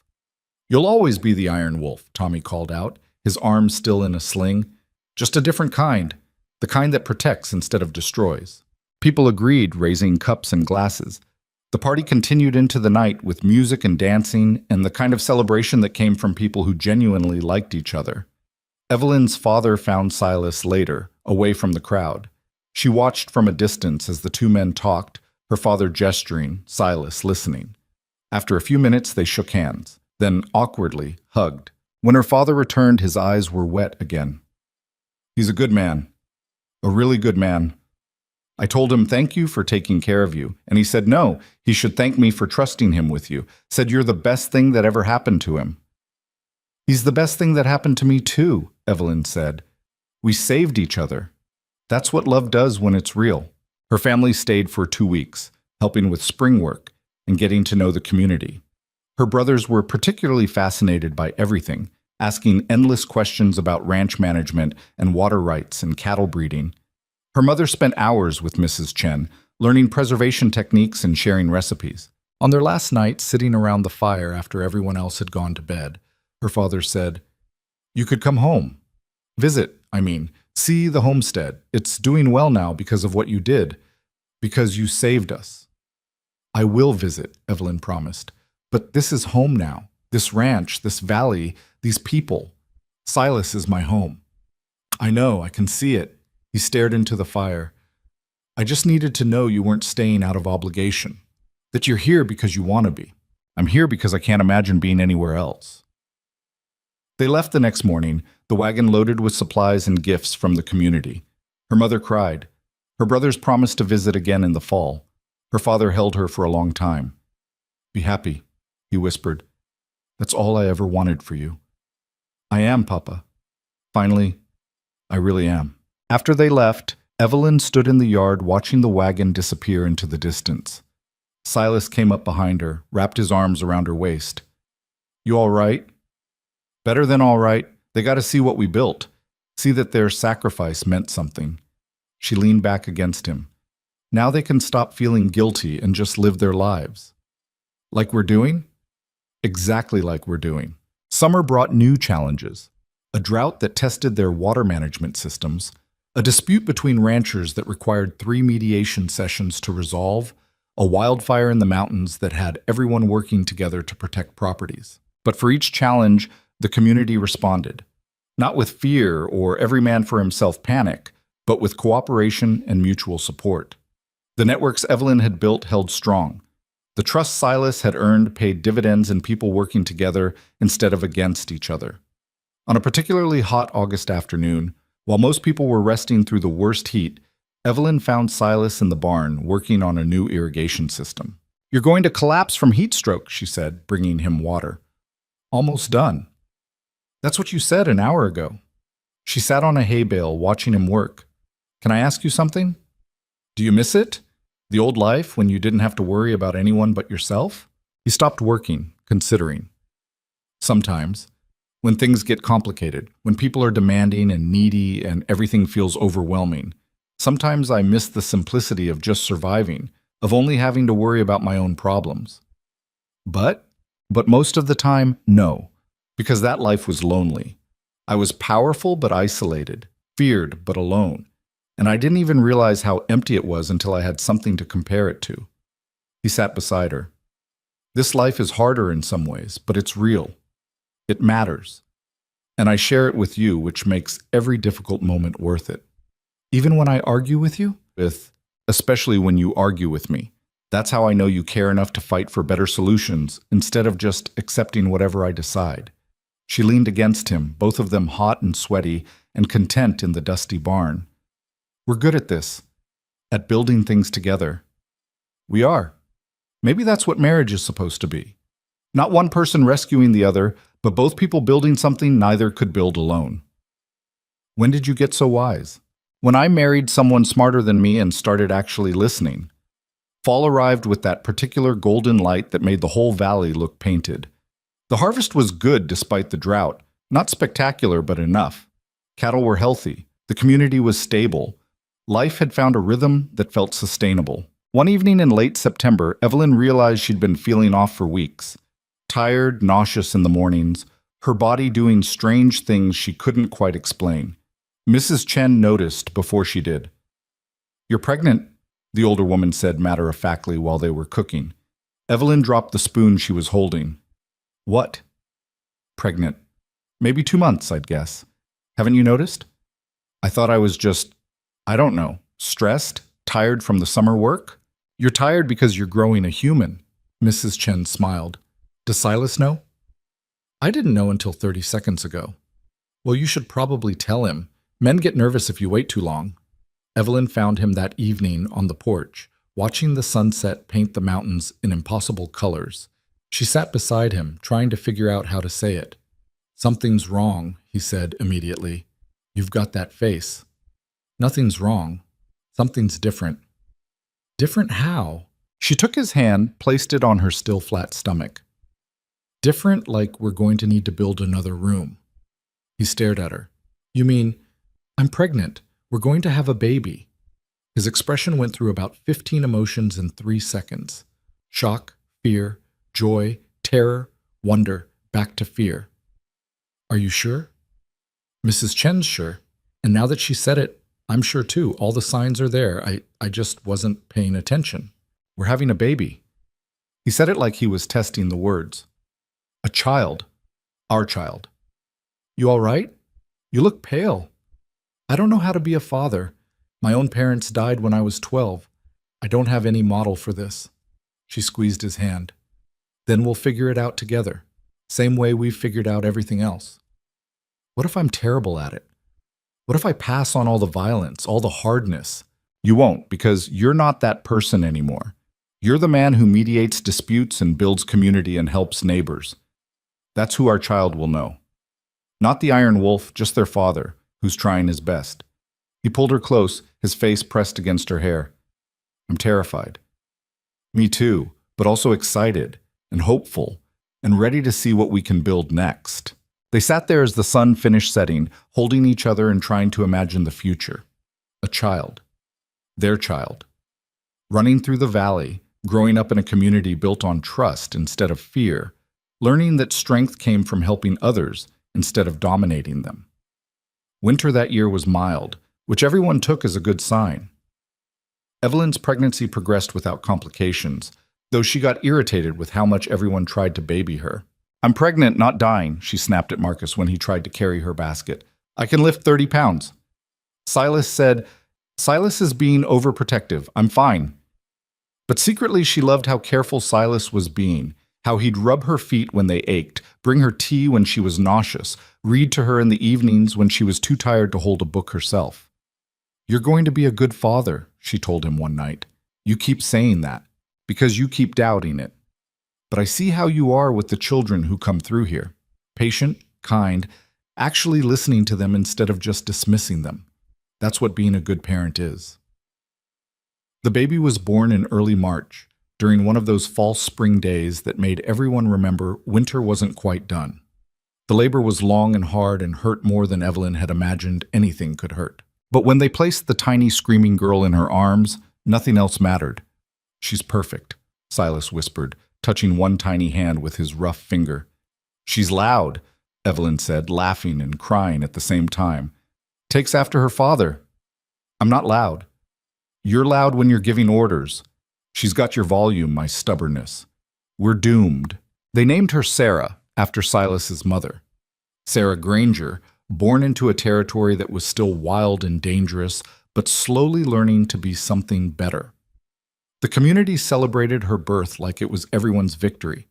"You'll always be the Iron Wolf," Tommy called out, his arms still in a sling. "Just a different kind, the kind that protects instead of destroys." People agreed, raising cups and glasses. The party continued into the night with music and dancing and the kind of celebration that came from people who genuinely liked each other. Evelyn's father found Silas later, away from the crowd. She watched from a distance as the two men talked, her father gesturing, Silas listening. After a few minutes, they shook hands, then awkwardly hugged. When her father returned, his eyes were wet again. "He's a good man. A really good man. I told him thank you for taking care of you, and he said no, he should thank me for trusting him with you, said you're the best thing that ever happened to him." "He's the best thing that happened to me too," Evelyn said. "We saved each other. That's what love does when it's real." Her family stayed for 2 weeks, helping with spring work and getting to know the community. Her brothers were particularly fascinated by everything, asking endless questions about ranch management and water rights and cattle breeding. Her mother spent hours with Mrs. Chen, learning preservation techniques and sharing recipes. On their last night, sitting around the fire after everyone else had gone to bed, her father said, "You could come home. See the homestead. It's doing well now because of what you did, because you saved us." "I will visit," Evelyn promised. "But this is home now. This ranch, this valley, these people. Silas is my home." "I know, I can see it." He stared into the fire. "I just needed to know you weren't staying out of obligation. That you're here because you want to be. I'm here because I can't imagine being anywhere else. They left the next morning, the wagon loaded with supplies and gifts from the community. Her mother cried. Her brothers promised to visit again in the fall. Her father held her for a long time. Be happy, he whispered. That's all I ever wanted for you. I am, Papa. Finally, I really am. After they left, Evelyn stood in the yard watching the wagon disappear into the distance. Silas came up behind her, wrapped his arms around her waist. You all right? Better than all right. They got to see what we built, see that their sacrifice meant something. She leaned back against him. Now they can stop feeling guilty and just live their lives. Like we're doing? Exactly like we're doing. Summer brought new challenges. A drought that tested their water management systems, a dispute between ranchers that required 3 mediation sessions to resolve, a wildfire in the mountains that had everyone working together to protect properties. But for each challenge, the community responded. Not with fear or every man for himself panic, but with cooperation and mutual support. The networks Evelyn had built held strong. The trust Silas had earned paid dividends in people working together instead of against each other. On a particularly hot August afternoon, while most people were resting through the worst heat, Evelyn found Silas in the barn working on a new irrigation system. You're going to collapse from heat stroke, she said, bringing him water. Almost done. That's what you said an hour ago. She sat on a hay bale watching him work. Can I ask you something? Do you miss it? The old life when you didn't have to worry about anyone but yourself? He stopped working, considering. Sometimes, when things get complicated, when people are demanding and needy and everything feels overwhelming, sometimes I miss the simplicity of just surviving, of only having to worry about my own problems. But most of the time, no, because that life was lonely. I was powerful but isolated, feared but alone, and I didn't even realize how empty it was until I had something to compare it to. He sat beside her. This life is harder in some ways, but it's real. It matters. And I share it with you, which makes every difficult moment worth it. Even when I argue with you, especially when you argue with me. That's how I know you care enough to fight for better solutions instead of just accepting whatever I decide. She leaned against him, both of them hot and sweaty and content in the dusty barn. We're good at this, at building things together. We are. Maybe that's what marriage is supposed to be. Not one person rescuing the other, but both people building something neither could build alone. When did you get so wise? When I married someone smarter than me and started actually listening. Fall arrived with that particular golden light that made the whole valley look painted. The harvest was good despite the drought, not spectacular but enough. Cattle were healthy, the community was stable. Life had found a rhythm that felt sustainable. One evening in late September, Evelyn realized she'd been feeling off for weeks. Tired, nauseous in the mornings, her body doing strange things she couldn't quite explain. Mrs. Chen noticed before she did. You're pregnant, the older woman said matter-of-factly while they were cooking. Evelyn dropped the spoon she was holding. What? Pregnant. Maybe 2 months, I'd guess. Haven't you noticed? I thought I was just, I don't know, stressed, tired from the summer work? You're tired because you're growing a human, Mrs. Chen smiled. Does Silas know? I didn't know until 30 seconds ago. Well, you should probably tell him. Men get nervous if you wait too long. Evelyn found him that evening on the porch, watching the sunset paint the mountains in impossible colors. She sat beside him, trying to figure out how to say it. Something's wrong, he said immediately. You've got that face. Nothing's wrong. Something's different. Different how? She took his hand, placed it on her still flat stomach. Different like we're going to need to build another room. He stared at her. You mean, I'm pregnant. We're going to have a baby. His expression went through about 15 emotions in 3 seconds. Shock, fear, joy, terror, wonder, back to fear. Are you sure? Mrs. Chen's sure. And now that she said it, I'm sure too. All the signs are there. I just wasn't paying attention. We're having a baby. He said it like he was testing the words. A child. Our child. You all right? You look pale. I don't know how to be a father. My own parents died when I was 12. I don't have any model for this. She squeezed his hand. Then we'll figure it out together. Same way we've figured out everything else. What if I'm terrible at it? What if I pass on all the violence, all the hardness? You won't, because you're not that person anymore. You're the man who mediates disputes and builds community and helps neighbors. That's who our child will know. Not the Iron Wolf, just their father, who's trying his best. He pulled her close, his face pressed against her hair. I'm terrified. Me too, but also excited and hopeful and ready to see what we can build next. They sat there as the sun finished setting, holding each other and trying to imagine the future. A child. Their child. Running through the valley, growing up in a community built on trust instead of fear, learning that strength came from helping others instead of dominating them. Winter that year was mild, which everyone took as a good sign. Evelyn's pregnancy progressed without complications, though she got irritated with how much everyone tried to baby her. I'm pregnant, not dying, she snapped at Marcus when he tried to carry her basket. I can lift 30 pounds. Silas said, Silas is being overprotective. I'm fine. But secretly she loved how careful Silas was being, how he'd rub her feet when they ached, bring her tea when she was nauseous, read to her in the evenings when she was too tired to hold a book herself. You're going to be a good father, she told him one night. You keep saying that, because you keep doubting it. But I see how you are with the children who come through here. Patient, kind, actually listening to them instead of just dismissing them. That's what being a good parent is. The baby was born in early March, during one of those false spring days that made everyone remember winter wasn't quite done. The labor was long and hard and hurt more than Evelyn had imagined anything could hurt. But when they placed the tiny screaming girl in her arms, nothing else mattered. She's perfect, Silas whispered, touching one tiny hand with his rough finger. She's loud, Evelyn said, laughing and crying at the same time. Takes after her father. I'm not loud. You're loud when you're giving orders. She's got your volume, my stubbornness. We're doomed. They named her Sarah, after Silas's mother. Sarah Granger, born into a territory that was still wild and dangerous, but slowly learning to be something better. The community celebrated her birth like it was everyone's victory.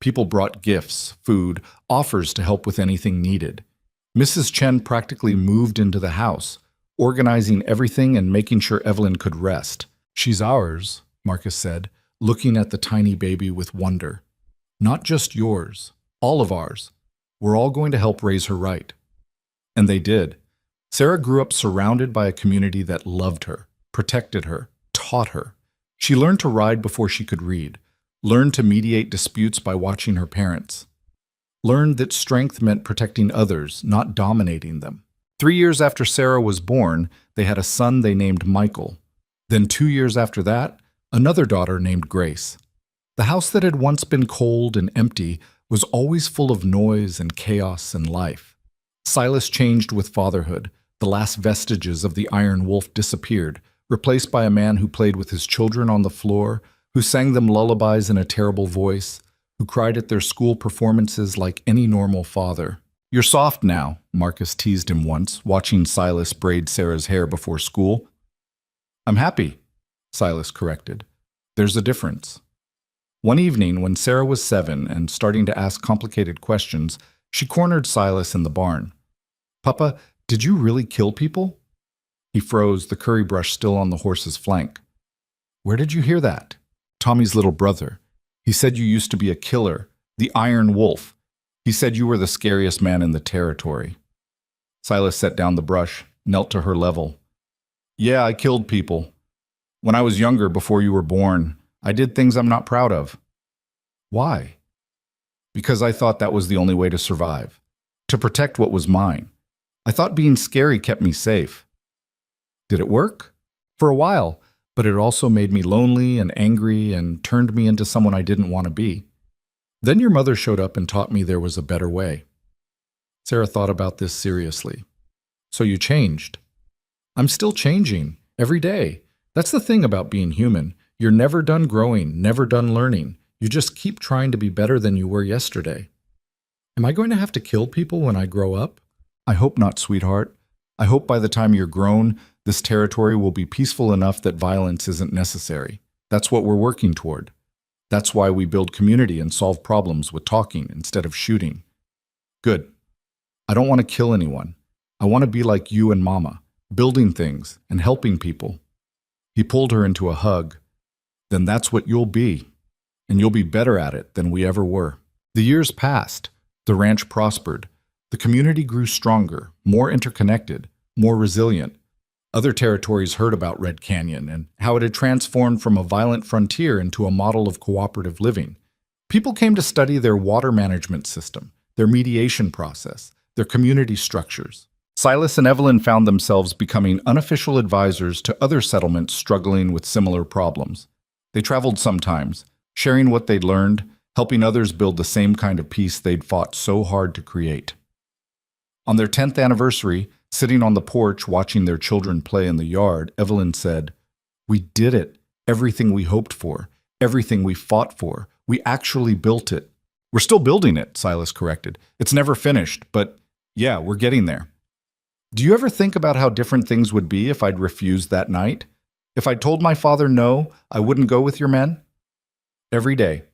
People brought gifts, food, offers to help with anything needed. Mrs. Chen practically moved into the house, organizing everything and making sure Evelyn could rest. She's ours, Marcus said, looking at the tiny baby with wonder. Not just yours, all of ours. We're all going to help raise her right. And they did. Sarah grew up surrounded by a community that loved her, protected her, taught her. She learned to ride before she could read, learned to mediate disputes by watching her parents, learned that strength meant protecting others, not dominating them. 3 years after Sarah was born, they had a son they named Michael. Then 2 years after that, another daughter named Grace. The house that had once been cold and empty was always full of noise and chaos and life. Silas changed with fatherhood. The last vestiges of the Iron Wolf disappeared, replaced by a man who played with his children on the floor, who sang them lullabies in a terrible voice, who cried at their school performances like any normal father. You're soft now, Marcus teased him once, watching Silas braid Sarah's hair before school. I'm happy, Silas corrected. There's a difference. One evening, when Sarah was 7 and starting to ask complicated questions, she cornered Silas in the barn. Papa, did you really kill people? He froze, the curry brush still on the horse's flank. Where did you hear that? Tommy's little brother. He said you used to be a killer, the Iron Wolf. He said you were the scariest man in the territory. Silas set down the brush, knelt to her level. Yeah, I killed people. When I was younger, before you were born, I did things I'm not proud of. Why? Because I thought that was the only way to survive, to protect what was mine. I thought being scary kept me safe. Did it work? For a while, but it also made me lonely and angry and turned me into someone I didn't want to be. Then your mother showed up and taught me there was a better way. Sarah thought about this seriously. So you changed. I'm still changing, every day. That's the thing about being human. You're never done growing, never done learning. You just keep trying to be better than you were yesterday. Am I going to have to kill people when I grow up? I hope not, sweetheart. I hope by the time you're grown, this territory will be peaceful enough that violence isn't necessary. That's what we're working toward. That's why we build community and solve problems with talking instead of shooting. Good. I don't want to kill anyone. I want to be like you and Mama, building things and helping people. He pulled her into a hug. Then that's what you'll be, and you'll be better at it than we ever were. The years passed. The ranch prospered. The community grew stronger, more interconnected, more resilient. Other territories heard about Red Canyon and how it had transformed from a violent frontier into a model of cooperative living. People came to study their water management system, their mediation process, their community structures. Silas and Evelyn found themselves becoming unofficial advisors to other settlements struggling with similar problems. They traveled sometimes, sharing what they'd learned, helping others build the same kind of peace they'd fought so hard to create. On their 10th anniversary, sitting on the porch watching their children play in the yard, Evelyn said, "We did it. Everything we hoped for. Everything we fought for. We actually built it." "We're still building it," Silas corrected. "It's never finished, but yeah, we're getting there." Do you ever think about how different things would be if I'd refused that night? If I'd told my father no, I wouldn't go with your men? Every day.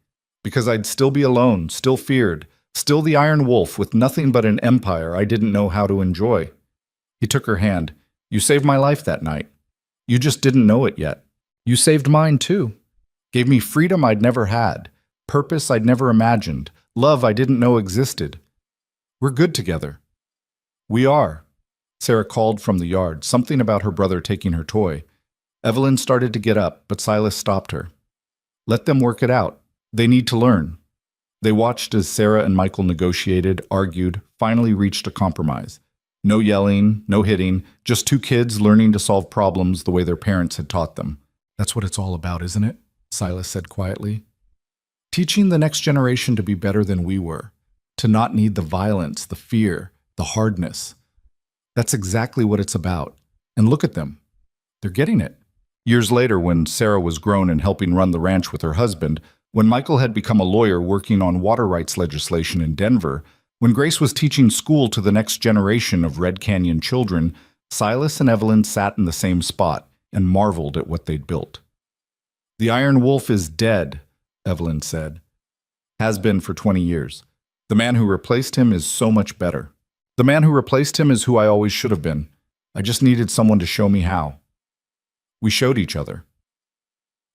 Because I'd still be alone, still feared, still the Iron Wolf with nothing but an empire I didn't know how to enjoy. He took her hand. "You saved my life that night. You just didn't know it yet. You saved mine too. Gave me freedom I'd never had, purpose I'd never imagined, love I didn't know existed. We're good together." "We are." Sarah called from the yard, something about her brother taking her toy. Evelyn started to get up, but Silas stopped her. "Let them work it out. They need to learn." They watched as Sarah and Michael negotiated, argued, finally reached a compromise. No yelling, no hitting, just two kids learning to solve problems the way their parents had taught them. "That's what it's all about, isn't it?" Silas said quietly. "Teaching the next generation to be better than we were, to not need the violence, the fear, the hardness. That's exactly what it's about. And look at them. They're getting it." Years later, when Sarah was grown and helping run the ranch with her husband, when Michael had become a lawyer working on water rights legislation in Denver, when Grace was teaching school to the next generation of Red Canyon children, Silas and Evelyn sat in the same spot and marveled at what they'd built. "The Iron Wolf is dead," Evelyn said. "Has been for 20 years. The man who replaced him is so much better. The man who replaced him is who I always should have been. I just needed someone to show me how." We showed each other.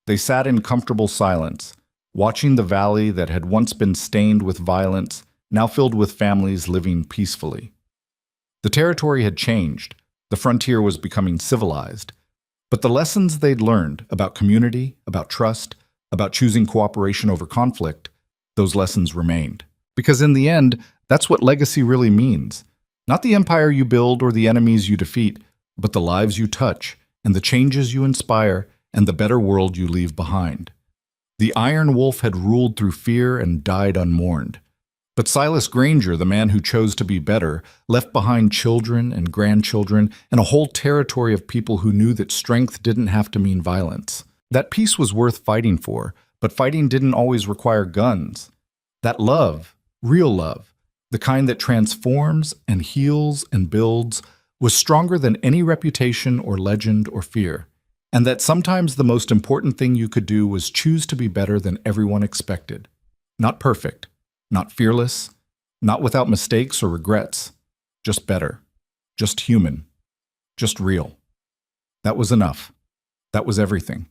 They sat in comfortable silence, watching the valley that had once been stained with violence, now filled with families living peacefully. The territory had changed. The frontier was becoming civilized. But the lessons they'd learned about community, about trust, about choosing cooperation over conflict, those lessons remained. Because in the end, that's what legacy really means. Not the empire you build or the enemies you defeat, but the lives you touch, and the changes you inspire, and the better world you leave behind. The Iron Wolf had ruled through fear and died unmourned. But Silas Granger, the man who chose to be better, left behind children and grandchildren and a whole territory of people who knew that strength didn't have to mean violence. That peace was worth fighting for, but fighting didn't always require guns. That love, real love, the kind that transforms and heals and builds, was stronger than any reputation or legend or fear. And that sometimes the most important thing you could do was choose to be better than everyone expected. Not perfect, not fearless, not without mistakes or regrets, just better, just human, just real. That was enough. That was everything.